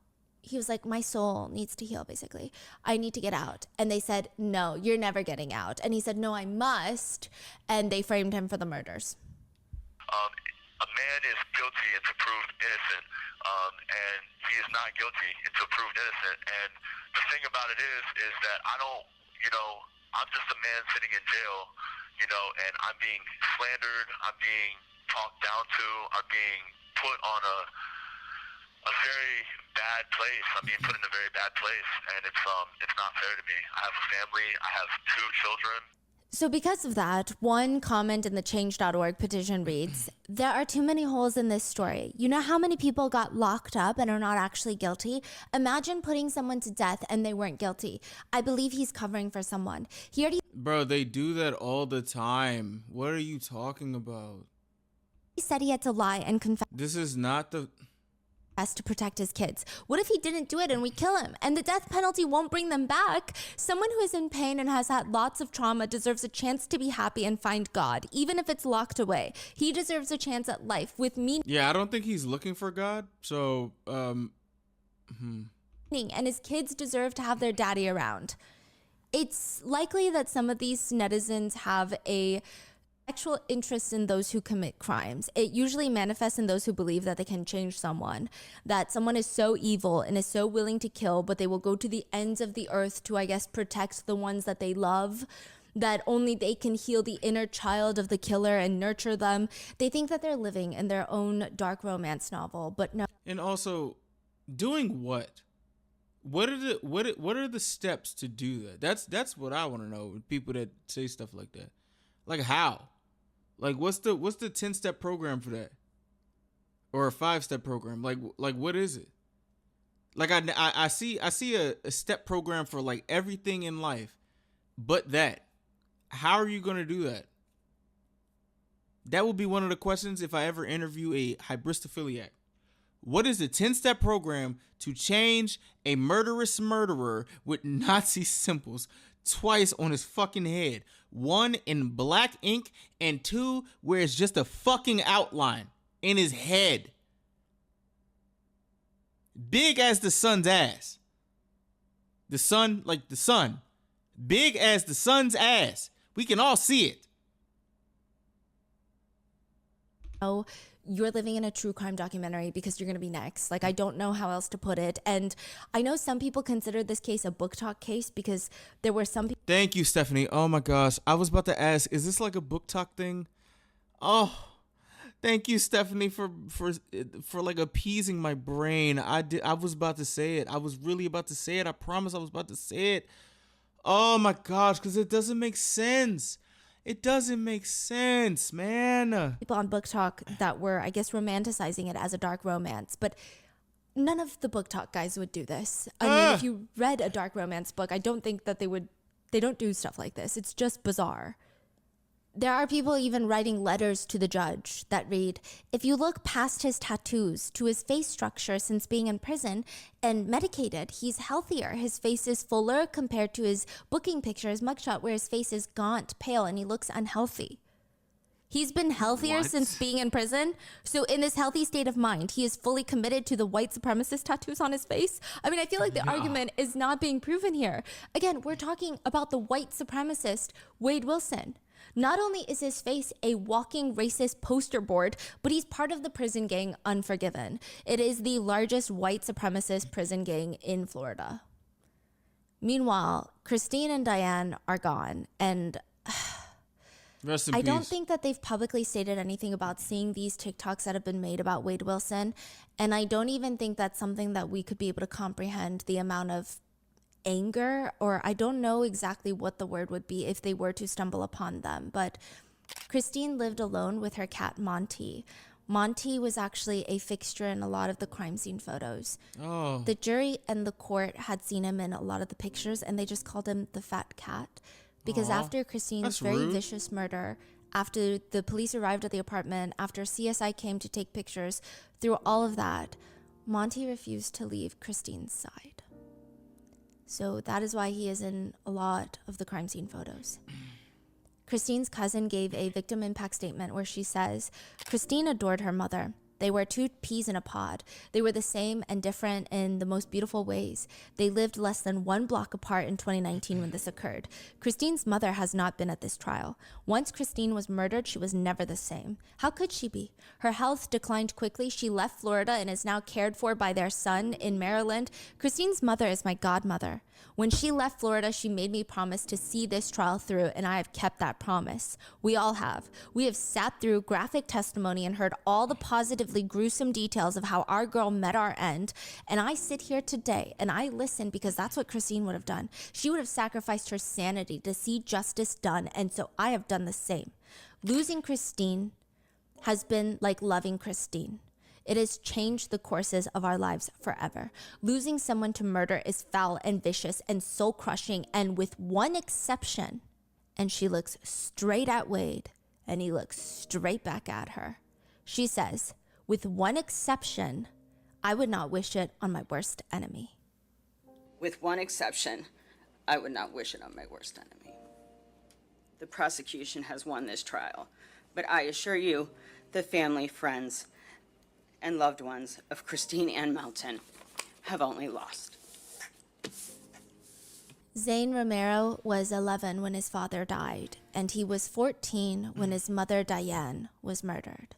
He was like, my soul needs to heal, basically. I need to get out. And they said, no, you're never getting out. And he said, no, I must. And they framed him for the murders. A man is guilty until proved innocent, and he is not guilty until proved innocent. And the thing about it is that I don't, I'm just a man sitting in jail, and I'm being slandered, I'm being talked down to, I'm being put on a very bad place. I'm being put in a very bad place, and it's not fair to me. I have a family, I have 2 children. So because of that, one comment in the change.org petition reads, there are too many holes in this story. You know how many people got locked up and are not actually guilty? Imagine putting someone to death and they weren't guilty. I believe he's covering for someone. He already... Bro, they do that all the time. What are you talking about? He said he had to lie and confess. This is not the... to protect his kids. What if he didn't do it and we kill him? And the death penalty won't bring them back. Someone who is in pain and has had lots of trauma deserves a chance to be happy and find God, even if it's locked away. He deserves a chance at life with meaning. Yeah, I don't think he's looking for God. So, And his kids deserve to have their daddy around. It's likely that some of these netizens have a sexual interest in those who commit crimes. It usually manifests in those who believe that they can change someone, that someone is so evil and is so willing to kill, but they will go to the ends of the earth to, I guess, protect the ones that they love, that only they can heal the inner child of the killer and nurture them. They think that they're living in their own dark romance novel, but no. And also, doing what? what are the steps to do that? That's what I want to know. People that say stuff like that, like how, like what's the 10-step program for that, or a 5-step program? Like what is it? Like I see a step program for like everything in life, but that. How are you gonna do that? That will be one of the questions if I ever interview a hybristophiliac. What is the 10-step program to change a murderous murderer with Nazi symbols twice on his fucking head? 1 in black ink and 2 where it's just a fucking outline in his head. Big as the sun's ass. The sun, like the sun. Big as the sun's ass. We can all see it. Oh, you're living in a true crime documentary because you're going to be next. Like, I don't know how else to put it. And I know some people consider this case a book talk case because there were some people. Thank you, Stephanie. Oh my gosh. I was about to ask, is this like a book talk thing? Oh, thank you, Stephanie, for like appeasing my brain. I was about to say it. I was really about to say it. I promise I was about to say it. Oh my gosh, because it doesn't make sense. It doesn't make sense, man. People on Book Talk that were, I guess, romanticizing it as a dark romance, but none of the Book Talk guys would do this. I mean, if you read a dark romance book, I don't think that they don't do stuff like this. It's just bizarre. There are people even writing letters to the judge that read, if you look past his tattoos to his face structure since being in prison and medicated, he's healthier. His face is fuller compared to his booking picture, his mugshot, where his face is gaunt, pale, and he looks unhealthy. He's been healthier since being in prison. So in this healthy state of mind, he is fully committed to the white supremacist tattoos on his face. I mean, I feel like the argument is not being proven here. Again, we're talking about the white supremacist Wade Wilson. Not only is his face a walking racist poster board, but he's part of the prison gang Unforgiven. It is the largest white supremacist prison gang in Florida. Meanwhile, Christine and Diane are gone, and Rest in I peace. don't think that they've publicly stated anything about seeing these TikToks that have been made about Wade Wilson, and I don't even think that's something that we could be able to comprehend the amount of anger, or I don't know exactly what the word would be if they were to stumble upon them. But Christine lived alone with her cat Monty. Monty was actually a fixture in a lot of the crime scene photos. Oh. The jury and the court had seen him in a lot of the pictures, and they just called him the fat cat because after Christine's very vicious murder, after the police arrived at the apartment, after CSI came to take pictures, through all of that, Monty refused to leave Christine's side. So that is why he is in a lot of the crime scene photos. Christine's cousin gave a victim impact statement where she says, Christine adored her mother. They were 2 peas in a pod. They were the same and different in the most beautiful ways. They lived less than 1 block apart in 2019 when this occurred. Christine's mother has not been at this trial. Once Christine was murdered, she was never the same. How could she be? Her health declined quickly. She left Florida and is now cared for by their son in Maryland. Christine's mother is my godmother. When she left Florida, she made me promise to see this trial through, and I have kept that promise. We all have. We have sat through graphic testimony and heard all the positively gruesome details of how our girl met our end, and I sit here today and I listen because that's what Christine would have done. She would have sacrificed her sanity to see justice done, and so I have done the same. Losing Christine has been like loving Christine. It has changed the courses of our lives forever. Losing someone to murder is foul and vicious and soul-crushing, and with one exception, and she looks straight at Wade, and he looks straight back at her. She says, with one exception, I would not wish it on my worst enemy. With one exception, I would not wish it on my worst enemy. The prosecution has won this trial, but I assure you, the family, friends, and loved ones of Christine Ann Melton have only lost. Zane Romero was 11 when his father died, and he was 14 when his mother Diane was murdered.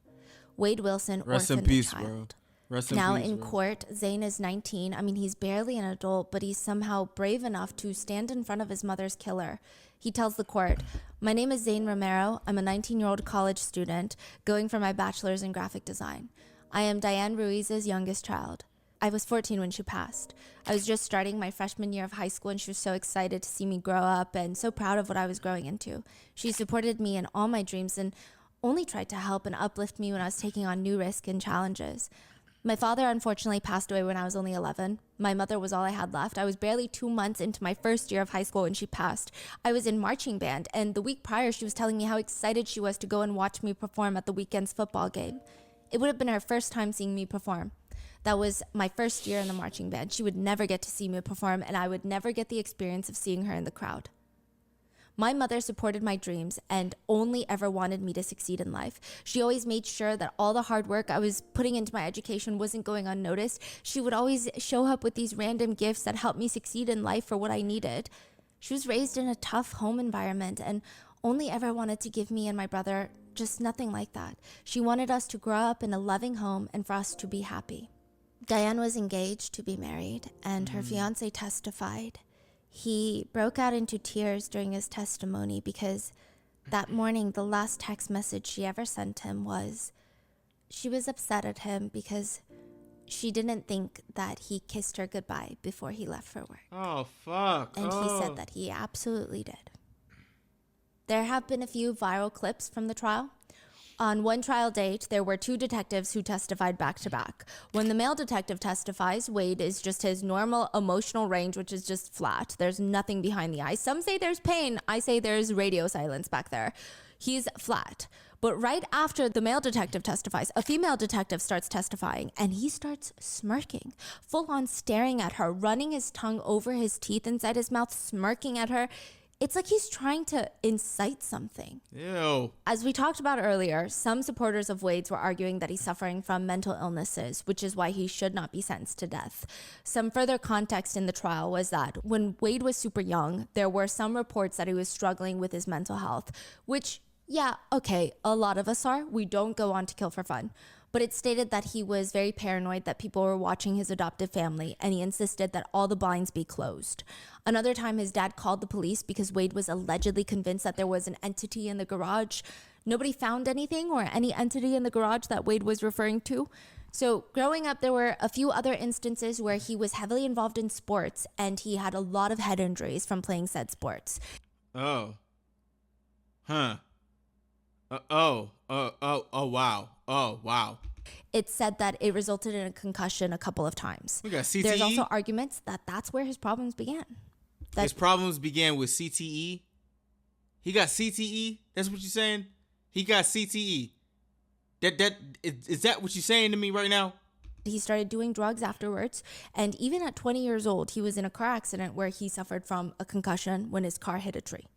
Wade Wilson Rest in orphaned peace, the child. bro. Rest in Now peace, in bro. court, Zane is 19. I mean, he's barely an adult, but he's somehow brave enough to stand in front of his mother's killer. He tells the court, my name is Zane Romero. I'm a 19-year-old college student going for my bachelor's in graphic design. I am Diane Ruiz's youngest child. I was 14 when she passed. I was just starting my freshman year of high school, and she was so excited to see me grow up and so proud of what I was growing into. She supported me in all my dreams and only tried to help and uplift me when I was taking on new risks and challenges. My father unfortunately passed away when I was only 11. My mother was all I had left. I was barely 2 months into my first year of high school when she passed. I was in marching band, and the week prior she was telling me how excited she was to go and watch me perform at the weekend's football game. It would have been her first time seeing me perform. That was my first year in the marching band. She would never get to see me perform, and I would never get the experience of seeing her in the crowd. My mother supported my dreams and only ever wanted me to succeed in life. She always made sure that all the hard work I was putting into my education wasn't going unnoticed. She would always show up with these random gifts that helped me succeed in life for what I needed. She was raised in a tough home environment and only ever wanted to give me and my brother just nothing like that. She wanted us to grow up in a loving home and for us to be happy. Diane was engaged to be married, and her fiancé testified. He broke out into tears during his testimony because that morning, the last text message she ever sent him was, she was upset at him because she didn't think that he kissed her goodbye before he left for work. Oh, fuck. And he said that he absolutely did. There have been a few viral clips from the trial. On one trial date, there were 2 detectives who testified back to back. When the male detective testifies, Wade is just his normal emotional range, which is just flat. There's nothing behind the eyes. Some say there's pain. I say there's radio silence back there. He's flat. But right after the male detective testifies, a female detective starts testifying, and he starts smirking, full on staring at her, running his tongue over his teeth inside his mouth, smirking at her. It's like he's trying to incite something. Ew. As we talked about earlier, some supporters of Wade's were arguing that he's suffering from mental illnesses, which is why he should not be sentenced to death. Some further context in the trial was that when Wade was super young, there were some reports that he was struggling with his mental health, which, yeah, okay, a lot of us are. We don't go on to kill for fun. But it stated that he was very paranoid that people were watching his adoptive family, and he insisted that all the blinds be closed. Another time, his dad called the police because Wade was allegedly convinced that there was an entity in the garage. Nobody found anything or any entity in the garage that Wade was referring to. So growing up, there were a few other instances where he was heavily involved in sports, and he had a lot of head injuries from playing said sports. Oh. Huh. Wow. Oh, wow. It said that it resulted in a concussion a couple of times. We got CTE. There's also arguments that that's where his problems began. His problems began with CTE. He got CTE. That's what you're saying? He got CTE. Is that what you're saying to me right now? He started doing drugs afterwards, and even at 20 years old, he was in a car accident where he suffered from a concussion when his car hit a tree.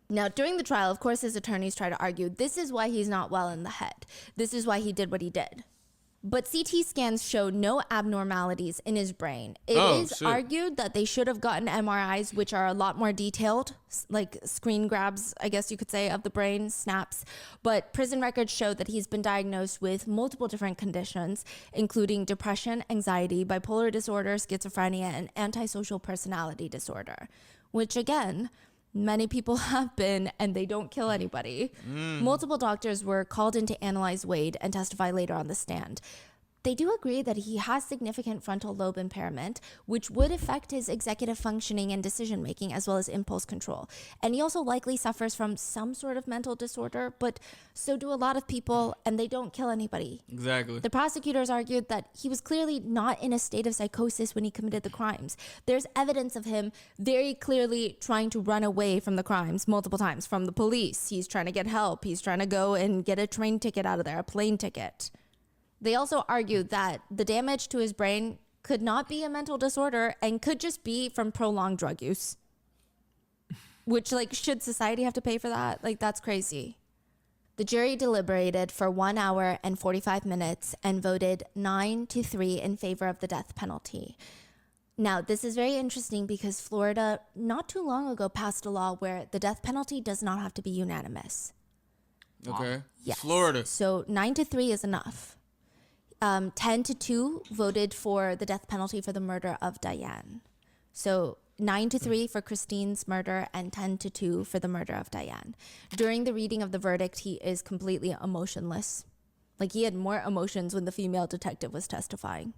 Now, during the trial, of course, his attorneys try to argue this is why he's not well in the head. This is why he did what he did. But CT scans showed no abnormalities in his brain. It is argued that they should have gotten MRIs, which are a lot more detailed, like screen grabs, I guess you could say, of the brain, snaps. But prison records show that he's been diagnosed with multiple different conditions, including depression, anxiety, bipolar disorder, schizophrenia, and antisocial personality disorder, which again, many people have been, and they don't kill anybody. Multiple doctors were called in to analyze Wade and testify later on the stand. They do agree that he has significant frontal lobe impairment, which would affect his executive functioning and decision making, as well as impulse control. And he also likely suffers from some sort of mental disorder, but so do a lot of people, and they don't kill anybody. Exactly. The prosecutors argued that he was clearly not in a state of psychosis when he committed the crimes. There's evidence of him very clearly trying to run away from the crimes multiple times from the police. He's trying to get help. He's trying to go and get a train ticket out of there, a plane ticket. They also argued that the damage to his brain could not be a mental disorder and could just be from prolonged drug use. Which, like, should society have to pay for that? Like, that's crazy. The jury deliberated for 1 hour and 45 minutes and voted 9-3 in favor of the death penalty. Now, this is very interesting because Florida not too long ago passed a law where the death penalty does not have to be unanimous. Okay. Yes. Florida. So 9-3 is enough. 10-2 voted for the death penalty for the murder of Diane. So 9-3 for Christine's murder and 10-2 for the murder of Diane. During the reading of the verdict, he is completely emotionless. Like, he had more emotions when the female detective was testifying.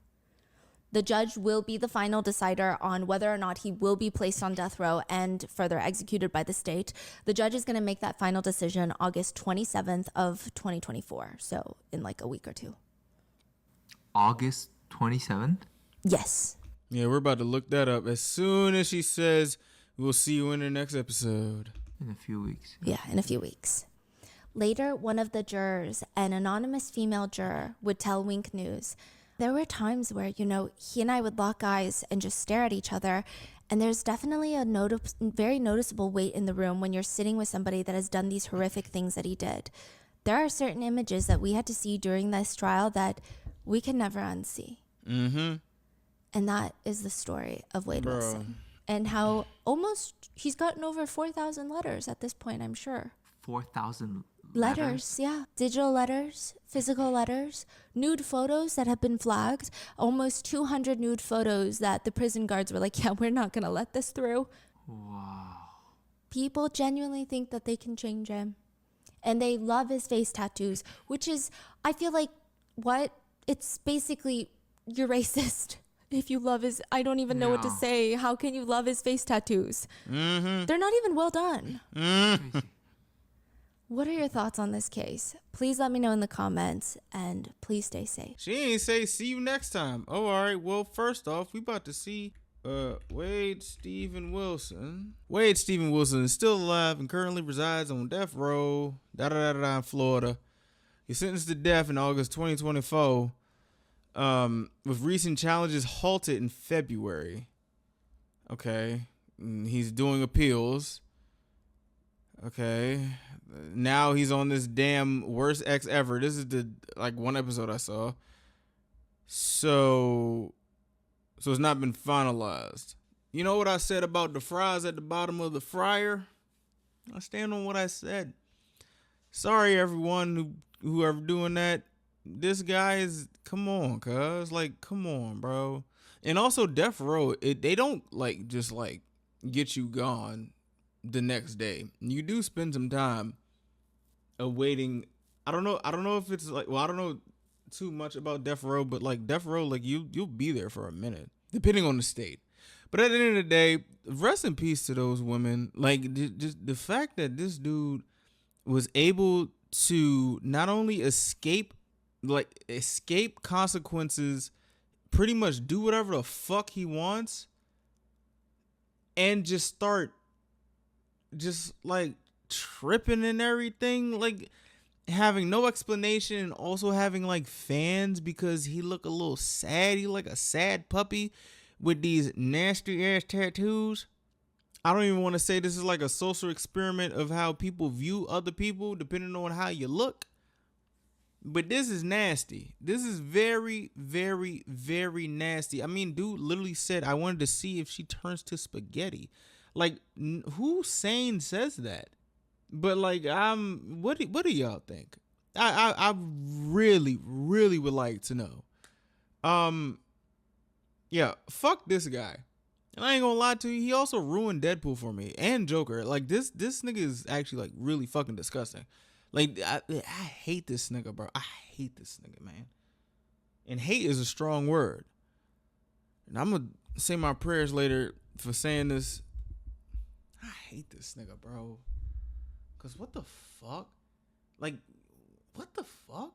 The judge will be the final decider on whether or not he will be placed on death row and further executed by the state. The judge is going to make that final decision August 27th of 2024. So in like a week or two. August 27th? Yes. Yeah, we're about to look that up as soon as she says we'll see you in the next episode. In a few weeks. Yeah, in a few weeks. Later, one of the jurors, an anonymous female juror, would tell Wink News, there were times where, you know, he and I would lock eyes and just stare at each other. And there's definitely a very noticeable weight in the room when you're sitting with somebody that has done these horrific things that he did. There are certain images that we had to see during this trial that we can never unsee. Mm-hmm. And that is the story of Wade Wilson. And how he's gotten over 4,000 letters at this point, I'm sure. 4,000 letters, yeah. Digital letters, physical letters, nude photos that have been flagged. Almost 200 nude photos that the prison guards were like, yeah, we're not going to let this through. Wow. People genuinely think that they can change him. And they love his face tattoos, which is, I feel like, it's basically, you're racist. If you love his, I don't even know what to say. How can you love his face tattoos? Mm-hmm. They're not even well done. Mm-hmm. What are your thoughts on this case? Please let me know in the comments, and please stay safe. She ain't say see you next time. Oh, all right. Well, first off, we about to see Wade Stephen Wilson. Wade Stephen Wilson is still alive and currently resides on death row, in Florida. He's sentenced to death in August 2024. With recent challenges halted in February. Okay. He's doing appeals. Okay. Now he's on this damn worst ex ever. This is the one episode I saw. So it's not been finalized. You know what I said about the fries at the bottom of the fryer? I stand on what I said. Sorry everyone whoever doing that. This guy is, come on, cuz. Come on, bro. And also death row, they don't just get you gone the next day. You do spend some time awaiting. I don't know if it's I don't know too much about death row, but death row, you'll be there for a minute, depending on the state. But at the end of the day, rest in peace to those women. Just the fact that this dude was able to not only escape consequences, pretty much do whatever the fuck he wants, and just start tripping and everything, having no explanation, and also having fans because he look a little sad. He like a sad puppy with these nasty ass tattoos. I don't even want to say this is like a social experiment of how people view other people depending on how you look. But this is nasty. This is very, very, very nasty. I mean, dude literally said, I wanted to see if she turns to spaghetti. Who sane says that? But what do y'all think? I really, really would like to know. Yeah, fuck this guy. And I ain't gonna lie to you, he also ruined Deadpool for me and Joker. This nigga is actually really fucking disgusting. I hate this nigga, bro. I hate this nigga, man. And hate is a strong word. And I'm gonna say my prayers later for saying this. I hate this nigga, bro. Cause what the fuck? What the fuck?